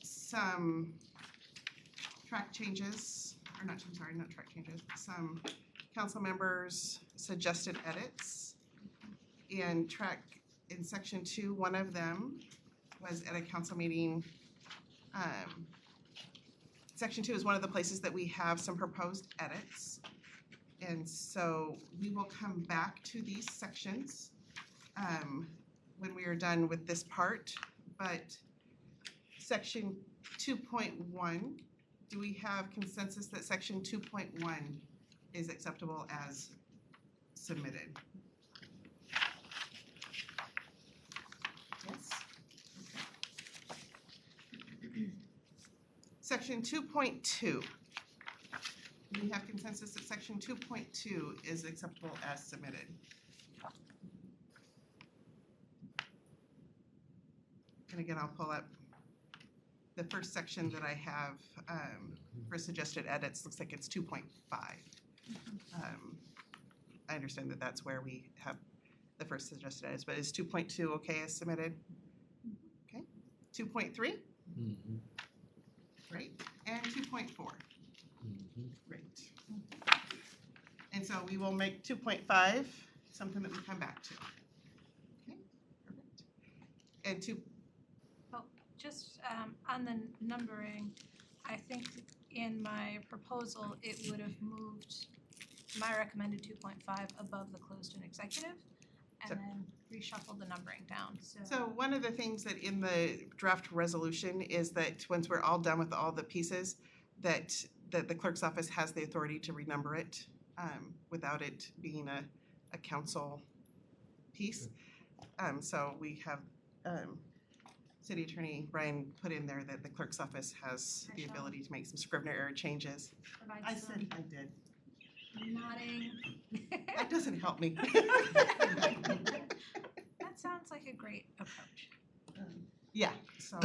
some track changes, or not, I'm sorry, not track changes, some council members suggested edits. And track in section 2, one of them was at a council meeting. Section 2 is one of the places that we have some proposed edits. And so we will come back to these sections when we are done with this part. But section 2.1, do we have consensus that section 2.1 is acceptable as submitted? Yes? Okay. Section 2.2. Do we have consensus that section 2.2 is acceptable as submitted? And again, I'll pull up the first section that I have for suggested edits. Looks like it's 2.5. I understand that that's where we have the first suggested edits, but is 2.2 okay as submitted? Okay. 2.3? Mm-hmm. Great. And 2.4? Mm-hmm. Great. And so we will make 2.5 something that we come back to. Okay, perfect. And Just on the numbering, I think in my proposal, it would have moved my recommended 2.5 above the closed and executive, and then reshuffled the numbering down, So one of the things that in the draft resolution is that once we're all done with all the pieces, that the clerk's office has the authority to renumber it without it being a council piece. So we have City Attorney Brian put in there that the clerk's office has the ability to make some Scrivener error changes. I said I did. nodding. That doesn't help me. That sounds like a great approach. Yeah, so.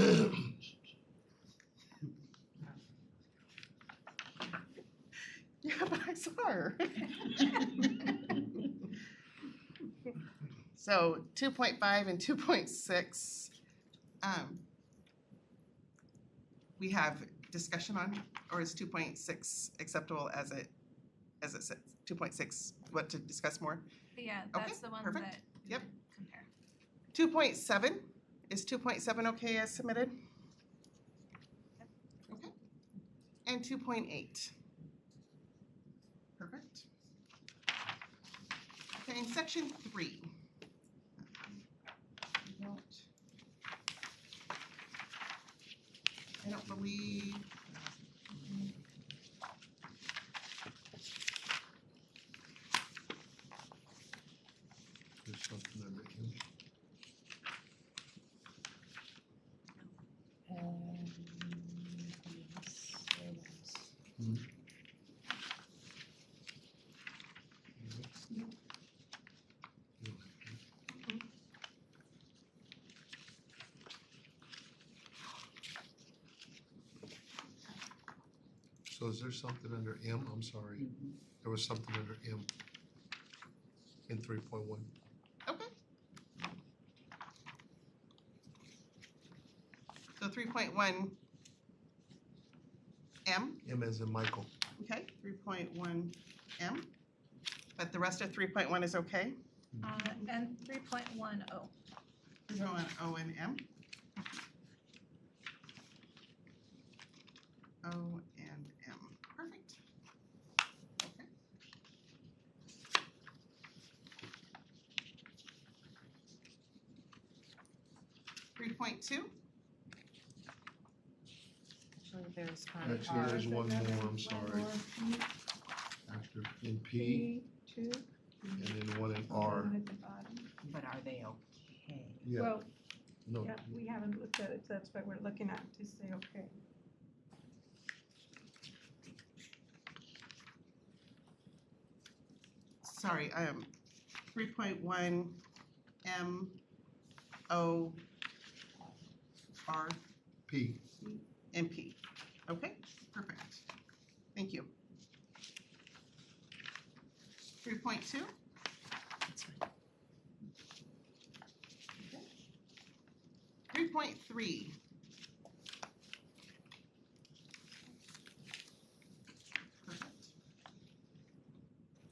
Yeah, but I saw her. So 2.5 and 2.6, we have discussion on, or is 2.6 acceptable as it as it says, 2.6, what, to discuss more? Yeah, Okay, that's the one perfect. that we Yep. would compare. 2.7, is 2.7 okay as submitted? Okay. And 2.8. Perfect. Okay, in section 3. I don't believe. There's something under M. So is there something under M? I'm sorry. There was something under M in 3.1. Okay. So 3.1 M, M as in Michael. okay, 3.1 M. But the rest of 3.1 is okay? And 3.10. 3.1 O and M. O and M. Perfect. Okay. 3.2. Actually, there's Actually, there's one more, I'm sorry. After in P, P2. and then one in R. At the bottom. But are they okay? Yeah, Well, no, yeah, we haven't looked at it, so that's why we're looking at to say, okay. Sorry, 3.1 M O R P. and P. Okay, perfect. Thank you. 3.2. 3.3. Perfect.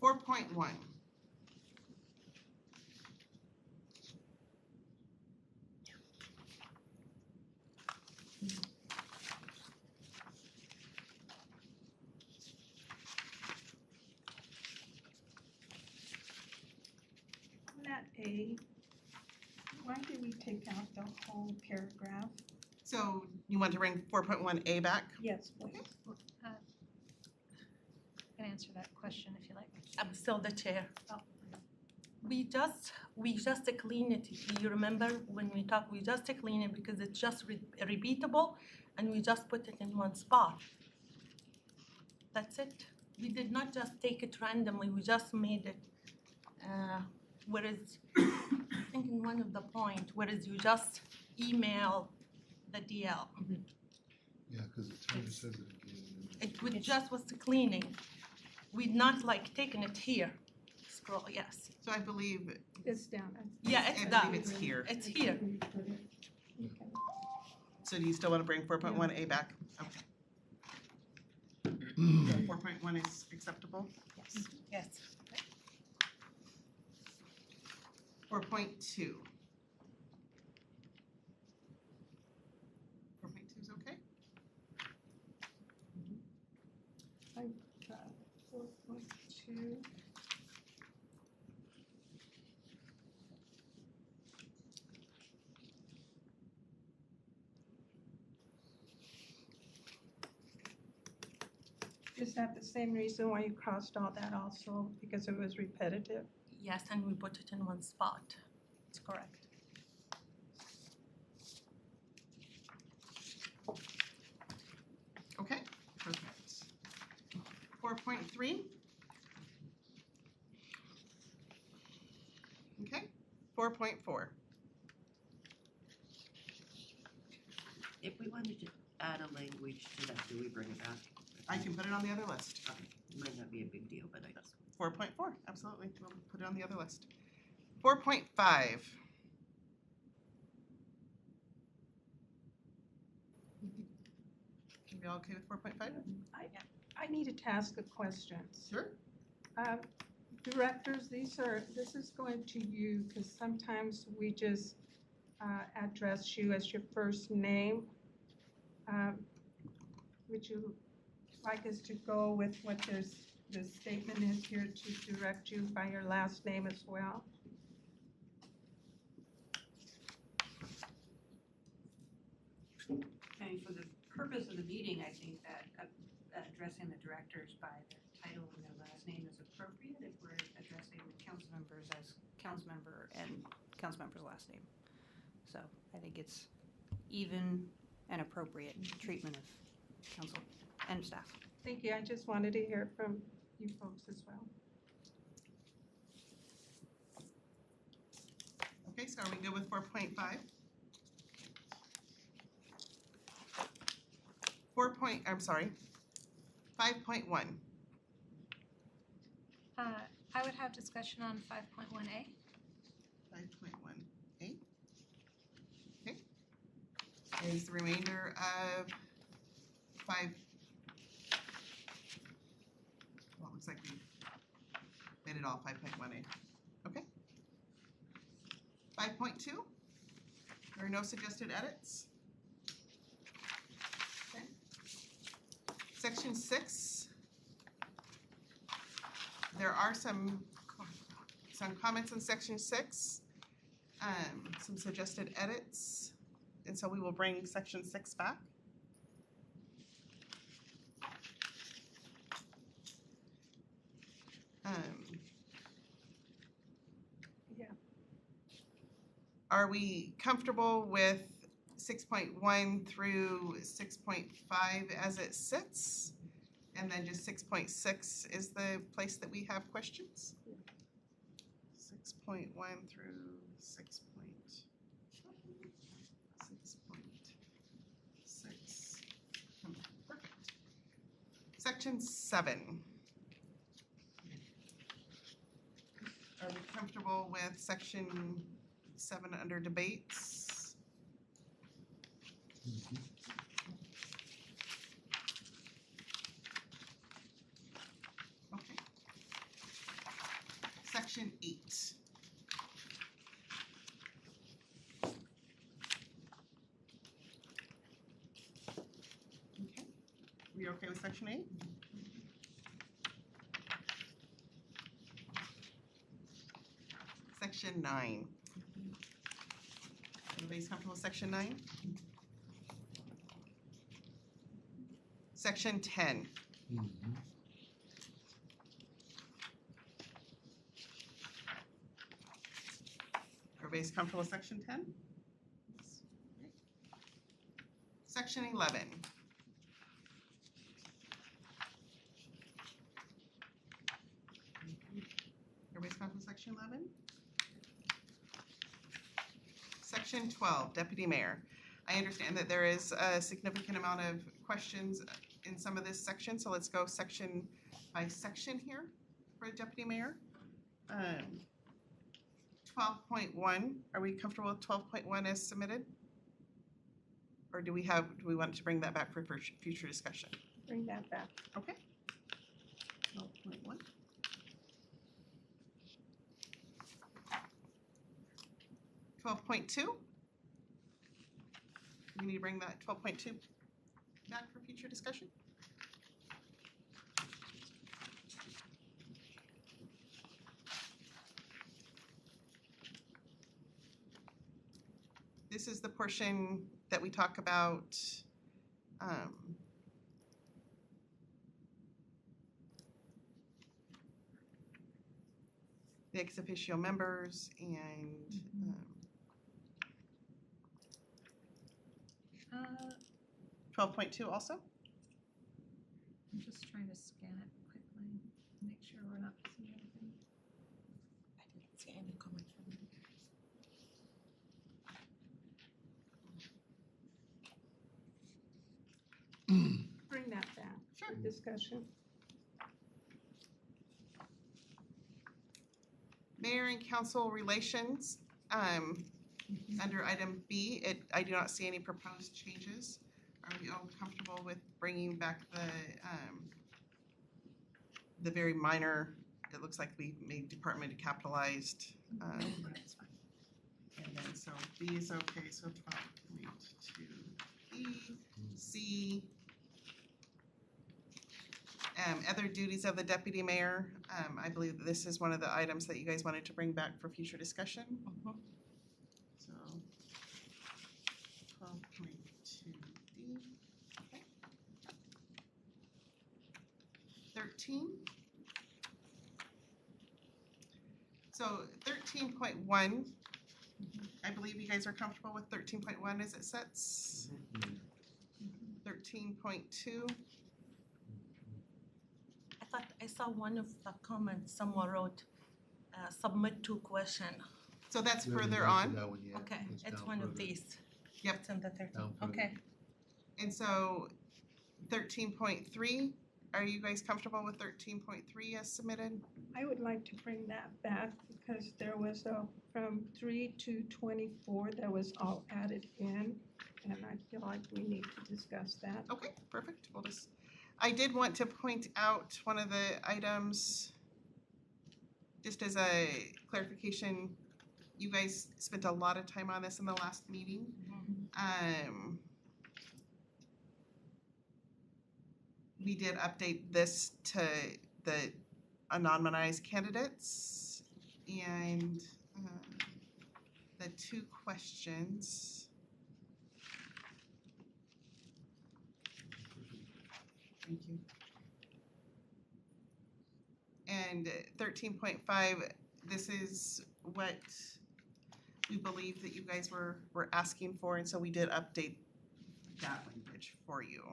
4.1. On that A, why did we take out the whole paragraph? So you want to bring 4.1A back? Yes, please. I can answer that question if you like. I'm still the chair. Oh. We just clean it. You remember when we talked, we just clean it because it's just repeatable, and we just put it in one spot. That's it. We did not just take it randomly. We just made it. Whereas I think in one of the point, whereas you just email the DL. Yeah, because it says it again. It would just was the cleaning. We'd not like taken it here. Scroll, yes. So I believe, It's down. Yeah, it's I done. believe it's here. It's here. Okay. So do you still want to bring 4.1A back? Okay. So 4.1 is acceptable? Yes. Yes. 4.2. 4.2 is okay? 4.2. Is that the same reason why you crossed all that also, because it was repetitive? Yes, and we put it in one spot. It's correct. Okay, perfect. 4.3. Okay, 4.4. If we wanted to add a language to that, do we bring it back? I can put it on the other list. Okay, it might not be a big deal, but I guess. 4.4, absolutely, we'll put it on the other list. 4.5. Are we all okay with 4.5? I needed to ask a question. Sure. Directors, this is going to you, because sometimes we just address you as your first name. Would you like us to go with what the statement is here to direct you by your last name as well? And for the purpose of the meeting, I think that addressing the directors by their title and their last name is appropriate if we're addressing the council members as council member and council member's last name. So I think it's even and appropriate treatment of council and staff. Thank you. I just wanted to hear from you folks as well. Okay, so are we good with 4.5? 5.1. I would have discussion on 5.1A. 5.1A. Okay. Is the remainder of well, it looks like we made it all 5.1A. Okay. 5.2. There are no suggested edits. Okay. Section 6. There are some comments in section 6, some suggested edits, and so we will bring section 6 back. Yeah. Are we comfortable with 6.1 through 6.5 as it sits? And then just 6.6 is the place that we have questions? 6.1 through 6.6. Perfect. Section 7. Are we comfortable with section 7 under debates? Okay. Section 8. Okay. We okay with section 8? Section 9. Everybody's comfortable with section 9? Section 10. Everybody's comfortable with section 10? Section 11. Everybody's comfortable with section 11? Section 12, Deputy Mayor. I understand that there is a significant amount of questions in some of this section, so let's go section by section here for Deputy Mayor. 12.1, are we comfortable with 12.1 as submitted? Or do we want to bring that back for future discussion? Bring that back. Okay. 12.1. 12.2. We need to bring that 12.2 back for future discussion. This is the portion that we talk about the ex officio members and 12.2 also? I'm just trying to scan it quickly, make sure we're not missing anything. I didn't see any comments from them. Bring that back for discussion. Mayor and council relations, under item B, I do not see any proposed changes. Are we all comfortable with bringing back the very minor it looks like we made department capitalized. And then so B is okay, so 12.2 B, C. Other duties of the deputy mayor, I believe that this is one of the items that you guys wanted to bring back for future discussion. So 12.2 D. Okay. 13. So 13.1, I believe you guys are comfortable with 13.1 as it sets. 13.2. I thought I saw one of the comments someone wrote, submit to question. So that's We haven't further got to on. that one yet. Okay, it's down one of further. these. Yep. It's in the 13. Down further. Okay. And so 13.3, are you guys comfortable with 13.3 as submitted? I would like to bring that back because there was from 3 to 24 that was all added in, and I feel like we need to discuss that. Okay, perfect. We'll just, I did want to point out one of the items, just as a clarification. You guys spent a lot of time on this in the last meeting. We did update this to the anonymized candidates and the 2 questions. Thank you. And 13.5, this is what we believe that you guys were asking for, and so we did update that language for you.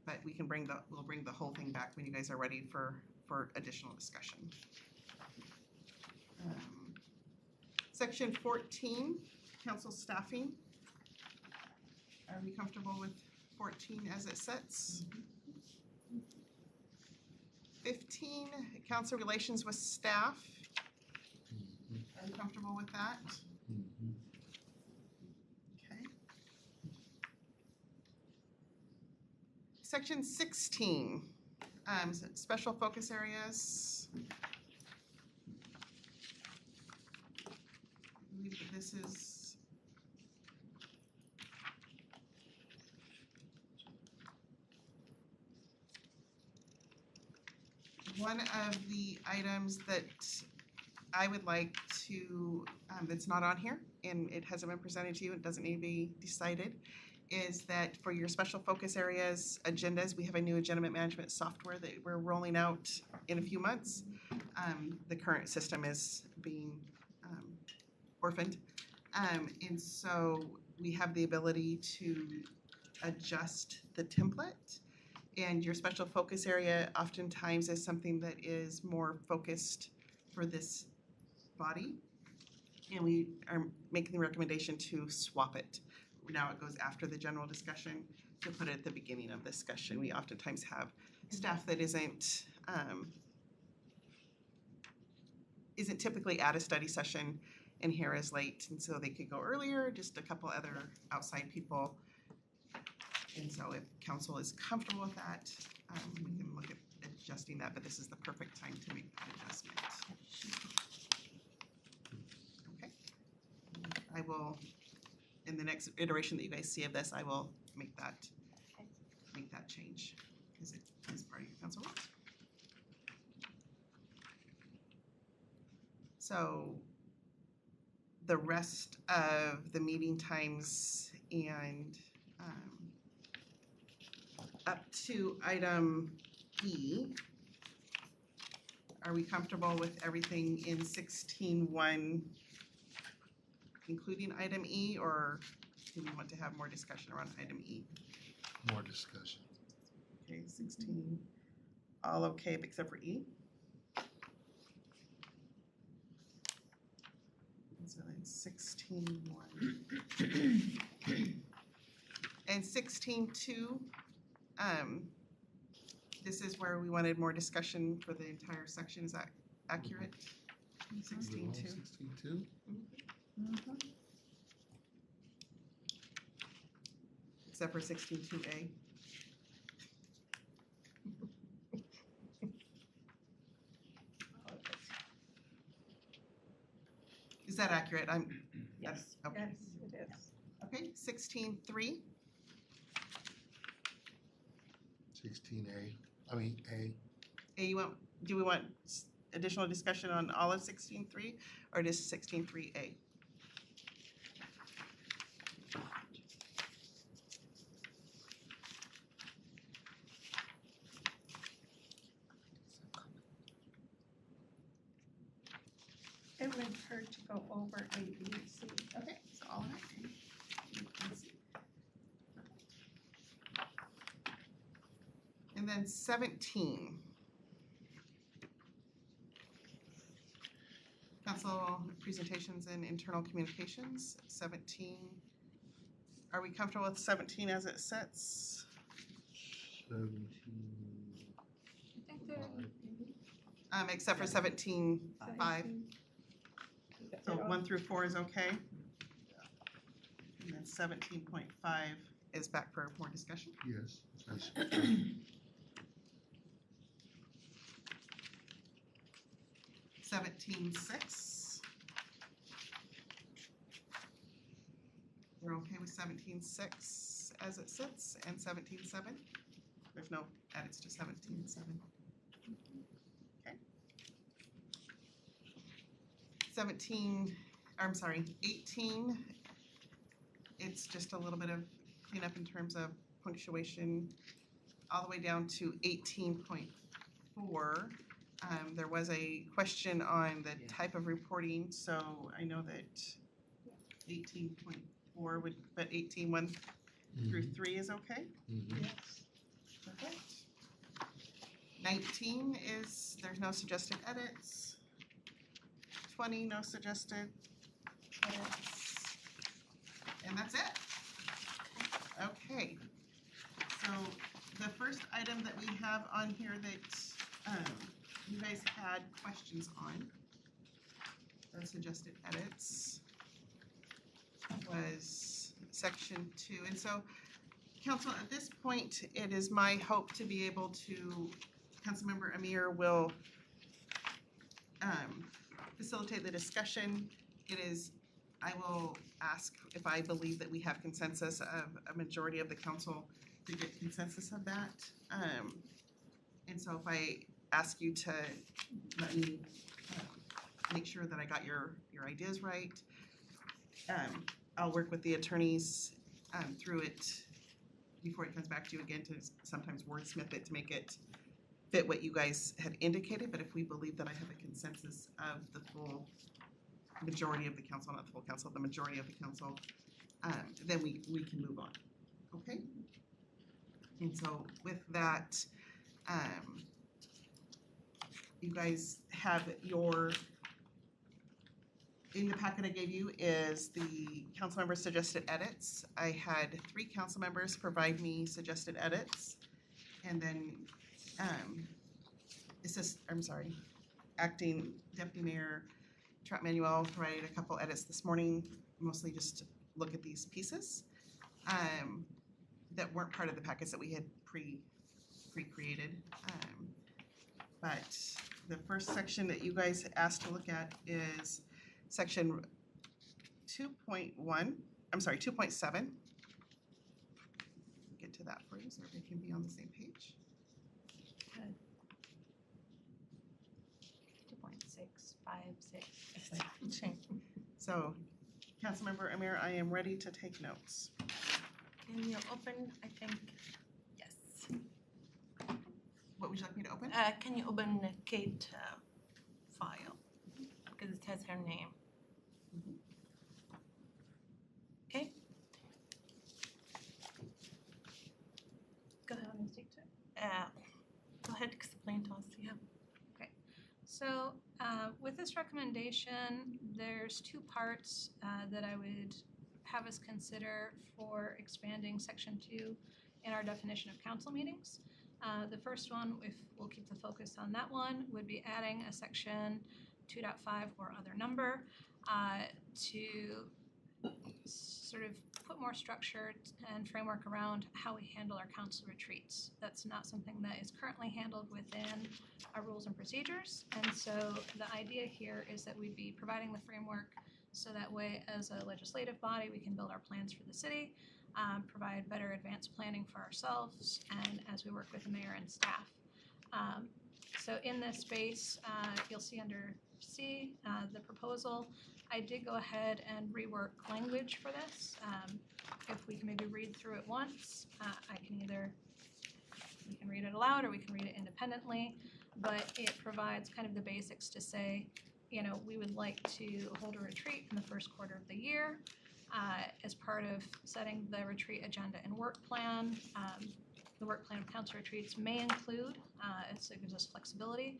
But we can we'll bring the whole thing back when you guys are ready for additional discussion. Section 14, council staffing. Are we comfortable with 14 as it sets? 15, council relations with staff. Are you comfortable with that? Okay. Section 16, special focus areas. I believe that this is one of the items that I would like to, that's not on here, and it hasn't been presented to you, it doesn't need to be decided, is that for your special focus areas, agendas, we have a new agenda management software that we're rolling out in a few months. The current system is being orphaned. And so we have the ability to adjust the template. And your special focus area oftentimes is something that is more focused for this body. And we are making the recommendation to swap it. Now it goes after the general discussion, to put it at the beginning of the discussion. We oftentimes have staff that isn't typically at a study session and here is late, and so they could go earlier, just a couple other outside people. And so if council is comfortable with that, we can look at adjusting that, but this is the perfect time to make that adjustment. Okay. I will, in the next iteration that you guys see of this, I will make that change, because it is part of your council rules. So the rest of the meeting times and up to item E, are we comfortable with everything in 16.1, including item E, or do we want to have more discussion around item E? More discussion. Okay, 16, all okay except for E? So it's 16.1. And 16.2, this is where we wanted more discussion for the entire section. Is that accurate? 16.2. 16.2? Except for 16.2A. accurate? Yes. Okay. Yes, it is. Okay, 16.3. 16A, A. Hey, do we want additional discussion on all of 16.3 or just 16.3A? It wouldn't hurt to go over A, B, and C. Okay, so all right. And then 17. Council presentations and internal communications, 17. Are we comfortable with 17 as it sits? 17. I think they're, Except for 17.5. So 1 through 4 is okay? And then 17.5 is back for more discussion? Yes. Yes. 17.6. We're okay with 17.6 as it sits and 17.7? There's no edits to 17.7. Okay. 18. It's just a little bit of cleanup in terms of punctuation all the way down to 18.4. There was a question on the type of reporting, so I know that 18.4 would, but 18.1 through 3 is okay? Yes. Perfect. 19 is, there's no suggested edits. 20, no suggested edits. And that's it. Okay. So the first item that we have on here that you guys had questions on, those suggested edits, was section 2. And so, council, at this point, it is my hope to be able to, Councilmember Amir will facilitate the discussion. I will ask if I believe that we have consensus of a majority of the council to get consensus of that. And so if I ask you to let me make sure that I got your ideas right, I'll work with the attorneys through it before it comes back to you again to sometimes wordsmith it to make it fit what you guys had indicated. But if we believe that I have a consensus of the full majority of the council, not the full council, the majority of the council, then we can move on, okay? And so with that, you guys have in the packet I gave you is the council members' suggested edits. I had 3 council members provide me suggested edits. And then, Acting Deputy Mayor Trout Manuel provided a couple edits this morning, mostly just to look at these pieces that weren't part of the packets that we had pre-created. But the first section that you guys asked to look at is section 2.7. Get to that for you so everybody can be on the same page. 2.656. So, Councilmember Amir, I am ready to take notes. Can you open, I think, yes. What would you like me to open? Can you open the Kate file? Because it has her name. Okay? Go ahead. Go ahead, explain to us, yeah. So with this recommendation, there's 2 parts that I would have us consider for expanding section 2 in our definition of council meetings. The first one, if we'll keep the focus on that one, would be adding a section 2.5 or other number to sort of put more structure and framework around how we handle our council retreats. That's not something that is currently handled within our rules and procedures. And so the idea here is that we'd be providing the framework So that way, as a legislative body, we can build our plans for the city, provide better advanced planning for ourselves, and as we work with the mayor and staff. So in this space, you'll see under C, the proposal, I did go ahead and rework language for this. If we can maybe read through it once, we can read it aloud or we can read it independently, but it provides kind of the basics to say, we would like to hold a retreat in the first quarter of the year as part of setting the retreat agenda and work plan. The work plan of council retreats may include, so it gives us flexibility,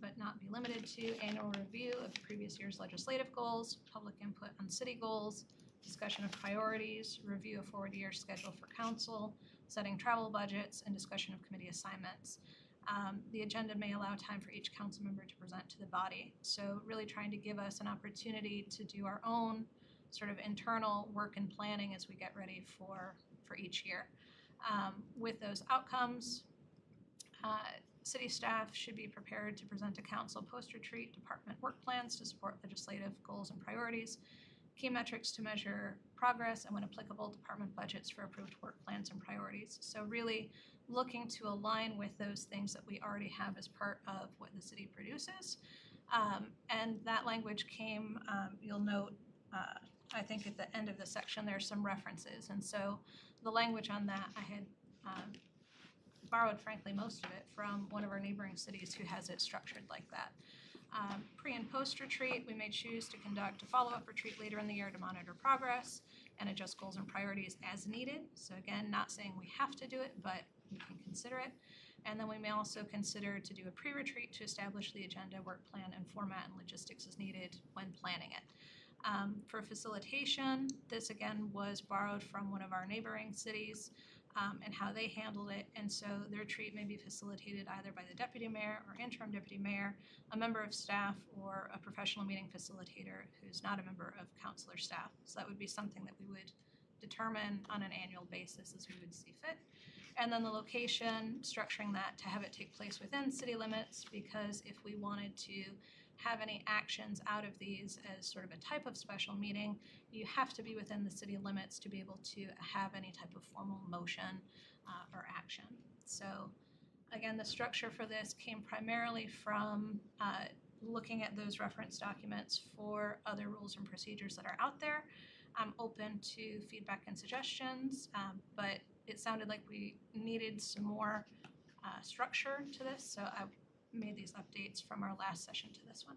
but not be limited to annual review of the previous year's legislative goals, public input on city goals, discussion of priorities, review of forward year schedule for council, setting travel budgets, and discussion of committee assignments. The agenda may allow time for each council member to present to the body. So really trying to give us an opportunity to do our own sort of internal work and planning as we get ready for each year. With those outcomes, city staff should be prepared to present to council post-retreat department work plans to support legislative goals and priorities, key metrics to measure progress, and when applicable, department budgets for approved work plans and priorities. So really looking to align with those things that we already have as part of what the city produces. And that language came, you'll note, I think at the end of the section, there's some references. And so the language on that, I had borrowed, frankly, most of it from one of our neighboring cities who has it structured like that. Pre and post retreat, we may choose to conduct a follow-up retreat later in the year to monitor progress and adjust goals and priorities as needed. So again, not saying we have to do it, but we can consider it. And then we may also consider to do a pre-retreat to establish the agenda, work plan, and format and logistics as needed when planning it. For facilitation, this again was borrowed from one of our neighboring cities and how they handled it. And so the retreat may be facilitated either by the deputy mayor or interim deputy mayor, a member of staff, or a professional meeting facilitator who's not a member of council or staff. So that would be something that we would determine on an annual basis as we would see fit. And then the location, structuring that to have it take place within city limits, because if we wanted to have any actions out of these as sort of a type of special meeting, you have to be within the city limits to be able to have any type of formal motion or action. So again, the structure for this came primarily from looking at those reference documents for other rules and procedures that are out there. I'm open to feedback and suggestions, but it sounded like we needed some more structure to this, so I made these updates from our last session to this one.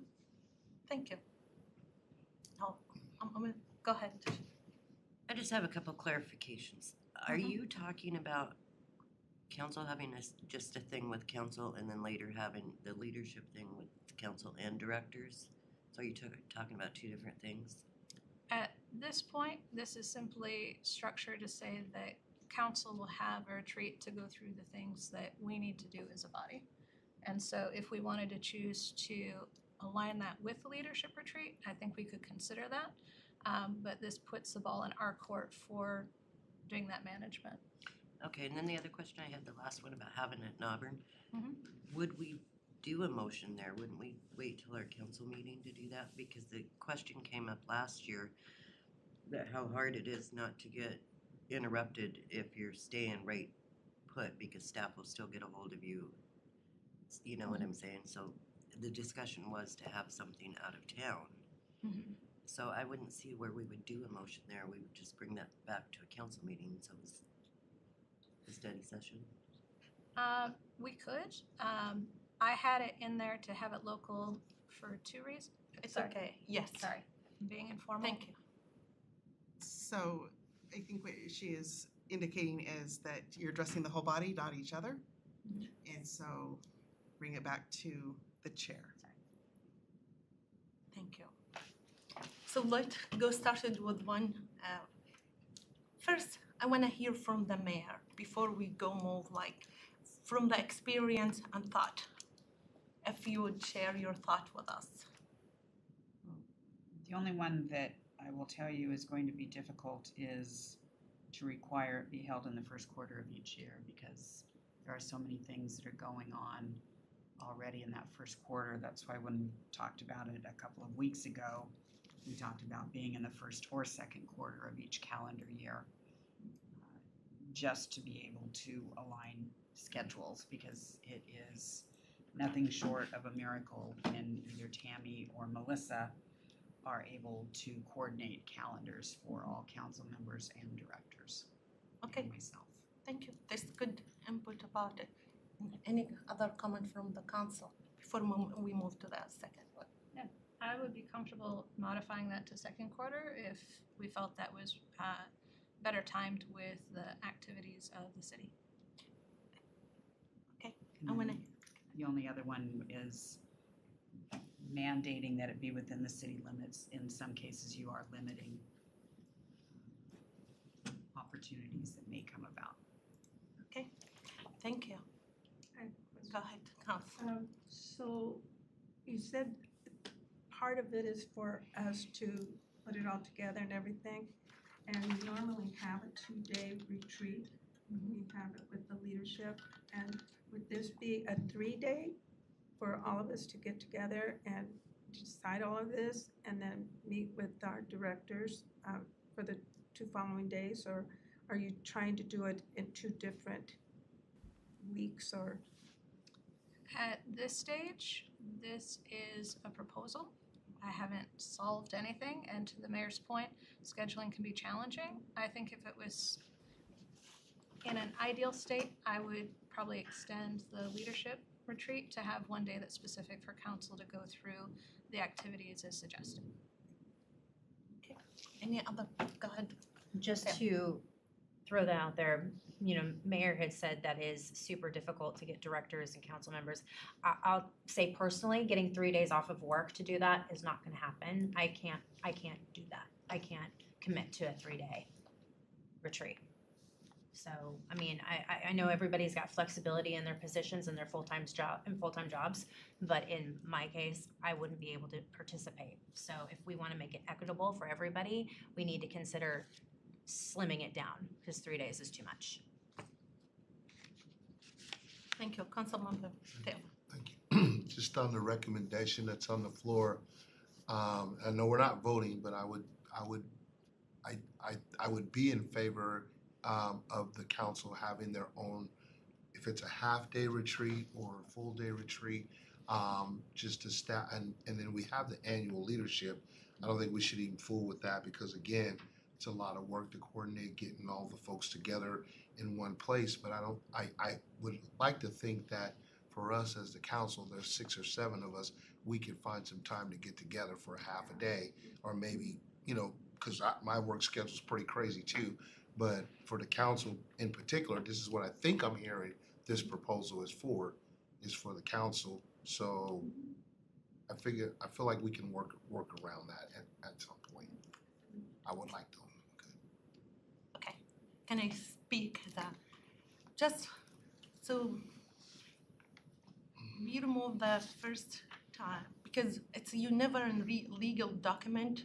Thank you. I'm gonna go ahead. I just have a couple clarifications. Are you talking about council having just a thing with council and then later having the leadership thing with council and directors? So are you talking about two different things? At this point, this is simply structure to say that council will have a retreat to go through the things that we need to do as a body. And so if we wanted to choose to align that with the leadership retreat, I think we could consider that. But this puts the ball in our court for doing that management. Okay, and then the other question I had, the last one about having it in Auburn. Mhm. Would we do a motion there? Wouldn't we wait till our council meeting to do that? Because the question came up last year that how hard it is not to get interrupted if you're staying right put, because staff will still get a hold of you. You know what I'm saying? So the discussion was to have something out of town. Mm-hmm. So I wouldn't see where we would do a motion there. We would just bring that back to a council meeting, so it's a study session. We could. I had it in there to have it local for two reasons. It's okay, yes. Sorry, I'm being informal. Thank you. So I think what she is indicating is that you're addressing the whole body, not each other. Mm-hmm. And so bring it back to the chair. Thank you. So let's go started with one. First, I want to hear from the mayor before we go move, like from the experience and thought. If you would share your thought with us. The only one that I will tell you is going to be difficult is to require it be held in the first quarter of each year, because there are so many things that are going on already in that first quarter. That's why when we talked about it a couple of weeks ago, we talked about being in the first or second quarter of each calendar year, just to be able to align schedules, because it is nothing short of a miracle when either Tammy or Melissa are able to coordinate calendars for all council members and directors. Okay. And myself. Thank you. That's good input about it. Any other comment from the council before we move to the second one? I would be comfortable modifying that to second quarter if we felt that was better timed with the activities of the city. Okay, And I wanna. then the only other one is mandating that it be within the city limits. In some cases, you are limiting opportunities that may come about. Okay, thank you. Go ahead, Council. So you said part of it is for us to put it all together and everything. And we normally have a 2-day retreat. We have it with the leadership. And would this be a 3-day for all of us to get together and decide all of this and then meet with our directors for the 2 following days? Or are you trying to do it in 2 different weeks or? At this stage, this is a proposal. I haven't solved anything, and to the mayor's point, scheduling can be challenging. I think if it was in an ideal state, I would probably extend the leadership retreat to have 1 day that's specific for council to go through the activities as suggested. Okay. Any other? Go ahead. Just to throw that out there, Mayor had said that is super difficult to get directors and council members. I'll say personally, getting 3 days off of work to do that is not gonna happen. I can't do that. I can't commit to a 3-day retreat. So, I mean, I know everybody's got flexibility in their positions and their full-time jobs, but in my case, I wouldn't be able to participate. So if we wanna make it equitable for everybody, we need to consider slimming it down, because 3 days is too much. Thank you, Councilmember Taylor. Thank you. Just on the recommendation that's on the floor, I know we're not voting, but I would be in favor of the council having their own, if it's a half-day retreat or a full-day retreat, just to and then we have the annual leadership. I don't think we should even fool with that, because again, it's a lot of work to coordinate getting all the folks together in one place. But I would like to think that for us as the council, there's 6 or 7 of us, we could find some time to get together for a half a day, or maybe, because my work schedule's pretty crazy too. But for the council in particular, this is what I think I'm hearing this proposal is for the council. So I feel like we can work around that at some point. I would like to. Okay, can I speak that? Just so we remove the first time, because you never in legal document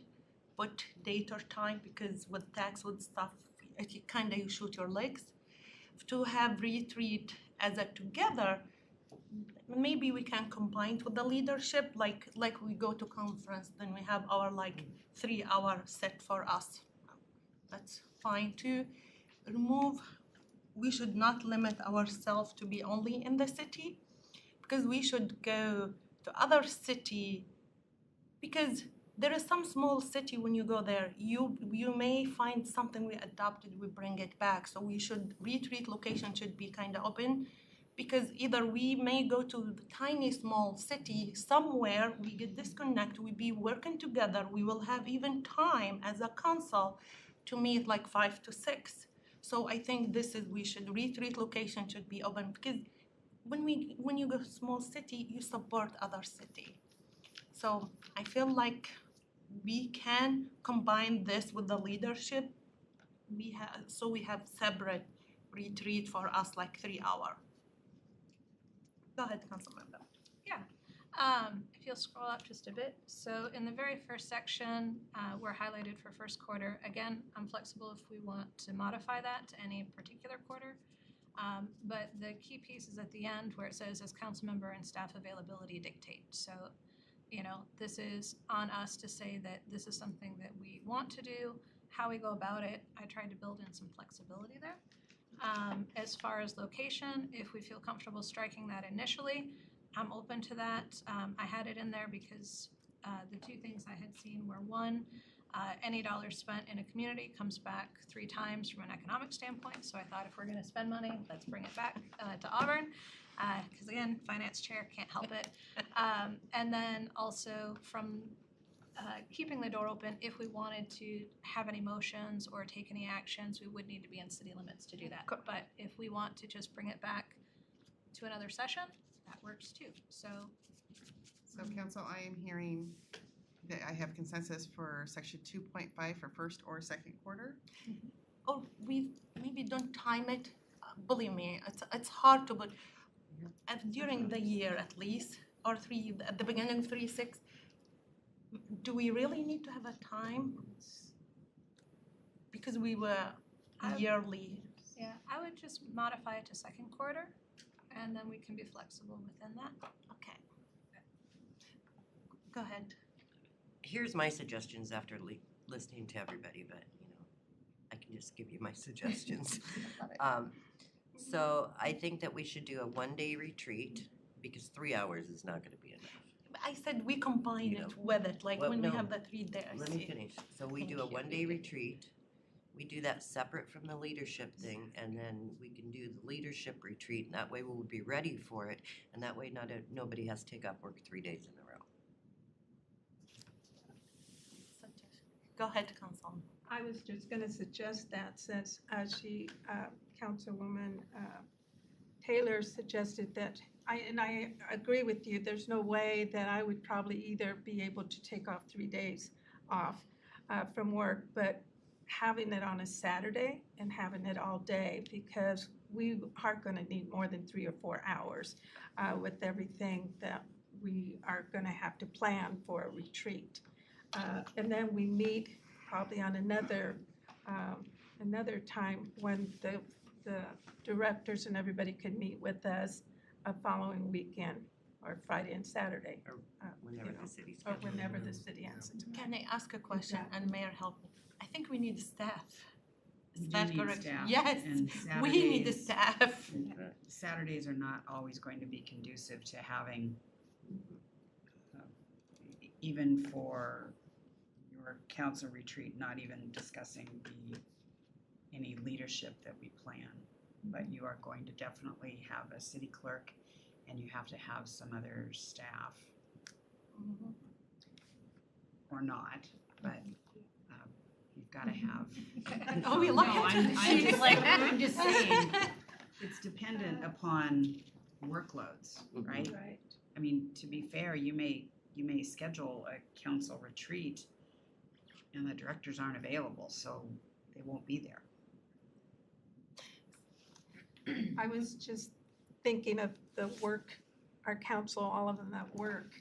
put date or time, because with tax, with stuff, it kind of you shoot your legs. To have retreat as a together, maybe we can combine it with the leadership, like we go to conference, then we have our 3-hour set for us. That's fine to remove. We should not limit ourselves to be only in the city, because we should go to other city, because there is some small city when you go there, you may find something we adopted, we bring it back. So we should, retreat location should be kind of open, because either we may go to the tiny small city somewhere, we get disconnected, we be working together, we will have even time as a council to meet 5 to 6. So I think retreat location should be open, because when you go to small city, you support other city. So I feel like we can combine this with the leadership. We have separate retreat for us, 3 hour. Go ahead, Councilmember. Yeah. If you'll scroll up just a bit. So in the very first section, we're highlighted for first quarter. Again, I'm flexible if we want to modify that to any particular quarter. But the key piece is at the end where it says, as council member and staff availability dictate. So you know, this is on us to say that this is something that we want to do. How we go about it, I tried to build in some flexibility there. As far as location, if we feel comfortable striking that initially, I'm open to that. I had it in there because the two things I had seen were, one, any dollar spent in a community comes back 3 times from an economic standpoint. So I thought if we're going to spend money, let's bring it back to Auburn. Because again, finance chair, can't help it. And then also from keeping the door open, if we wanted to have any motions or take any actions, we would need to be in city limits to do that. But if we want to just bring it back to another session, that works too. So council, I am hearing that I have consensus for section 2.5 for first or second quarter. Or we maybe don't time it. Believe me, it's hard to, but during the year at least, or at the beginning of 3/6, do we really need to have a time? Because we were yearly. yeah, I would just modify it to second quarter, and then we can be flexible within that. Okay. Go ahead. Here's my suggestions after listening to everybody, but I can just give you my suggestions. So I think that we should do a 1-day retreat because 3 hours is not going to be enough. I said we combine it with it, like when we have the 3 days. Let me finish. So we do a 1-day retreat. We do that separate from the leadership thing, and then we can do the leadership retreat, and that way we'll be ready for it, and that way nobody has to take off work 3 days in a row. Go ahead, Councilman. I was just going to suggest that since Councilwoman Taylor suggested that, I agree with you, there's no way that I would probably either be able to take off 3 days off from work, but having it on a Saturday and having it all day, because we are going to need more than 3 or 4 hours with everything that we are going to have to plan for a retreat. And then we meet probably on another time when the directors and everybody can meet with us a following weekend or Friday and Saturday. Whenever the city's Or whenever the city has it. Can I ask a question and Mayor help me? I think we need staff. We Is do that need correct? staff, Yes, and we need the Saturdays- staff. Saturdays are not always going to be conducive to having, even for your council retreat, not even discussing any leadership that we plan. But you are going to definitely have a city clerk, and you have to have some other staff. Or not, but you've got to have. Oh, we look No, into the I'm sheet. just like, I'm just saying, it's dependent upon workloads, right? Right. I mean, to be fair, you may schedule a council retreat and the directors aren't available, so they won't be there. I was just thinking of the work, our council, all of them that work,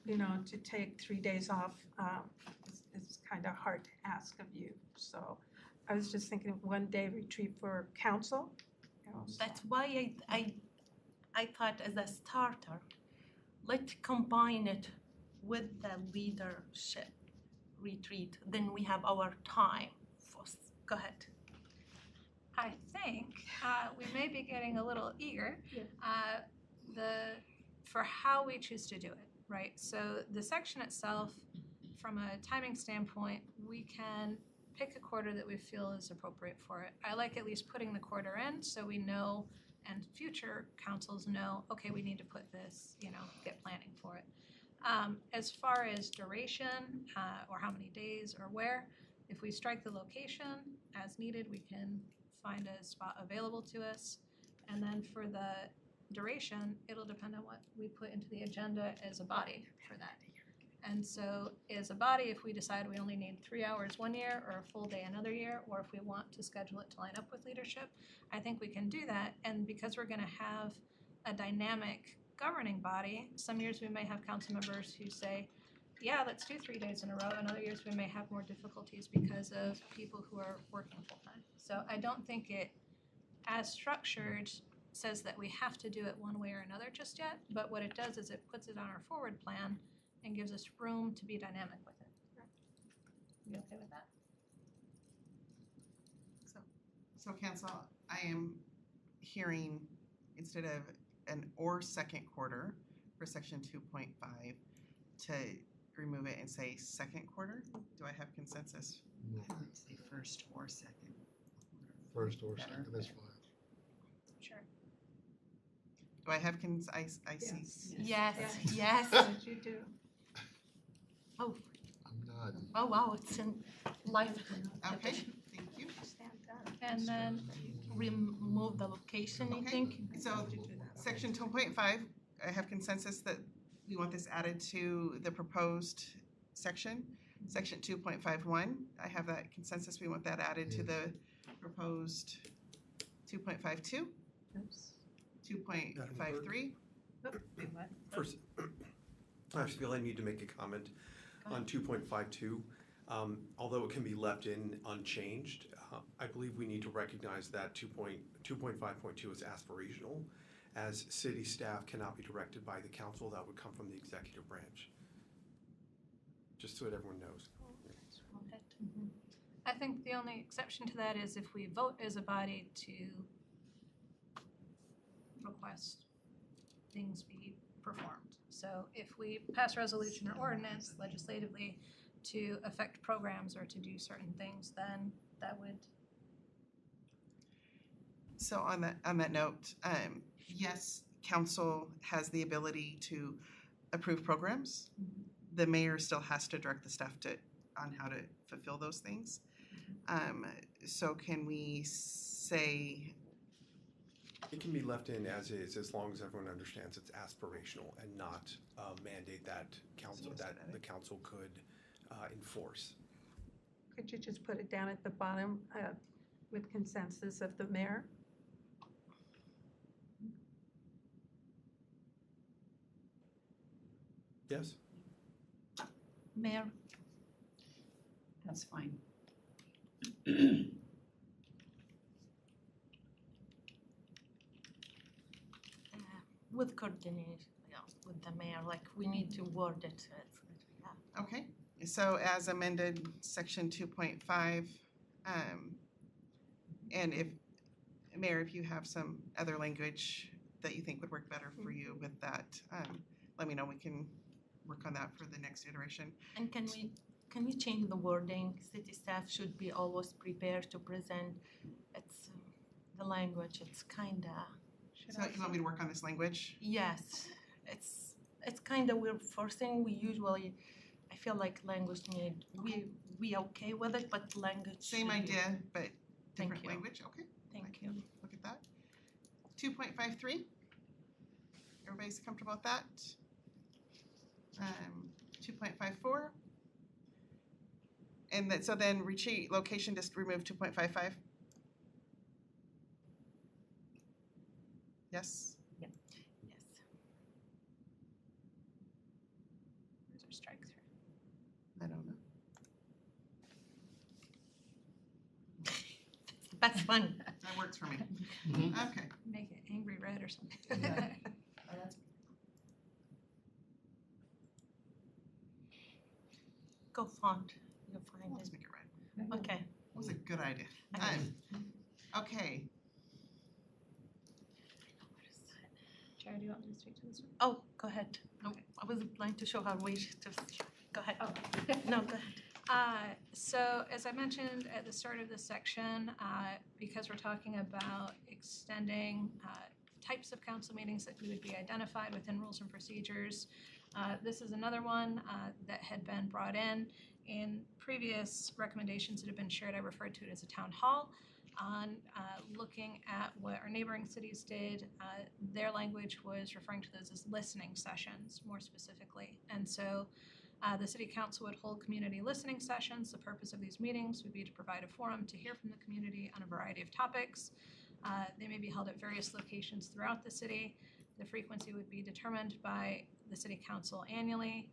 to take 3 days off is kind of hard to ask of you. So I was just thinking of 1-day retreat for council. That's why I thought as a starter, let's combine it with the leadership retreat. Then we have our time. Go ahead. I think we may be getting a little eager for how we choose to do it, right? So the section itself, from a timing standpoint, we can pick a quarter that we feel is appropriate for it. I like at least putting the quarter in so we know and future councils know, okay, we need to put this, get planning for it. As far as duration or how many days or where, if we strike the location as needed, we can find a spot available to us. And then for the duration, it'll depend on what we put into the agenda as a body for that. And so as a body, if we decide we only need 3 hours one year or a full day another year, or if we want to schedule it to line up with leadership, I think we can do that. And because we're going to have a dynamic governing body, some years we may have council members who say, yeah, let's do 3 days in a row. And other years we may have more difficulties because of people who are working full time. So I don't think it, as structured, says that we have to do it one way or another just yet. But what it does is it puts it on our forward plan and gives us room to be dynamic with it. You okay with that? So council, I am hearing instead of an or second quarter for section 2.5 to remove it and say second quarter. Do I have consensus? I would say first or second. First or second, that's fine. Sure. Do I have I see. Yes, yes. Yes, you do. Oh, I'm nodding. oh, wow, it's in life. Okay, thank you. Stand up. And then Remove the location, I Okay. think. So section 2.5, I have consensus that we want this added to the proposed section. Section 2.51, I have that consensus, we want that added to the proposed 2.52, Oops. 2.53. Wait, what? First, I just feel I need to make a comment on 2.52. Although it can be left in unchanged, I believe we need to recognize that 2.5.2 is aspirational, as city staff cannot be directed by the council. That would come from the executive branch. Just so that everyone knows. I think the only exception to that is if we vote as a body to request things be performed. So if we pass resolution or ordinance legislatively to affect programs or to do certain things, then that would. So on that note, yes, council has the ability to approve programs. The mayor still has to direct the staff on how to fulfill those things. So can we say? It can be left in as is, as long as everyone understands it's aspirational and not a mandate that the council could enforce. Could you just put it down at the bottom with consensus of the mayor? Yes? Mayor? That's fine. With coordination, yeah, with the mayor, like we need to word it. Yeah. Okay, so as amended, section 2.5, and if, Mayor, if you have some other language that you think would work better for you with that, let me know, we can work on that for the next iteration. And can we change the wording? City staff should be always prepared to present. It's the language. It's kinda. So you want me to work on this language? Yes, it's kinda we're forcing. We usually, I feel like language need. We okay with it, but language. Same should be- idea, but Thank different you. language, okay? Thank you. Look at that. 2.53, everybody's comfortable with that? 2.54. And that, so then retreat location, just remove 2.55? Yes? Yes. Where's our strike through? I don't know. That's fun. That works for me. Okay. Make it angry red or something. Go font. You'll find Let's it. make it red. Okay. That was a good idea. Okay. Jared, do you want me to speak to this one? Oh, go ahead. No, I was planning to show her way to. Go ahead. Oh. No, go ahead. So as I mentioned at the start of this section, because we're talking about extending types of council meetings that would be identified within rules and procedures, this is another one that had been brought in. In previous recommendations that have been shared, I referred to it as a town hall. On looking at what our neighboring cities did, their language was referring to those as listening sessions more specifically. And so the city council would hold community listening sessions. The purpose of these meetings would be to provide a forum to hear from the community on a variety of topics. They may be held at various locations throughout the city. The frequency would be determined by the city council annually.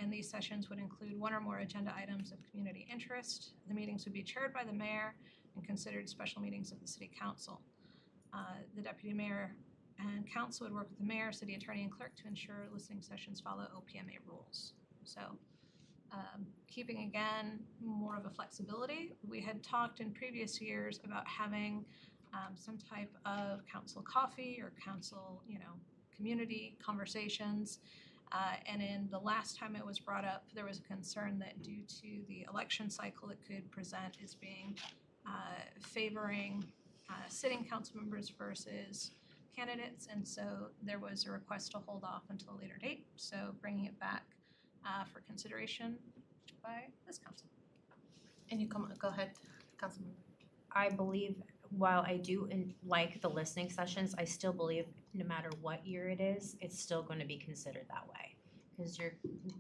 And these sessions would include one or more agenda items of community interest. The meetings would be chaired by the mayor and considered special meetings of the city council. The deputy mayor And council would work with the mayor, city attorney, and clerk to ensure listening sessions follow OPMA rules. So keeping, again, more of a flexibility. We had talked in previous years about having some type of council coffee or council, community conversations. And in the last time it was brought up, there was a concern that due to the election cycle, it could present as being favoring sitting council members versus candidates. And so there was a request to hold off until a later date. So bringing it back for consideration by this council. And you go ahead, Councilmember. I believe, while I do like the listening sessions, I still believe no matter what year it is, it's still going to be considered that way. Because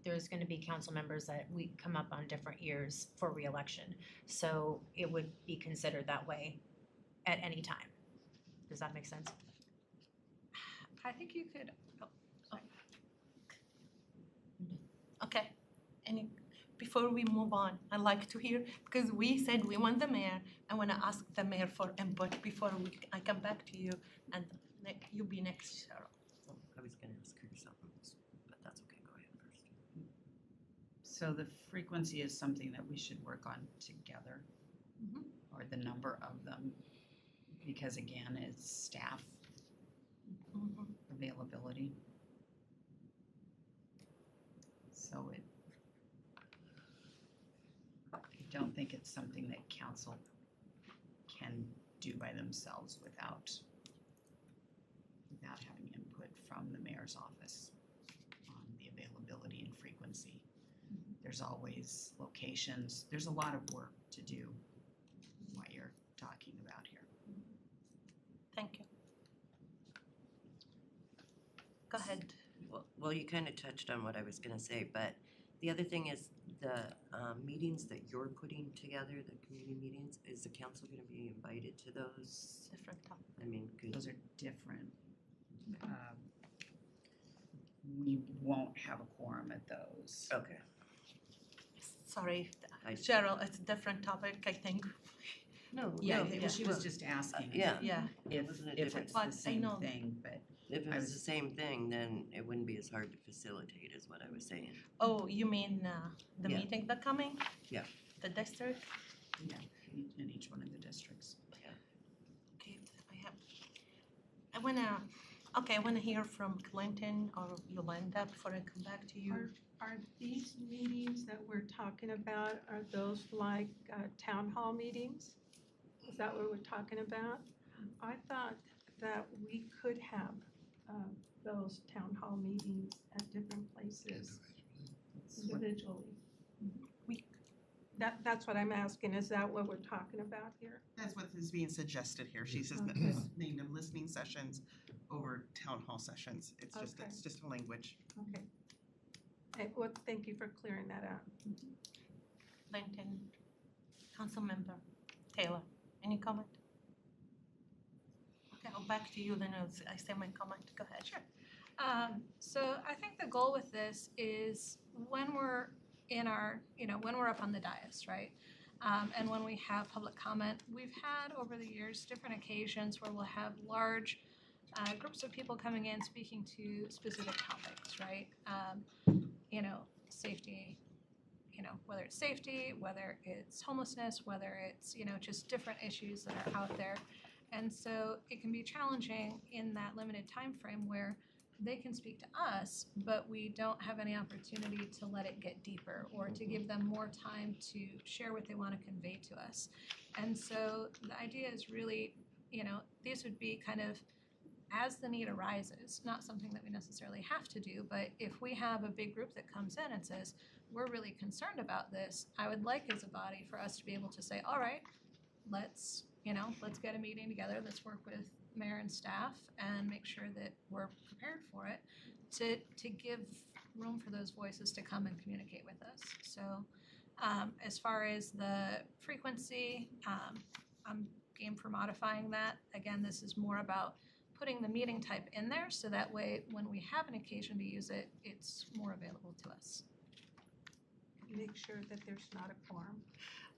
there's going to be council members that we come up on different years for reelection. So it would be considered that way at any time. Does that make sense? I think you could, Okay, before we move on, I'd like to hear, because we said we want the mayor, I want to ask the mayor for input before I come back to you, and you be next, Cheryl. I was gonna ask her something, but that's okay, go ahead first. So the frequency is something that we should work on together, or the number of them, because again, it's staff availability. So I don't think it's something that council can do by themselves without having input from the mayor's office on the availability and frequency. There's always locations, there's a lot of work to do what you're talking about here. Thank you. Go ahead. Well, you kind of touched on what I was gonna say, but the other thing is the meetings that you're putting together, the community meetings, is the council gonna be invited to those? Different topic. I mean, Those are different. We won't have a quorum at those. Okay. Sorry, Cheryl, it's a different topic, I think. No. Yeah, no, she was just asking. Yeah. Yeah. If Wasn't it it's different? the same thing, but If it I was was- the same thing, then it wouldn't be as hard to facilitate, is what I was saying. Oh, you mean the Yeah. meeting that coming? Yeah. The district? yeah, in each one of the districts. Okay, I wanna hear from Clinton or Yolanda before I come back to you. Are these meetings that we're talking about, are those like town hall meetings? Is that what we're talking about? I thought that we could have those town hall meetings at different places individually. That's what I'm asking, is that what we're talking about here? That's what is being suggested here. She's just named them listening sessions over town hall sessions. It's just a language. Okay. Well, thank you for clearing that out. Clinton, Councilmember Taylor, any comment? Okay, I'll back to you, then I say my comment, go ahead. Sure. So I think the goal with this is when we're in our, when we're up on the dais, right? And when we have public comment, we've had over the years different occasions where we'll have large groups of people coming in speaking to specific topics, right? Safety, whether it's safety, whether it's homelessness, whether it's, just different issues that are out there. And so it can be challenging in that limited time frame where they can speak to us, but we don't have any opportunity to let it get deeper or to give them more time to share what they want to convey to us. And so the idea is really, these would be kind of as the need arises, not something that we necessarily have to do, but if we have a big group that comes in and says, we're really concerned about this, I would like as a body for us to be able to say, all right, let's get a meeting together, let's work with mayor and staff and make sure that we're prepared for it to give room for those voices to come and communicate with us. So as far as the frequency, I'm game for modifying that. Again, this is more about putting the meeting type in there so that way when we have an occasion to use it, it's more available to us. Make sure that there's not a quorum.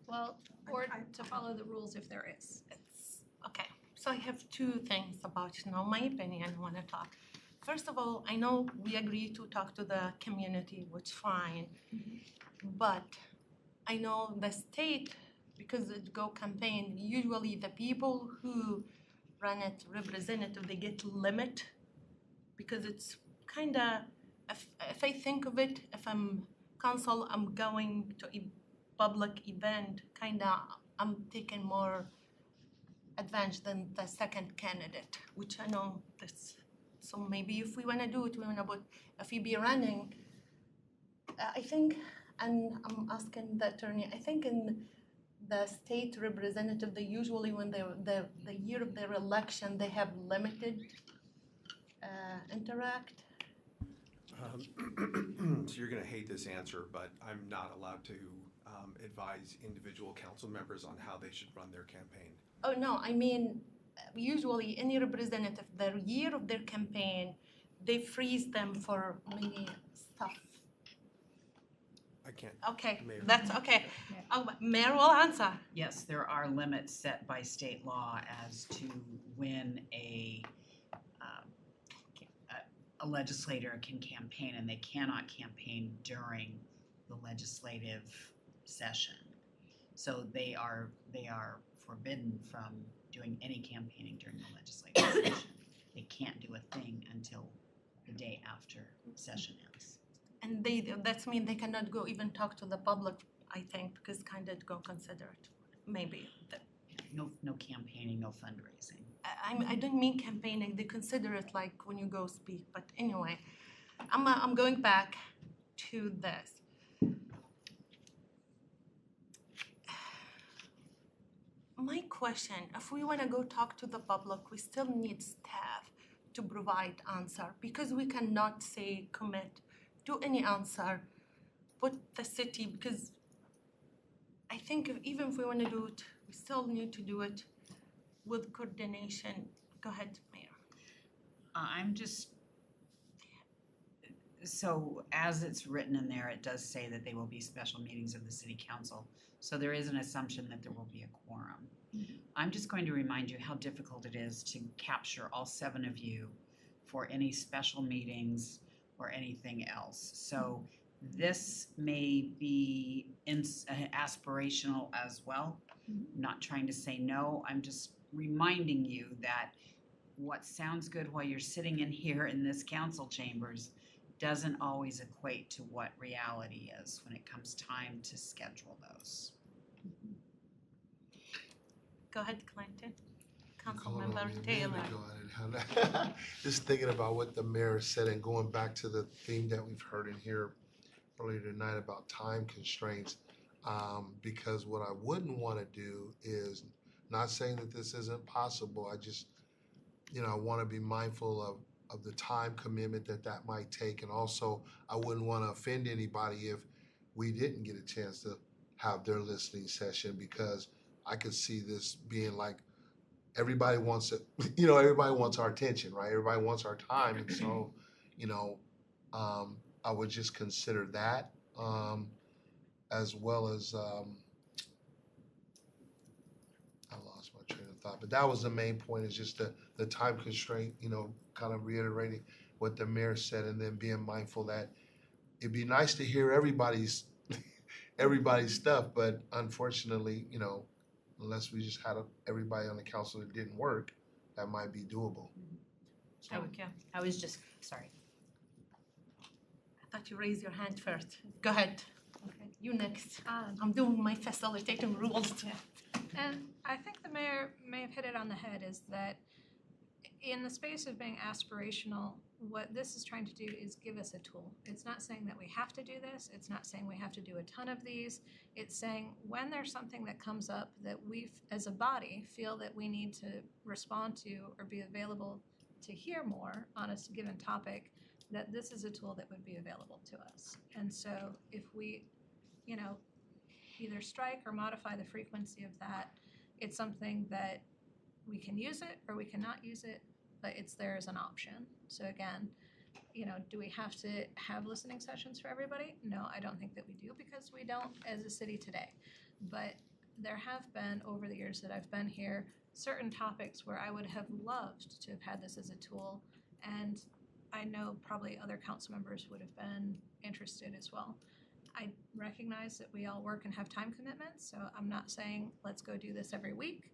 Well, or to follow the rules if there is. Okay, So I have two things about, my opinion, I want to talk. First of all, I know we agree to talk to the community, which fine. But I know the state, because it go campaign, usually the people who run it representative, they get limit because it's kind of, if I think of it, if I'm council, I'm going to a public event, kind of, I'm taking more advantage than the second candidate, which I know that's, so maybe if we want to do it, we want to put, if he be running, I think, and I'm asking the attorney, I think in the state representative, they usually, when they, the year of their election, they have limited interact. So you're gonna hate this answer, but I'm not allowed to advise individual council members on how they should run their campaign. Oh, no, I mean, usually any representative, the year of their campaign, they freeze them for many stuff. I can't. Okay, Mayor. that's okay. Oh, Mayor will answer. Yes, there are limits set by state law as to when a legislator can campaign, and they cannot campaign during the legislative session. So they are forbidden from doing any campaigning during the legislative session. They can't do a thing until the day after session ends. And that's mean they cannot go even talk to the public, I think, because kind of go consider it, maybe. No campaigning, no fundraising. I don't mean campaigning, they consider it like when you go speak, but anyway, I'm going back to this. My question, if we want to go talk to the public, we still need staff to provide answer, because we cannot say commit to any answer, put the city, because I think even if we want to do it, we still need to do it with coordination. Go ahead, Mayor. I'm just, so as it's written in there, it does say that they will be special meetings of the city council. So there is an assumption that there will be a quorum. I'm just going to remind you how difficult it is to capture all 7 of you for any special meetings or anything else. So this may be aspirational as well. I'm not trying to say no, I'm just reminding you that what sounds good while you're sitting in here in this council chambers doesn't always equate to what reality is when it comes time to schedule those. Go ahead, Clinton. Hold on, Councilmember man, Taylor. let me go ahead. Just thinking about what the mayor said and going back to the theme that we've heard in here earlier tonight about time constraints. Because what I wouldn't want to do is, not saying that this isn't possible, I just, I want to be mindful of the time commitment that might take. And also, I wouldn't want to offend anybody if we didn't get a chance to have their listening session, because I could see this being like, everybody wants it, everybody wants our attention, right? Everybody wants our time. And so, I would just consider that, as well as, I lost my train of thought, but that was the main point, is just the time constraint, kind of reiterating what the mayor said, and then being mindful that it'd be nice to hear everybody's stuff, but unfortunately, unless we just had everybody on the council that didn't work, that might be doable. So, I was just, sorry. I thought you raised your hand first. Go ahead. Okay. You next. I'm doing my facilitating rules. And I think the mayor may have hit it on the head, is that in the space of being aspirational, what this is trying to do is give us a tool. It's not saying that we have to do this. It's not saying we have to do a ton of these. It's saying when there's something that comes up that we, as a body, feel that we need to respond to or be available to hear more on a given topic, that this is a tool that would be available to us. And so if we, either strike or modify the frequency of that, it's something that we can use it or we cannot use it, but it's there as an option. So again, do we have to have listening sessions for everybody? No, I don't think that we do, because we don't as a city today. But there have been, over the years that I've been here, certain topics where I would have loved to have had this as a tool, and I know probably other council members would have been interested as well. I recognize that we all work and have time commitments, so I'm not saying let's go do this every week,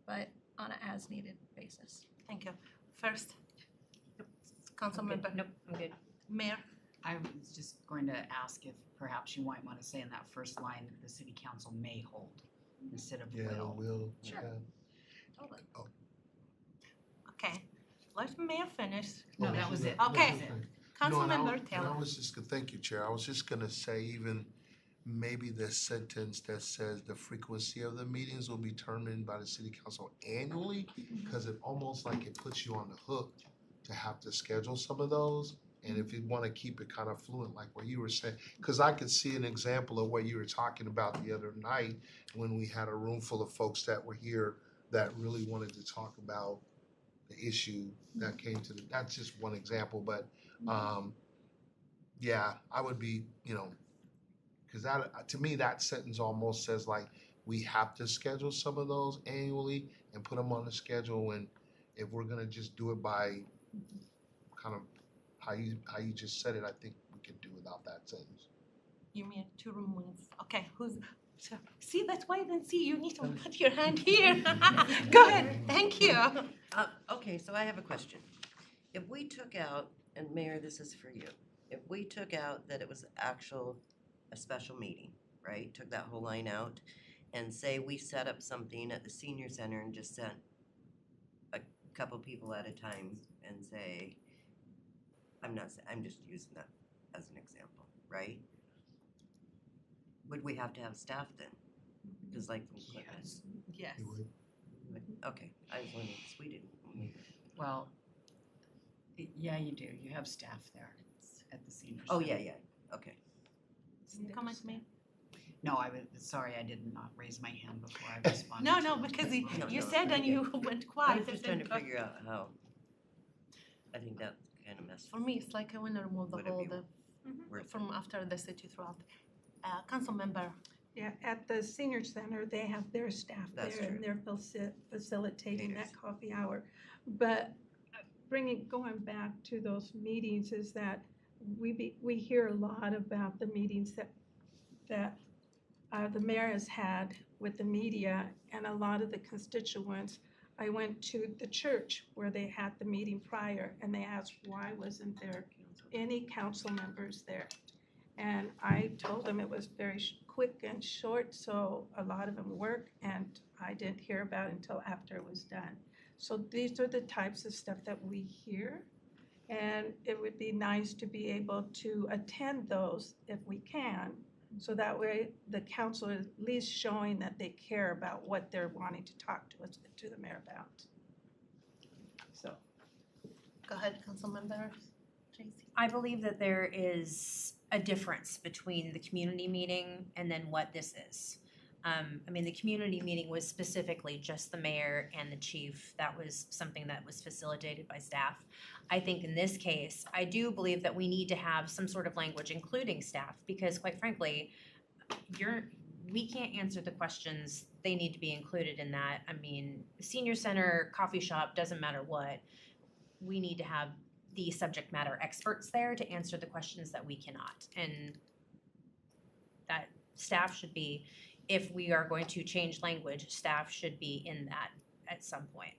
but on an as-needed basis. Thank you. First, council member. Nope, I'm good. Mayor. I was just going to ask if perhaps you might want to say in that first line that the city council may hold instead of Yeah, will. Sure. Yeah. Totally. Okay, let the mayor finish. No, that was it. Okay, That was it. council No, and member and Taylor. I was just gonna, thank you, Chair. I was just gonna say even maybe the sentence that says the frequency of the meetings will be determined by the city council annually, because it almost like it puts you on the hook to have to schedule some of those. And if you wanna keep it kind of fluent, like what you were saying, because I could see an example of what you were talking about the other night when we had a room full of folks that were here that really wanted to talk about the issue that came to the, that's just one example, but yeah, I would be, because that, to me, that sentence almost says like, we have to schedule some of those annually and put them on the schedule, and if we're gonna just do it by kind of how you just said it, I think we can do without that sentence. You mean to remove, okay, who's, so, see, that's why I didn't see, you need to put your hand here. Go ahead, thank you. Okay, so I have a question. If we took out, and Mayor, this is for you, if we took out that it was a special meeting, right? Took that whole line out, and say we set up something at the senior center and just sent a couple people at a time and say, I'm just using that as an example, right? Would we have to have staff then? Just like from equipment? Yes. Okay, I was wondering, because we didn't. Well, yeah, you do. You have staff there at the senior Oh, center. yeah, okay. Comment, Mayor? No, I was, sorry, I did not raise my hand before I responded. No, because you said and you went quiet. I was just trying to figure out how, I think that's kind of messed For me, it's like I want to remove the Would it whole, be from after the city throughout. Council member. Yeah, at the senior center, they have their staff That's there, true. and they're facilitating that Leaders. coffee hour. But going back to those meetings is that we hear a lot about the meetings that the mayor has had with the media and a lot of the constituents. I went to the church where they had the meeting prior, and they asked why wasn't there any council members there? And I told them it was very quick and short, so a lot of them work, and I didn't hear about it until after it was done. So these are the types of stuff that we hear, and it would be nice to be able to attend those if we can, so that way the council is at least showing that they care about what they're wanting to talk to the mayor about. So. Go ahead, council member Tracy. I believe that there is a difference between the community meeting and then what this is. The community meeting was specifically just the mayor and the chief. That was something that was facilitated by staff. I think in this case, I do believe that we need to have some sort of language, including staff, because quite frankly, we can't answer the questions. They need to be included in that. Senior center, coffee shop, doesn't matter what. We need to have the subject matter experts there to answer the questions that we cannot. And that staff should be, if we are going to change language, staff should be in that at some point.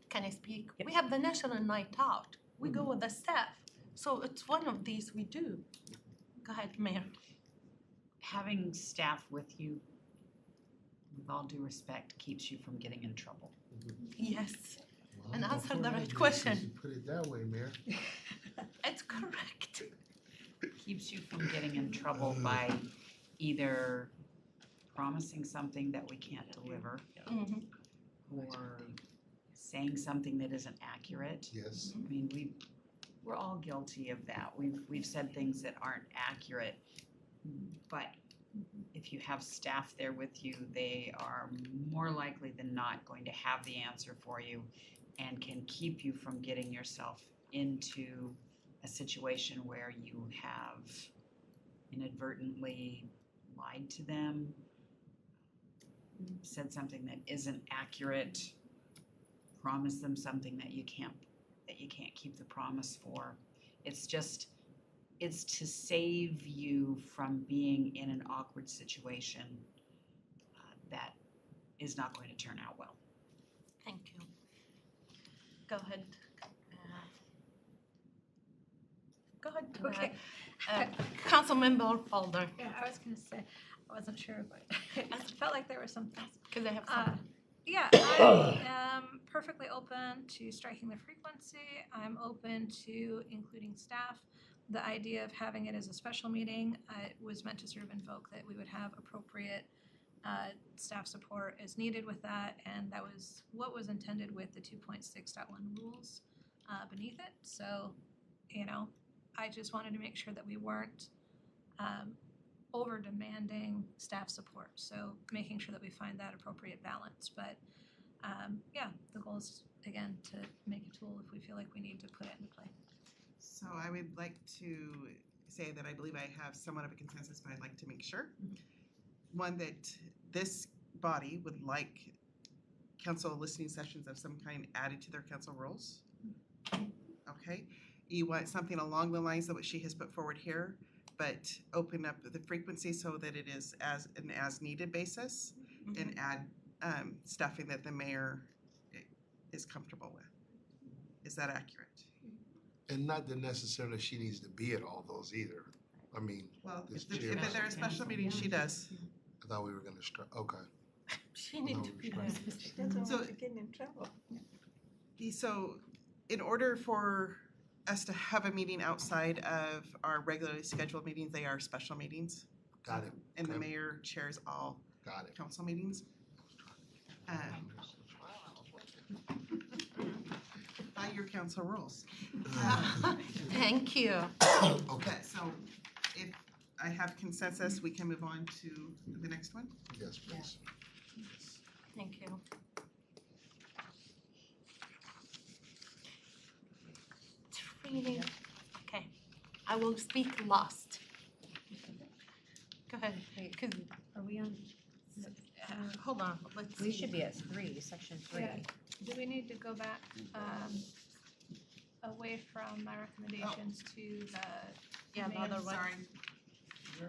Can I speak? Yep. We have the national night out. We go with the staff. So it's one of these we do. Go ahead, Mayor. Having staff with you, with all due respect, keeps you from getting in trouble. Yes. Well, And I'm answer for the that, right because question. you put it that way, Mayor. It's correct. Keeps you from getting in trouble by either promising something that we can't deliver or saying something that isn't accurate. Yes. We're all guilty of that. We've said things that aren't accurate, but if you have staff there with you, they are more likely than not going to have the answer for you and can keep you from getting yourself into a situation where you have inadvertently lied to them, said something that isn't accurate, promise them something that you can't keep the promise for. It's to save you from being in an awkward situation that is not going to turn out well. Thank you. Go ahead. Go ahead. Okay. Councilmember Falder. Yeah, I was gonna say, I wasn't sure, but I felt like there was something. Because I have some. Yeah, I am perfectly open to striking the frequency. I'm open to including staff. The idea of having it as a special meeting was meant to sort of invoke that we would have appropriate staff support as needed with that, and that was what was intended with the 2.6.1 rules beneath it. So, you know, I just wanted to make sure that we weren't over demanding staff support. So making sure that we find that appropriate balance. But yeah, the goal is again to make a tool if we feel like we need to put it into play. So I would like to say that I believe I have somewhat of a consensus, but I'd like to make sure. One, that this body would like council listening sessions of some kind added to their council rules. Okay. You want something along the lines of what she has put forward here, but open up the frequency so that it is as an as-needed basis, and add stuffing that the mayor is comfortable with. Is that accurate? And not that necessarily she needs to be at all those either. I mean, Well, this if chair. there are special meetings, she does. I thought we were gonna okay. She needs to be there. She doesn't So- want to get in trouble. So, in order for us to have a meeting outside of our regularly scheduled meetings, they are special meetings. Got it. And the Okay. mayor chairs all Got it. council meetings. By your council rules. Thank you. Okay. So if I have consensus, we can move on to the next one. Yes, please. Thank you. Really? Okay. I will speak last. Go ahead. Because Are we on? hold on. Let's We see. should be at 3, section 3. Yeah. Do we need to go back away from my recommendations to the Yeah, the main- other one. Sorry.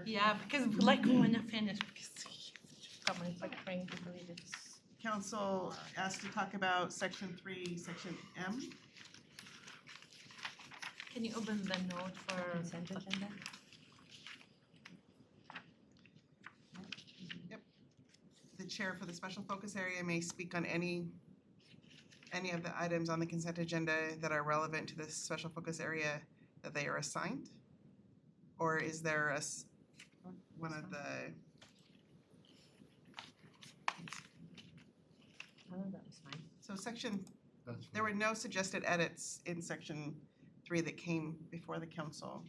Yeah, because like we want to finish because someone's like trying to read it. Council asked to talk about section 3, section M. Can you open the note for Consent agenda? The chair for the special focus area may speak on any of the items on the consent agenda that are relevant to this special focus area that they are assigned? Or is there one of the, Oh, that was fine. so section, That's there were no suggested edits in section 3 that came before the council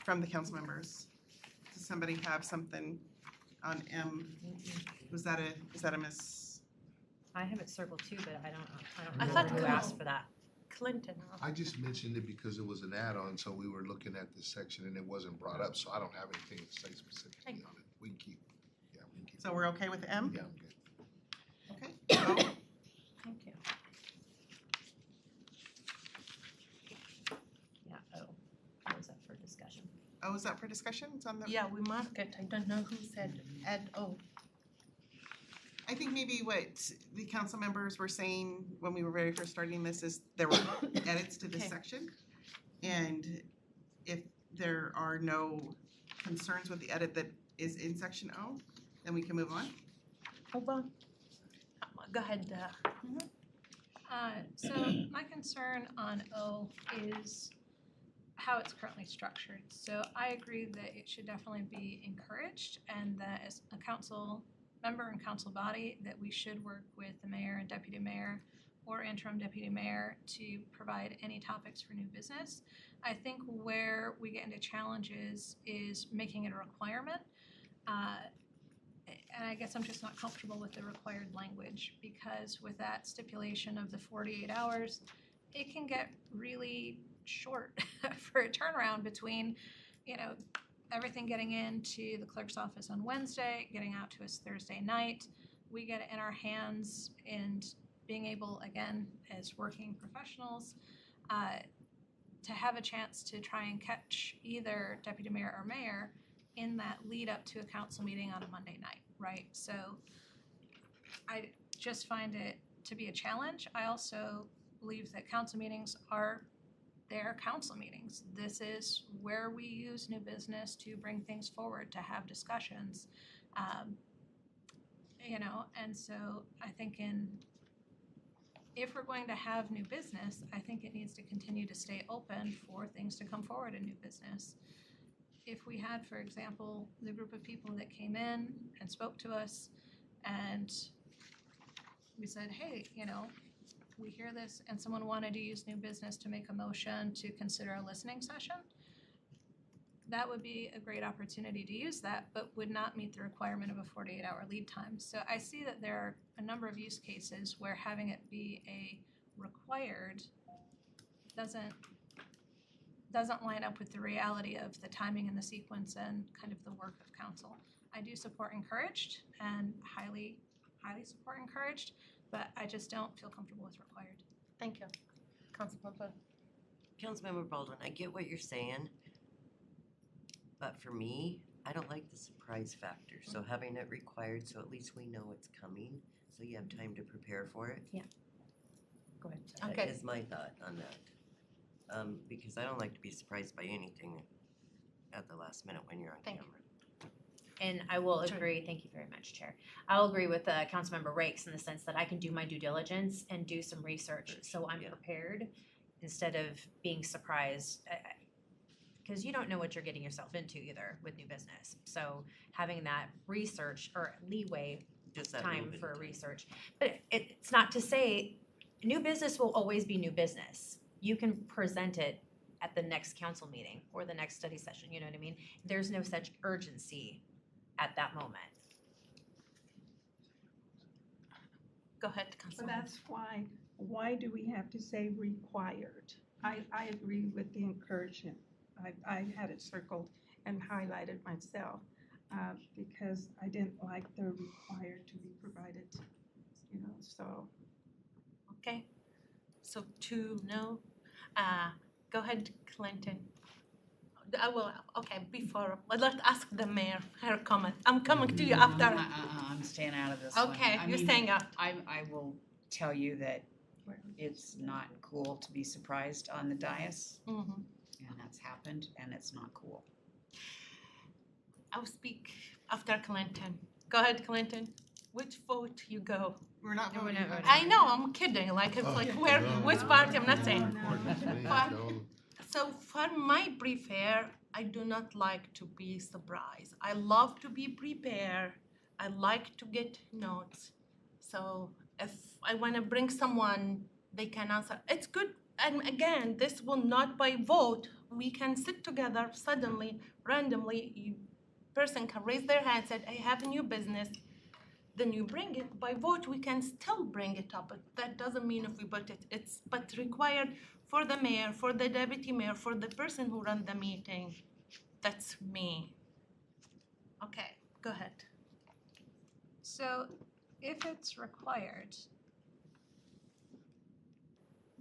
from the council members. Does somebody have something on M? Is that a miss? I have it circled too, but I don't I remember thought who Clinton- asked for that. Clinton. I just mentioned it because it was an add-on, so we were looking at this section and it wasn't brought up, so I don't have anything to say specifically on it. We can keep. So we're okay with M? Yeah, I'm good. Okay. O? Thank you. Yeah, that was up for discussion. O is up for discussion? It's on the. Yeah, we mark it. I don't know who said add O. I think maybe what the council members were saying when we were very first starting this is there were edits to this Okay. section. And if there are no concerns with the edit that is in section O, then we can move on. Hold on. Go ahead. So my concern on O is how it's currently structured. So I agree that it should definitely be encouraged, and that as a council member and council body, that we should work with the mayor and deputy mayor or interim deputy mayor to provide any topics for new business. I think where we get into challenges is making it a requirement. And I guess I'm just not comfortable with the required language, because with that stipulation of the 48 hours, it can get really short for a turnaround between, everything getting into the clerk's office on Wednesday, getting out to us Thursday night. We get it in our hands and being able, again, as working professionals, to have a chance to try and catch either deputy mayor or mayor in that lead up to a council meeting on a Monday night, right? So I just find it to be a challenge. I also believe that council meetings are their council meetings. This is where we use new business to bring things forward, to have discussions. And so I think if we're going to have new business, I think it needs to continue to stay open for things to come forward in new business. If we had, for example, the group of people that came in and spoke to us and we said, hey, we hear this, and someone wanted to use new business to make a motion to consider a listening session, that would be a great opportunity to use that, but would not meet the requirement of a 48-hour lead time. So I see that there are a number of use cases where having it be a required doesn't line up with the reality of the timing and the sequence and kind of the work of council. I do support encouraged and highly support encouraged, but I just don't feel comfortable with required. Thank you. Councilmember Baldwin, I get what you're saying, but for me, I don't like the surprise factor. So having it required, so at least we know it's coming, so you have time to prepare for it. Yeah. Go ahead. That is my thought on that. Because I don't like to be surprised by anything at the last minute when you're on camera. And I will agree, thank you very much, Chair. I'll agree with Councilmember Rakes in the sense that I can do my due diligence and do some research, so I'm prepared instead of being surprised. Because you don't know what you're getting yourself into either with new business. So having that research or leeway time for research. But it's not to say new business will always be new business. You can present it at the next council meeting or the next study session, you know what I mean? There's no such urgency at that moment. Go ahead, So Councilmember. that's why do we have to say required? I agree with the encouragement. I had it circled and highlighted myself because I didn't like the required to be provided, so. Okay, so 2 no. Go ahead, Clinton. I will, okay, before, but let's ask the mayor her comment. I'm coming to you after. I'm staying out of this one. Okay, you're staying out. I will tell you that it's not cool to be surprised on the dais. Mm-hmm. And that's happened, and it's not cool. I'll speak after Clinton. Go ahead, Clinton. Which vote you go? We're not voting. I know, I'm kidding. Like, it's which party, I'm not saying. So for my prepare, I do not like to be surprised. I love to be prepared. I like to get notes. So if I want to bring someone, they can answer. It's good. And again, this will not by vote. We can sit together suddenly, randomly. Person can raise their hand, said, I have a new business. Then you bring it. By vote, we can still bring it up. But that doesn't mean if we put it. It's but required for the mayor, for the deputy mayor, for the person who run the meeting. That's me. Okay, go ahead. So if it's required,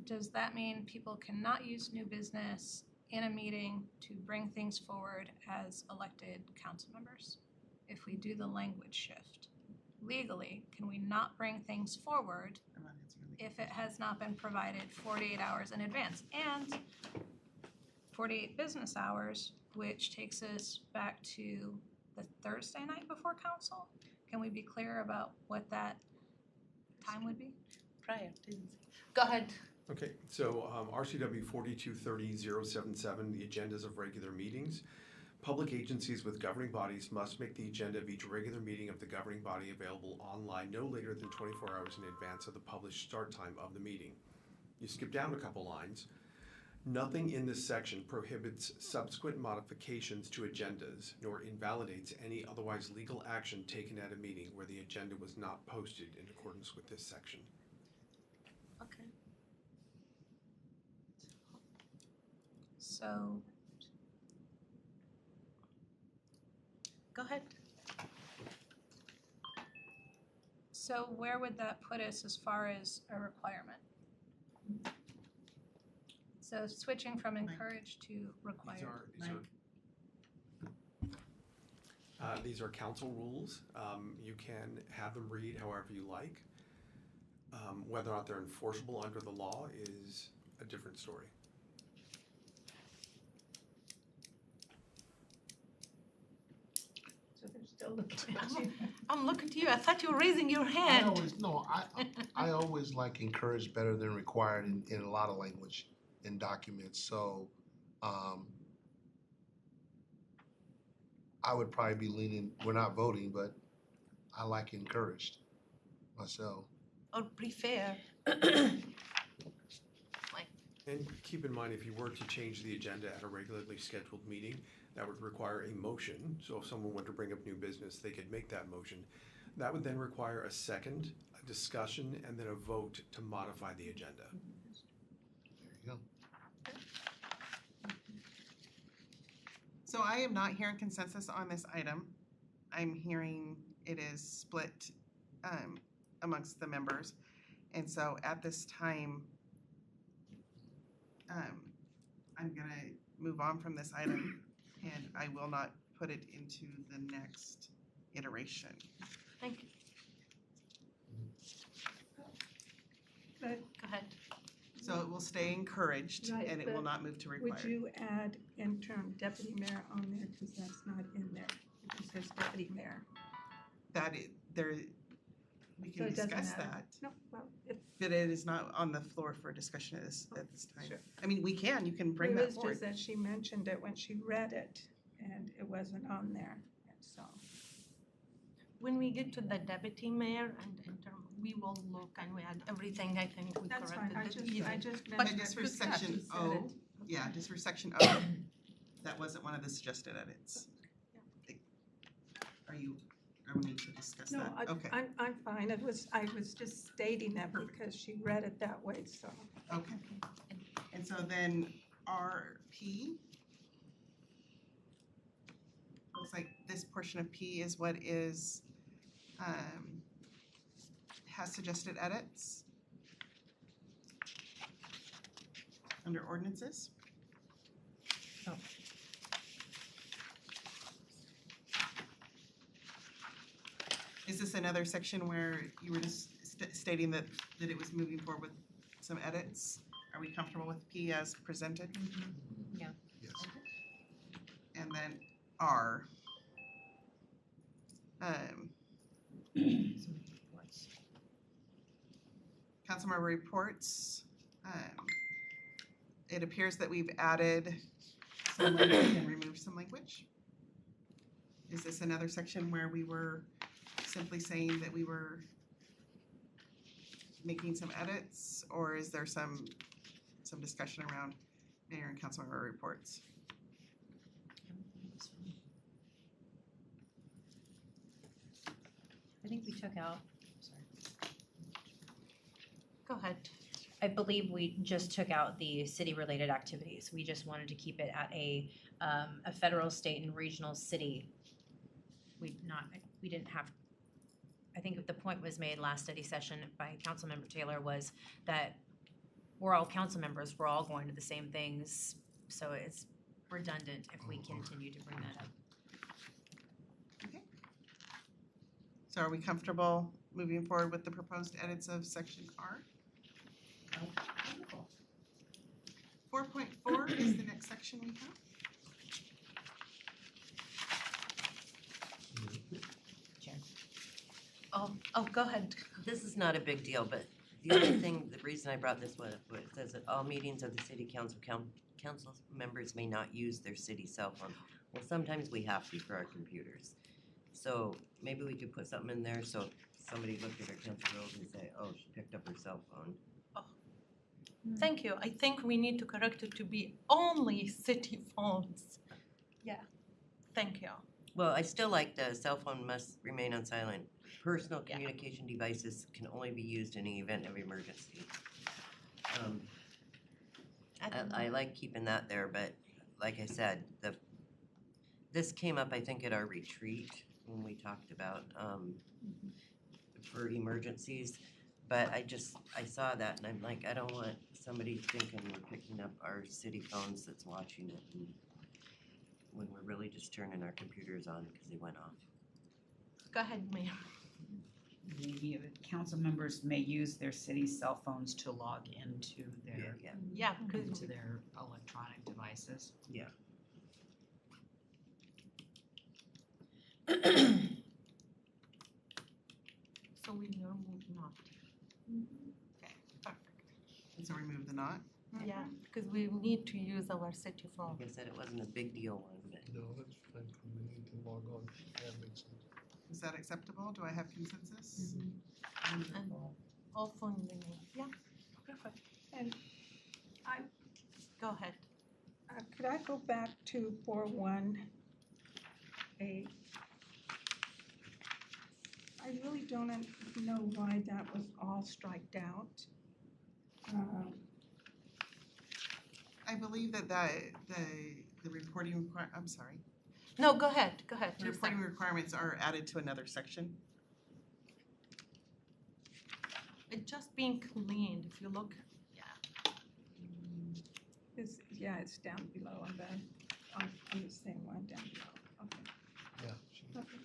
does that mean people cannot use new business in a meeting to bring things forward as elected council members? If we do the language shift, legally, can we not bring things forward if it has not been provided 48 hours in advance? And 48 business hours, which takes us back to the Thursday night before council? Can we be clear about what that time would be? Prior to. Go ahead. Okay, so RCW 4230.077, the agendas of regular meetings. Public agencies with governing bodies must make the agenda of each regular meeting of the governing body available online no later than 24 hours in advance of the published start time of the meeting. You skip down a couple lines. Nothing in this section prohibits subsequent modifications to agendas nor invalidates any otherwise legal action taken at a meeting where the agenda was not posted in accordance with this section. Okay. So Go ahead. So where would that put us as far as a requirement? So switching from encouraged to required. These are council rules. You can have them read however you like. Whether or not they're enforceable under the law is a different story. So they're still looking at you. I'm looking to you. I thought you were raising your hand. I always like encouraged better than required in a lot of language in documents, so, I would probably be leaning, we're not voting, but I like encouraged myself. Or prefer. And keep in mind, if you were to change the agenda at a regularly scheduled meeting, that would require a motion. So if someone wanted to bring up new business, they could make that motion. That would then require a second, a discussion, and then a vote to modify the agenda. There you go. So I am not hearing consensus on this item. I'm hearing it is split amongst the members. And so at this time, I'm gonna move on from this item and I will not put it into the next iteration. Thank you. But Go ahead. So it will stay encouraged Right, and it will but not move to would required. you add interim deputy mayor on there, because that's not in there, it just says deputy mayor. That is, there, we So can it doesn't discuss matter. that, No, well, it but it is not on the floor for discussion at this time. Sure. I mean, you can bring It that was forward. just that she mentioned it when she read it, and it wasn't on there, and so. When we get to the deputy mayor and interim, we will look and we had everything, I think we That's corrected fine, it easy. I just But mentioned just it for because section Kathy said O, it. yeah, just for section O, that wasn't one of the suggested edits. Are we need to discuss No, that? Okay, I'm fine, I was just stating that because she read it that way, so. okay. And so then RP. Looks like this portion of P is what is, has suggested edits. Under ordinances. Oh. Is this another section where you were just stating that it was moving forward with some edits? Are we comfortable with P as presented? Yeah. Yes. And then R. Councilmember reports. It appears that we've added some language and removed some language. Is this another section where we were simply saying that we were making some edits, or is there some discussion around mayor and councilmember reports? I think we took out, sorry. Go ahead. I believe we just took out the city-related activities. We just wanted to keep it at a federal, state, and regional city. We didn't have, I think the point was made last study session by Councilmember Taylor was that we're all council members, we're all going to the same things, so it's redundant if we continue to bring that up. Okay. So are we comfortable moving forward with the proposed edits of section R? 4.4 is the next section we have. Oh, go ahead. This is not a big deal, but the only thing, the reason I brought this one up was it says that all meetings of the city council members may not use their city cell phone. Well, sometimes we have to for our computers. So maybe we could put something in there so if somebody looked at our council rules and say, oh, she picked up her cell phone. Thank you. I think we need to correct it to be only city phones. Yeah. Thank you. Well, I still like the cell phone must remain on silent. Personal communication devices can only be used in the event of emergency. I like keeping that there, but like I said, This came up, I think, at our retreat when we talked about, for emergencies. But I saw that and I'm like, I don't want somebody thinking we're picking up our city phones that's watching it and when we're really just turning our computers on because they went off. Go ahead, Mayor. The council members may use their city cell phones to log into their, Yeah, because into their electronic devices. Yeah. so we remove not. Okay, perfect. So remove the not? Yeah, because we need to use our city phone. Like I said, it wasn't a big deal one, but. No, that's fine, we need to log on, that makes sense. Is that acceptable? Do I have consensus? And all phone removed. Yeah, perfect. And I, Go ahead. could I go back to 4.1A? I really don't know why that was all striked out. I believe that the reporting I'm sorry. No, go ahead, go ahead. The reporting requirements are added to another section. It's just being cleaned, if you look, yeah. It's down below on the same one down below, okay. Yeah. Okay.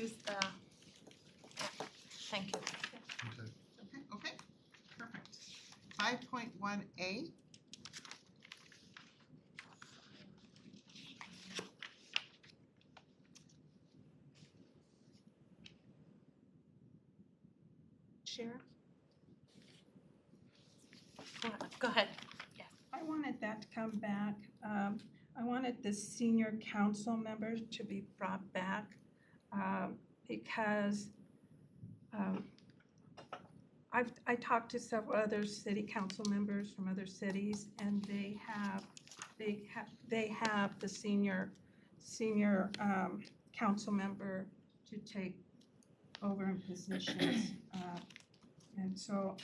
Use the, thank you. Okay, perfect. 5.1A. Sheriff? Go ahead. Yes. I wanted that to come back. I wanted the senior council members to be brought back because I talked to several other city council members from other cities, and they have the senior council member to take over in positions, and so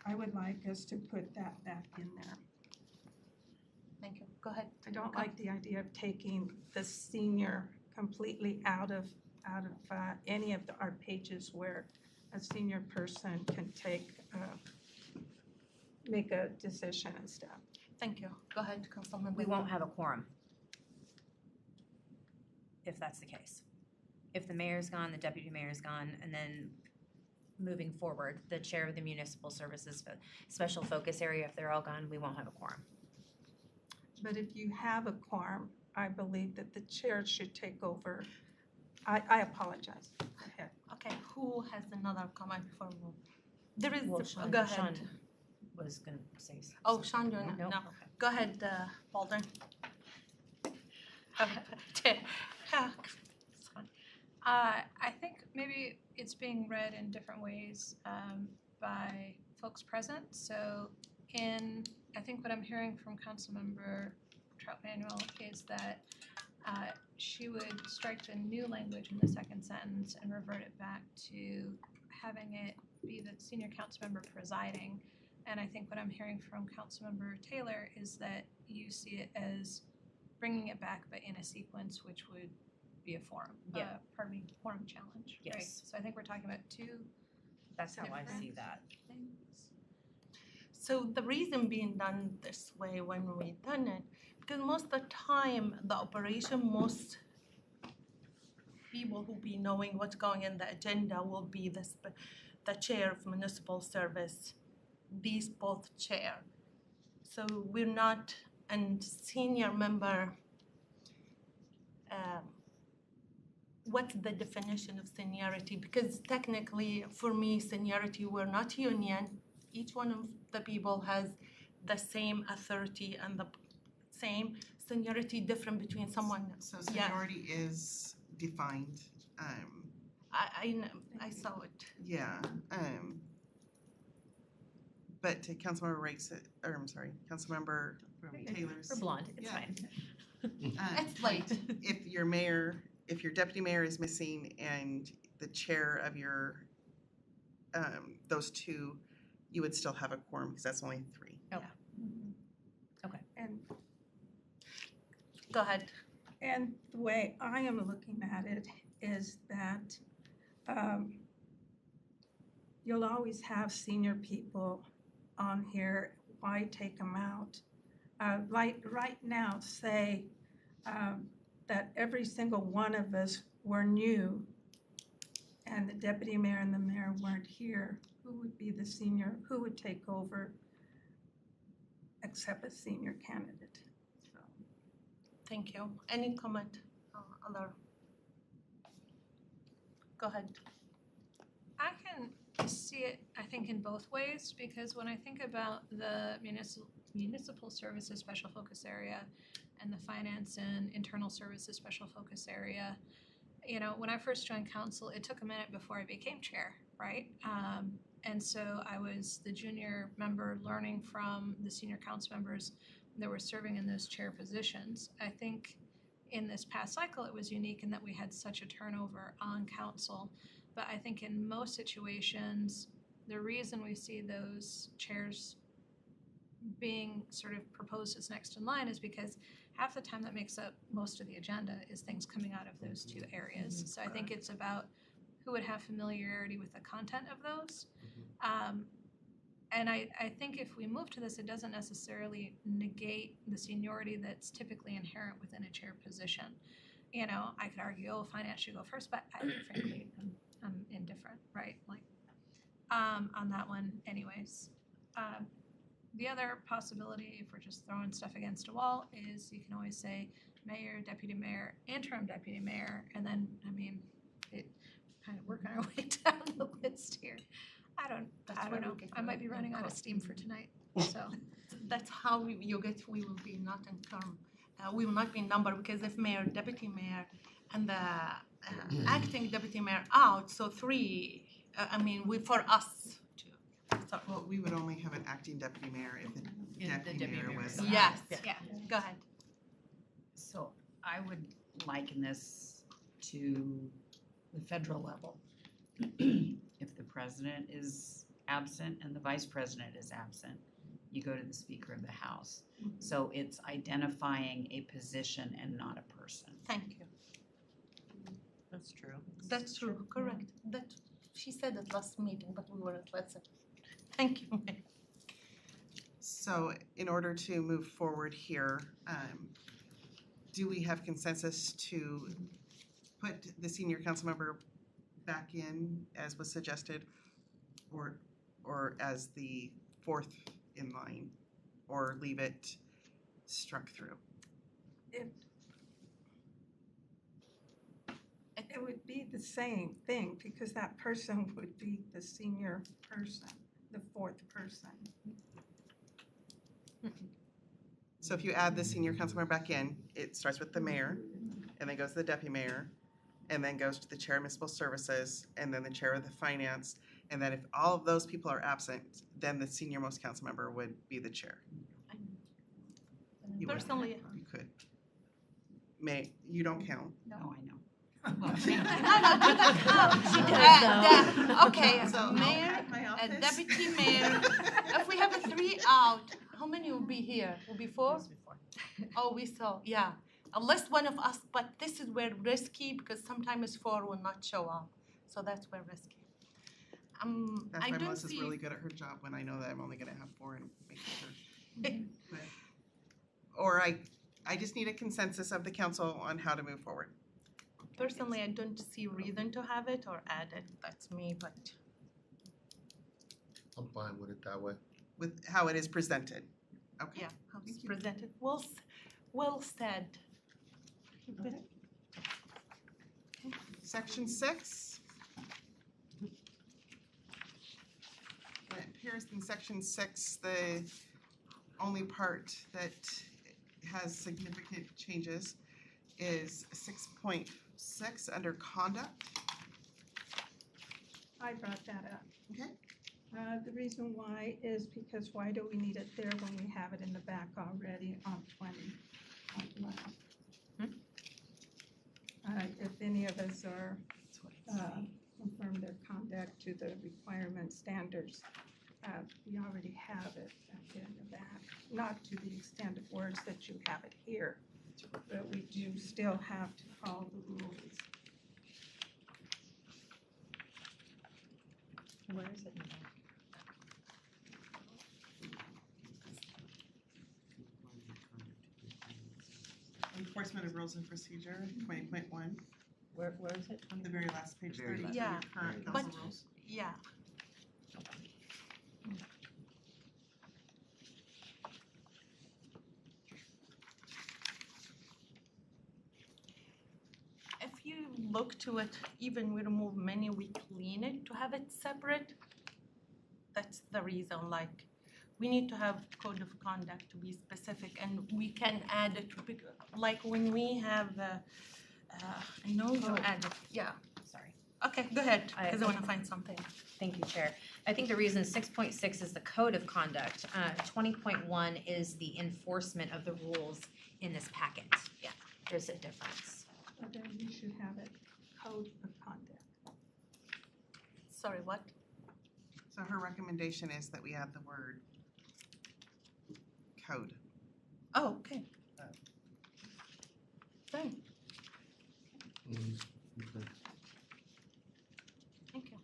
I would like us to put that back in there. Thank you. Go ahead. I don't like the idea of taking the senior completely out of any of our pages where a senior person can make a decision and stuff. Thank you. Go ahead, Councilmember. We won't have a quorum if that's the case. If the mayor's gone, the deputy mayor's gone, and then moving forward, the chair of the municipal services special focus area, if they're all gone, we won't have a quorum. But if you have a quorum, I believe that the chair should take over. I apologize. Go ahead. Okay, who has another comment for me? There is, Well, Sean- go ahead. Sean was gonna say something. Oh, Sean, you're not, No? no. Okay. Go ahead, Walden. I think maybe it's being read in different ways by folks present. So I think what I'm hearing from Councilmember Trout-Manuel is that she would strike the new language in the second sentence and revert it back to having it be the senior council member presiding. And I think what I'm hearing from Councilmember Taylor is that you see it as bringing it back, but in a sequence which would be a forum, forum challenge, right? Yes. So I think we're talking about two. That's how I different see that. things. So the reason being done this way when we done it, because most of the time, the operation, most people who be knowing what's going in the agenda will be the chair of municipal service, these both chair. So we're not, and senior member, what's the definition of seniority? Because technically, for me, seniority, we're not union. Each one of the people has the same authority and the same seniority different between someone. So seniority is defined. I saw it. Yeah. But to Councilmember Wright's, or I'm sorry, Councilmember Taylor's. We're blonde, it's fine. It's late. If your deputy mayor is missing and the chair of your, those two, you would still have a quorum because that's only 3. Okay. Okay. And Go ahead. And the way I am looking at it is that you'll always have senior people on here. Why take them out? Like right now, say that every single one of us were new and the deputy mayor and the mayor weren't here, who would be the senior, who would take over except a senior candidate? So. Thank you. Any comment? Other? Go ahead. I can see it, I think, in both ways, because when I think about the municipal services special focus area and the finance and internal services special focus area, you know, when I first joined council, it took a minute before I became chair, right? And so I was the junior member learning from the senior council members that were serving in those chair positions. I think in this past cycle, it was unique in that we had such a turnover on council. But I think in most situations, the reason we see those chairs being sort of proposed as next in line is because half the time that makes up most of the agenda is things coming out of those two areas. So I think it's about who would have familiarity with the content of those. And I think if we move to this, it doesn't necessarily negate the seniority that's typically inherent within a chair position. You know, I could argue, oh, finance should go first, but I frankly, I'm indifferent, right? Like, on that one anyways. The other possibility, if we're just throwing stuff against a wall, is you can always say mayor, deputy mayor, interim deputy mayor, and then, I mean, it kind of working our way down the list here. I don't know. I might be running out of steam for tonight, so. That's how we will be not in term. We will not be in number because if mayor, deputy mayor, and the acting deputy mayor out, so three, for us too. So, Well, we would only have an acting deputy mayor if the deputy mayor was. yes, yeah, go ahead. So I would liken this to the federal level. If the president is absent and the vice president is absent, you go to the Speaker of the House. So it's identifying a position and not a person. Thank you. That's true. That's true, correct. That, she said it last meeting, but we weren't listening. Thank you. So in order to move forward here, do we have consensus to put the senior council member back in as was suggested, or as the fourth in line, or leave it struck through? It would be the same thing because that person would be the senior person, the fourth person. So if you add the senior council member back in, it starts with the mayor, and then goes to the deputy mayor, and then goes to the chair of municipal services, and then the chair of the finance, and then if all of those people are absent, then the senior most council member would be the chair. You would. Personally, You could. You don't count. No, I know. She okay, So I'll mayor, pack my office. deputy mayor. If we have a three out, how many will be here? Will be four? Oh, we saw, yeah. Unless one of us, but this is where risky because sometimes four will not show up. So that's where risky. That's I why don't Melissa's see. really good at her job when I know that I'm only gonna have four and making sure. Or I just need a consensus of the council on how to move forward. Personally, I don't see reason to have it or add it. That's me, but I'm fine with it that way. With how it is presented. Okay. yeah, how it's presented. Well said. Section 6. It appears in section 6, the only part that has significant changes is 6.6 under conduct. I brought that up. Okay. The reason why is because why do we need it there when we have it in the back already on 20? If any of us are confirm their conduct to the requirement standards, we already have it in the back. Not to the extent of words that you have it here, but we do still have to follow the rules. Where is it? Enforcement of rules and procedure, 20.1, Where is it? the very last page, The very 32, last. your current But- council rules. Yeah. If you look to it, even we remove many, we clean it to have it separate. That's the reason, like, we need to have code of conduct to be specific, and we can add it, like when we have, I know you added, yeah. Sorry. Okay, go ahead, because I I- wanna find something. Thank you, Chair. I think the reason 6.6 is the code of conduct. 20.1 is the enforcement of the rules in this packet. Yeah. There's a difference. So then we should have it code of conduct. Sorry, what? So her recommendation is that we add the word code. Oh, okay. Fine, Okay. thank you.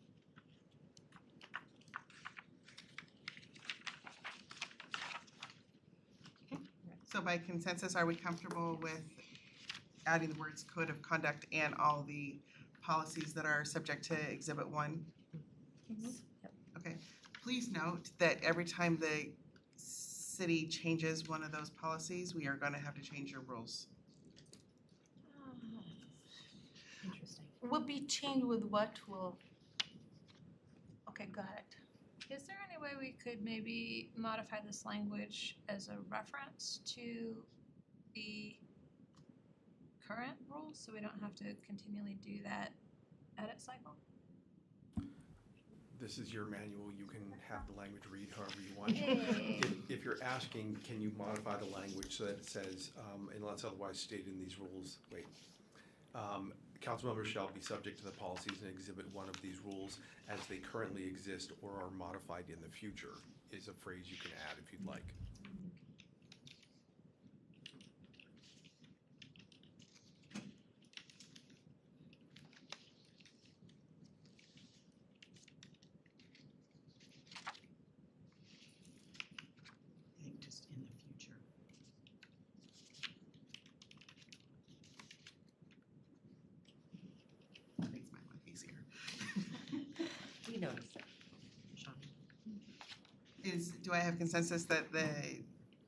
So by consensus, are we comfortable with adding the words code of conduct and all the policies that are subject to Exhibit 1? Okay, please note that every time the city changes one of those policies, we are gonna have to change your rules. Interesting. Will be changed with what will? Okay, go ahead. Is there any way we could maybe modify this language as a reference to the current rules, so we don't have to continually do that edit cycle? This is your manual, you can have the language read however you want. Yay. If you're asking, can you modify the language so that it says, unless otherwise stated in these rules, council members shall be subject to the policies in Exhibit 1 of these rules as they currently exist or are modified in the future, is a phrase you can add if you'd like. I think just in the future. Makes my life easier. We noticed that. Do I have consensus that the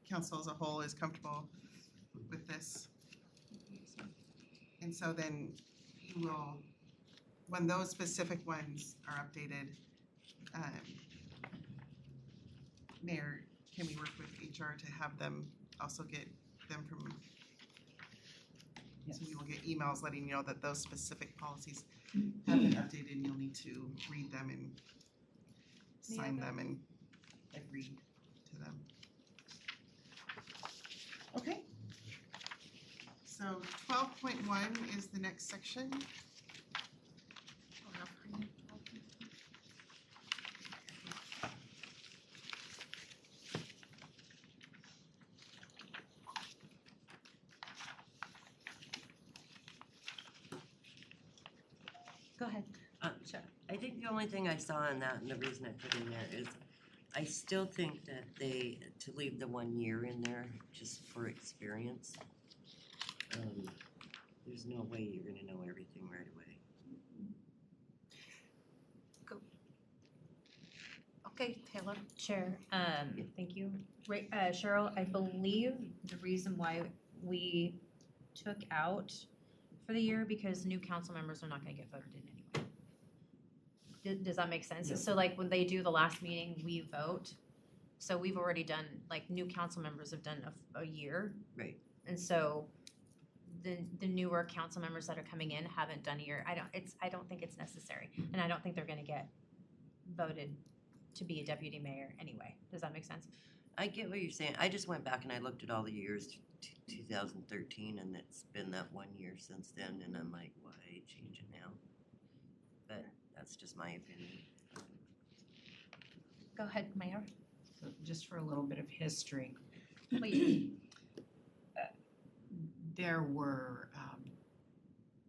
council as a whole is comfortable with this? And so then you will, when those specific ones are updated, Mayor, can we work with HR to have them also get them from? So we will get emails letting you know that those specific policies have been updated and you'll need to read them and sign them and agree to them. Okay. So 12.1 is the next section. Go ahead. I think the only thing I saw in that, and the reason I put in there is, I still think that to leave the 1 year in there, just for experience. There's no way you're gonna know everything right away. Okay, Taylor. Chair, thank you. Cheryl, I believe the reason why we took out for the year because new council members are not gonna get voted in anyway. Does that make sense? Yeah. So like when they do the last meeting, we vote. So we've already done, like, new council members have done a year. Right. And so the newer council members that are coming in haven't done a year. I don't think it's necessary. And I don't think they're gonna get voted to be a deputy mayor anyway. Does that make sense? I get what you're saying. I just went back and I looked at all the years to 2013, and it's been that 1 year since then, and I'm like, why change it now? But that's just my opinion. Go ahead, Mayor. So just for a little bit of history, Please. there were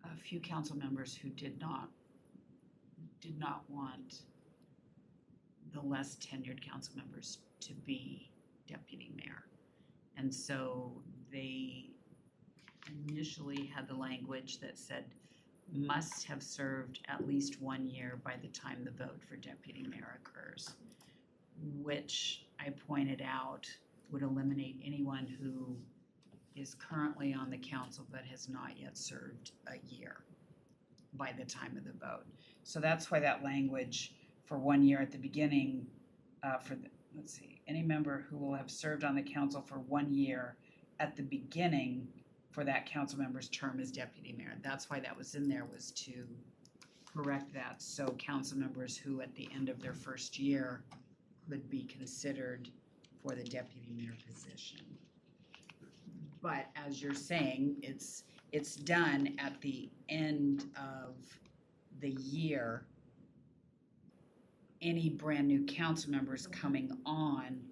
a few council members who did not want the less tenured council members to be deputy mayor. And so they initially had the language that said must have served at least 1 year by the time the vote for deputy mayor occurs, which I pointed out would eliminate anyone who is currently on the council but has not yet served a year by the time of the vote. So that's why that language for 1 year at the beginning, any member who will have served on the council for 1 year at the beginning for that council member's term as deputy mayor. That's why that was in there, was to correct that. So council members who at the end of their first year could be considered for the deputy mayor position. But as you're saying, it's done at the end of the year. Any brand new council members coming on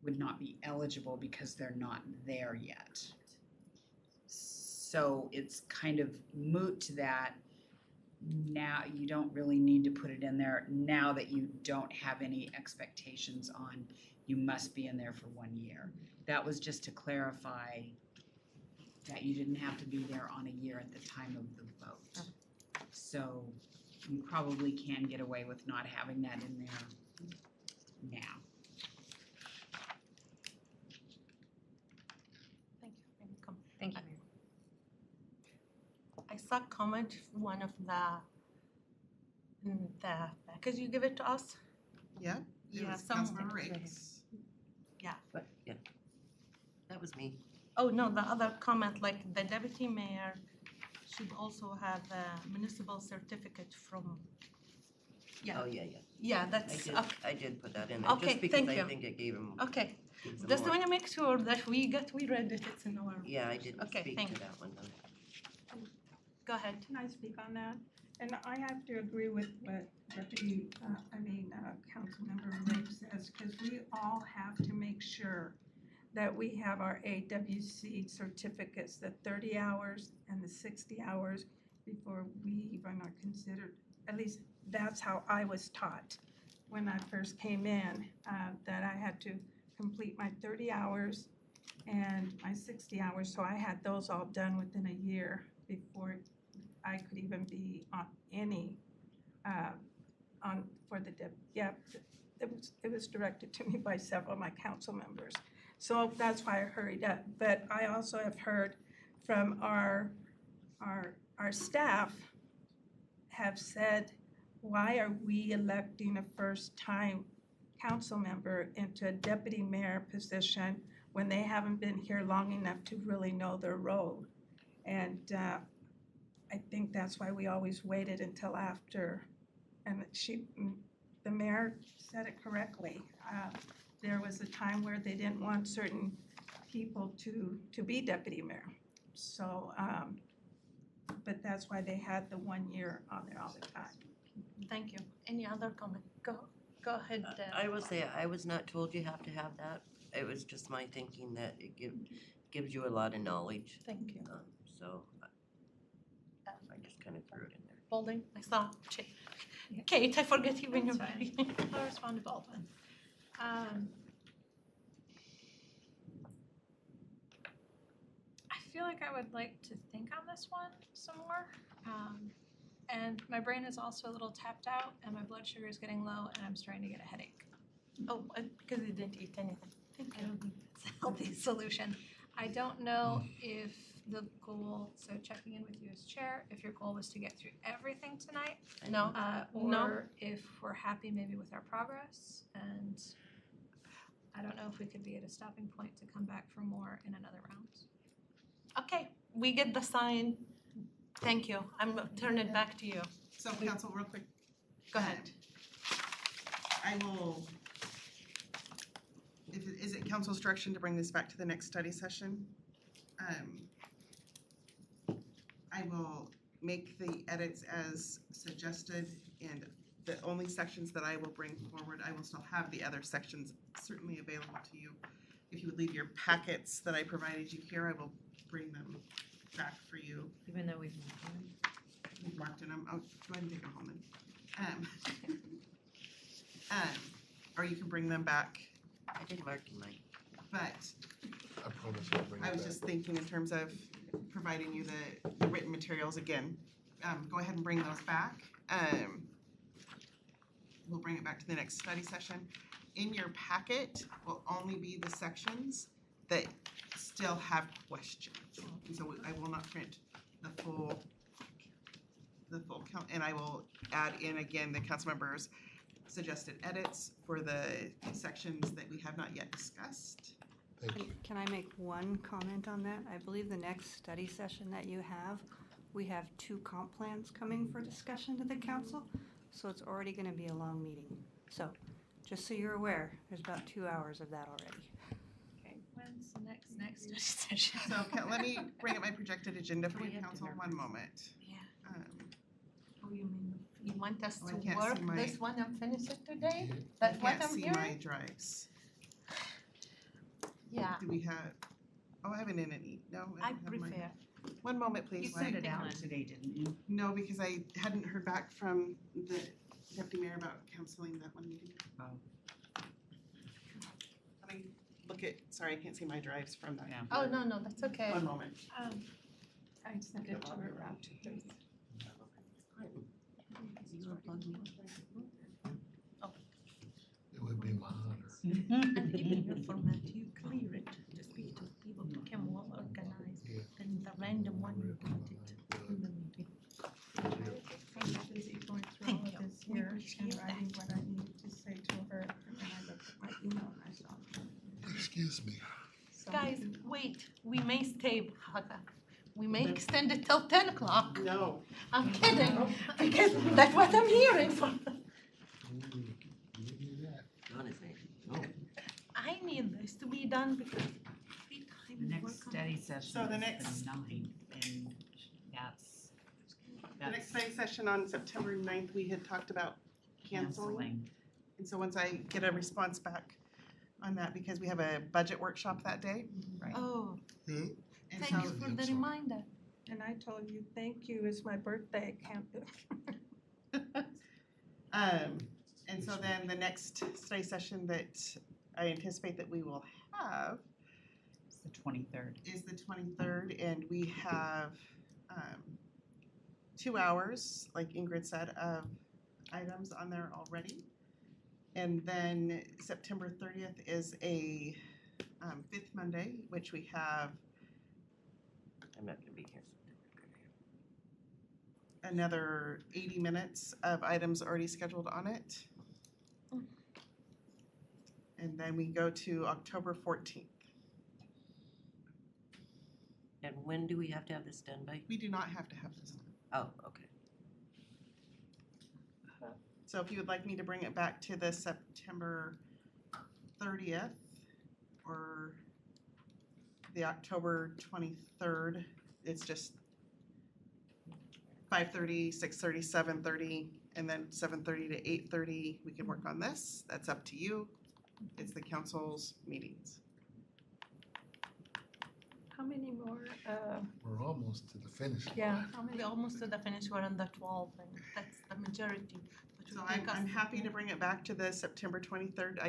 would not be eligible because they're not there yet. So it's kind of moot to that. Now you don't really need to put it in there now that you don't have any expectations on you must be in there for 1 year. That was just to clarify that you didn't have to be there on a year at the time of the vote. So you probably can get away with not having that in there now. Thank you. Thank you. I saw a comment, one of the package you give it to us. Yeah, it Yeah, was some- Councilmember Rakes. Yeah. But, yeah, that was me. Oh, no, the other comment, like the deputy mayor should also have a municipal certificate from, yeah. Oh, yeah. Yeah, that's, okay. I did put that in there, Okay, just because thank I you. think it gave him. Okay, gives him just more. want to make sure that we read it, it's in our. Yeah, I didn't Okay, speak thank to you. that one though. Go ahead. Can I speak on that? And I have to agree with what Councilmember Rape says, because we all have to make sure that we have our AWC certificates, the 30 hours and the 60 hours before we even are considered. At least that's how I was taught when I first came in, that I had to complete my 30 hours and my 60 hours. So I had those all done within a year before I could even be on any, it was directed to me by several of my council members. So that's why I hurried up. But I also have heard from our staff have said, why are we electing a first-time council member into a deputy mayor position when they haven't been here long enough to really know their role? And I think that's why we always waited until after. And the mayor said it correctly. There was a time where they didn't want certain people to be deputy mayor. So, but that's why they had the 1 year on there all the time. Thank you. Any other comment? Go ahead. I will say, I was not told you have to have that. It was just my thinking that it gives you a lot of knowledge. Thank you. So I just kind of threw it in there. Baldwin, I saw. Kate, I forget you when you're That's ready. I'll respond to Baldwin. I feel like I would like to think on this one some more. And my brain is also a little tapped out and my blood sugar is getting low and I'm starting to get a headache. Oh, because you didn't eat anything. Thank I you. don't think that's a healthy solution. I don't know if the goal, so checking in with you as chair, if your goal was to get through everything tonight, No. or if we're happy maybe with our progress, and I don't know if we could be at a stopping point to come back for more in another round. Okay, we get the sign. Thank you. I'm turning it back to you. So council, real quick. Go ahead. I will, is it council's direction to bring this back to the next study session? I will make the edits as suggested, and the only sections that I will bring forward, I will still have the other sections certainly available to you. If you would leave your packets that I provided you here, I will bring them back for you. Even though we've We've marked in them. Oh, go ahead and take them home then. Or you can bring them back, I did mark in mine. but I promise I'll bring it I back. was just thinking in terms of providing you the written materials again. Go ahead and bring those back. We'll bring it back to the next study session. In your packet will only be the sections that still have questions. And so I will not print the full count, and I will add in again the council members' suggested edits for the sections that we have not yet discussed. Thank you. Can I make one comment on that? I believe the next study session that you have, we have 2 comp plans coming for discussion to the council, so it's already gonna be a long meeting. So, just so you're aware, there's about 2 hours of that already. Okay, when's the next study session? So let me bring up my projected agenda for you, council, one moment. Yeah. Oh, you mean, you want us Oh, I to can't work see my- this one and finish it today? I That's what can't I'm see my hearing? drives. Yeah, Do we have, oh, I have an in and e, no. I don't have mine. prefer. One moment, please. You sent it out today, didn't you? No, because I hadn't heard back from the deputy mayor about canceling that one meeting. Oh. Let me look at, sorry, I can't see my drives from that. Yeah. Oh, no, that's okay. One moment. I sent it to her around 2:30. It would be my honor. And even your format, you clear it, just be to people become more organized Yeah. than the random one you put it in the meeting. I'm busy going through all of this here and writing what I need to say to her, and then I looked at my email and I saw. Excuse me. Guys, wait, we may stay, we may extend it till 10 o'clock. No. I'm kidding, because that's what I'm hearing from. Honestly, no. I need this to be done because The next study session So the is next- the 9th, and The next study session on September 9th, we had talked about canceling. canceling. And so once I get a response back on that, because we have a budget workshop that day. Right. Oh, And thank so- you for the reminder. And I told you, thank you, it's my birthday, I can't do it. And so then the next study session that I anticipate that we will have It's the 23rd. is the 23rd, and we have 2 hours, like Ingrid said, of items on there already. And then September 30th is a 5th Monday, which we have I'm not gonna be here. another 80 minutes of items already scheduled on it. And then we go to October 14th. And when do we have to have this done by? We do not have to have this. Oh, okay. So if you would like me to bring it back to the September 30th or the October 23rd, it's just 5:30, 6:30, 7:30, and then 7:30 to 8:30, we can work on this. That's up to you. It's the council's meetings. How many more, We're almost to the finish line. yeah, We're almost to the finish, we're on the 12, and that's the majority. But So will I'm, take us- I'm happy to bring it back to the September 23rd.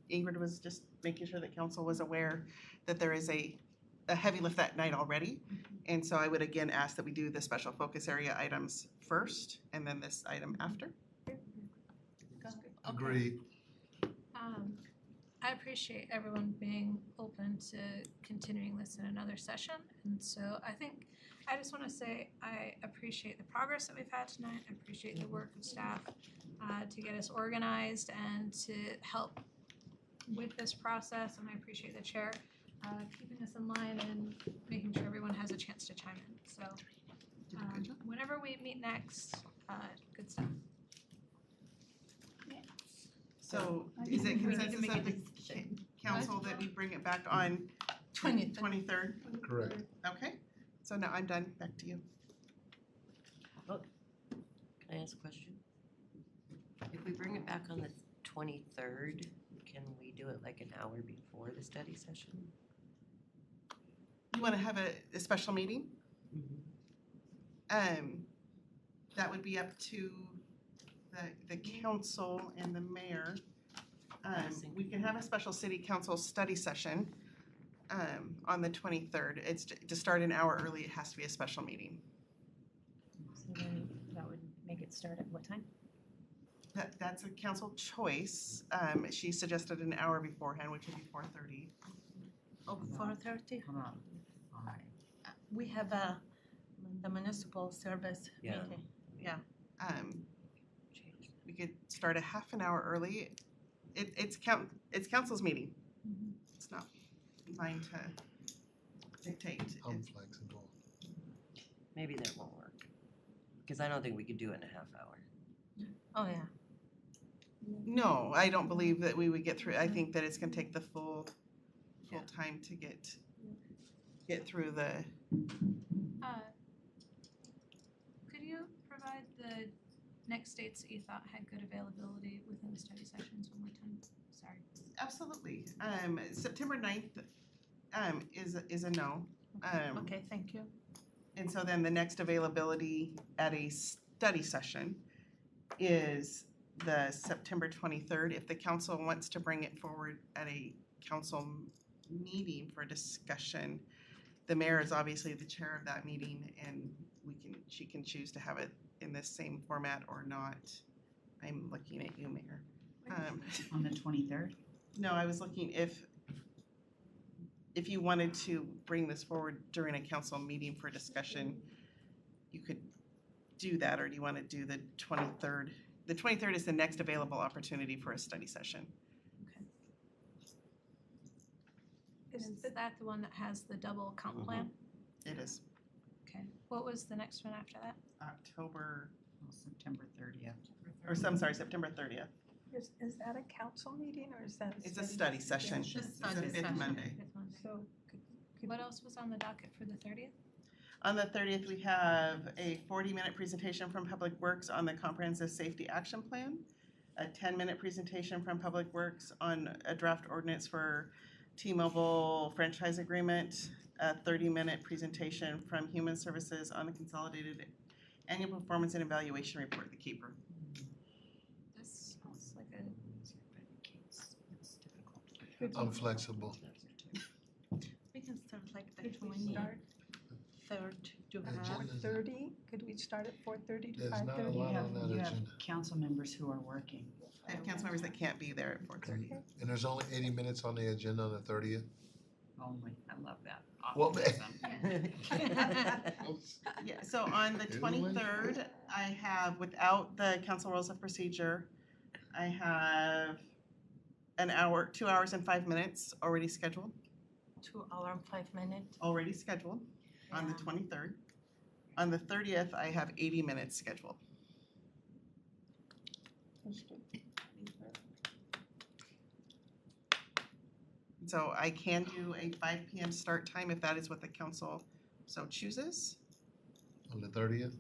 Ingrid was just making sure that council was aware that there is a heavy lift that night already. And so I would again ask that we do the special focus area items first and then this item after. Agreed. I appreciate everyone being open to continuing this in another session. And so I just want to say I appreciate the progress that we've had tonight. I appreciate the work of staff to get us organized and to help with this process. And I appreciate the chair keeping us in line and making sure everyone has a chance to chime in. So whenever we meet next, good stuff. So is it consensus of the council that we bring it back on 23rd? Correct. Okay, so now I'm done. Back to you. Can I ask a question? If we bring it back on the 23rd, can we do it like an hour before the study session? You want to have a special meeting? That would be up to the council and the mayor. We can have a special city council study session on the 23rd. It's to start an hour early, it has to be a special meeting. So then that would make it start at what time? That's a council choice. She suggested an hour beforehand, which would be 4:30. Oh, 4:30? Hold on. We have the municipal service Yeah. meeting. Yeah. We could start a half an hour early. It's council's meeting. It's not mine to dictate. I'm flexible. Maybe that won't work. Because I don't think we could do it in a half hour. Oh, yeah. No, I don't believe that we would get through. I think that it's gonna take the full time to get through the. Could you provide the next dates that you thought had good availability within the study sessions one more time? Sorry. Absolutely. September 9th is a no. Okay, thank you. And so then the next availability at a study session is the September 23rd. If the council wants to bring it forward at a council meeting for discussion, the mayor is obviously the chair of that meeting, and she can choose to have it in the same format or not. I'm looking at you, Mayor. On the 23rd? No, I was looking if you wanted to bring this forward during a council meeting for discussion, you could do that, or do you want to do the 23rd? The 23rd is the next available opportunity for a study session. Is that the one that has the double comp plan? It is Okay. What was the next one after that? September 30th. I'm sorry, September 30th. Is that a council meeting or is that a It's a study session. It's a It's study the fifth session. Monday. So What else was on the docket for the 30th? On the 30th, we have a 40-minute presentation from Public Works on the Comprehensive Safety Action Plan, a 10-minute presentation from Public Works on a draft ordinance for T-Mobile franchise agreement, a 30-minute presentation from Human Services on the Consolidated Annual Performance and Evaluation Report, the KEEPR. This sounds like I'm flexible. We can start like the Could we 23rd to have. 4:30? Could we start at 4:30 to There's 5:30? not a lot on that You have agenda. council members who are working. I have council members that can't be there at 4:30. And there's only 80 minutes on the agenda on the 30th. Only, I love that. Well, Yeah, so on the 23rd, I have, without the council rules of procedure, I have 2 hours and 5 minutes already scheduled. 2 hours and 5 minutes. Already scheduled on the 23rd. On the 30th, I have 80 minutes scheduled. So I can do a 5 p.m. start time if that is what the council so chooses. On the 30th?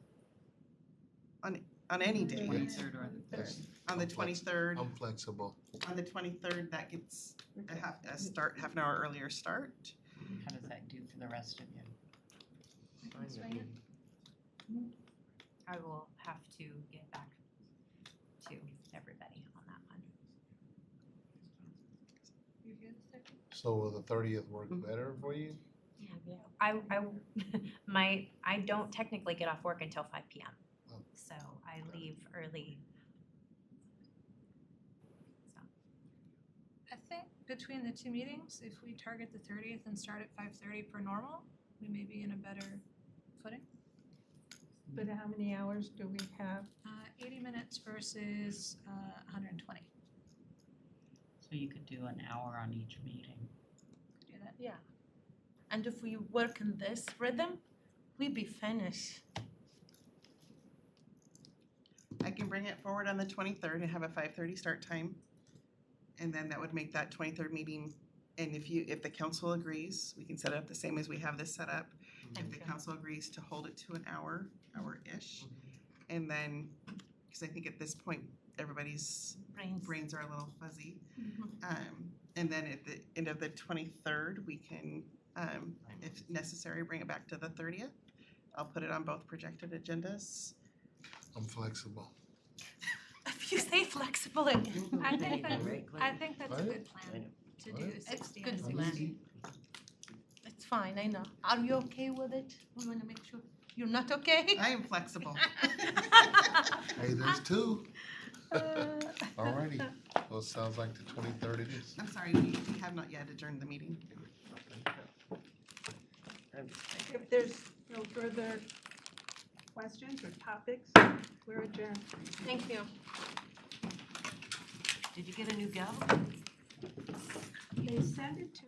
On any day. 23rd or the 3rd. On the 23rd. I'm flexible. On the 23rd, that gets half an hour earlier start. How does that do for the rest of you? I will have to get back to everybody on that one. So will the 30th work better for you? I don't technically get off work until 5 p.m. So I leave early. So I think between the two meetings, if we target the 30th and start at 5:30 per normal, we may be in a better footing. But how many hours do we have? 80 minutes versus 120. So you could do an hour on each meeting. Could do that. Yeah. And if we work in this rhythm, we be finished. I can bring it forward on the 23rd and have a 5:30 start time. And then that would make that 23rd meeting, and if the council agrees, we can set it up the same as we have this set up. If the council agrees to hold it to an hour-ish, and then, because I think at this point, everybody's brains are a little fuzzy. And then at the end of the 23rd, we can, if necessary, bring it back to the 30th. I'll put it on both projected agendas. I'm flexible. If you say flexible again. I think that, Right, I think that's a Right? good plan, to do Right. 60 It's and good 60. It's fine, I know. Are you okay with it? We wanna make sure. You're not okay? I am flexible. Hey, there's two. Alrighty, well, it sounds like the 23rd it is. I'm sorry, we have not yet adjourned the meeting. If there's no further questions or topics, we're adjourned. Thank you. Did you get a new gavel? They sent it to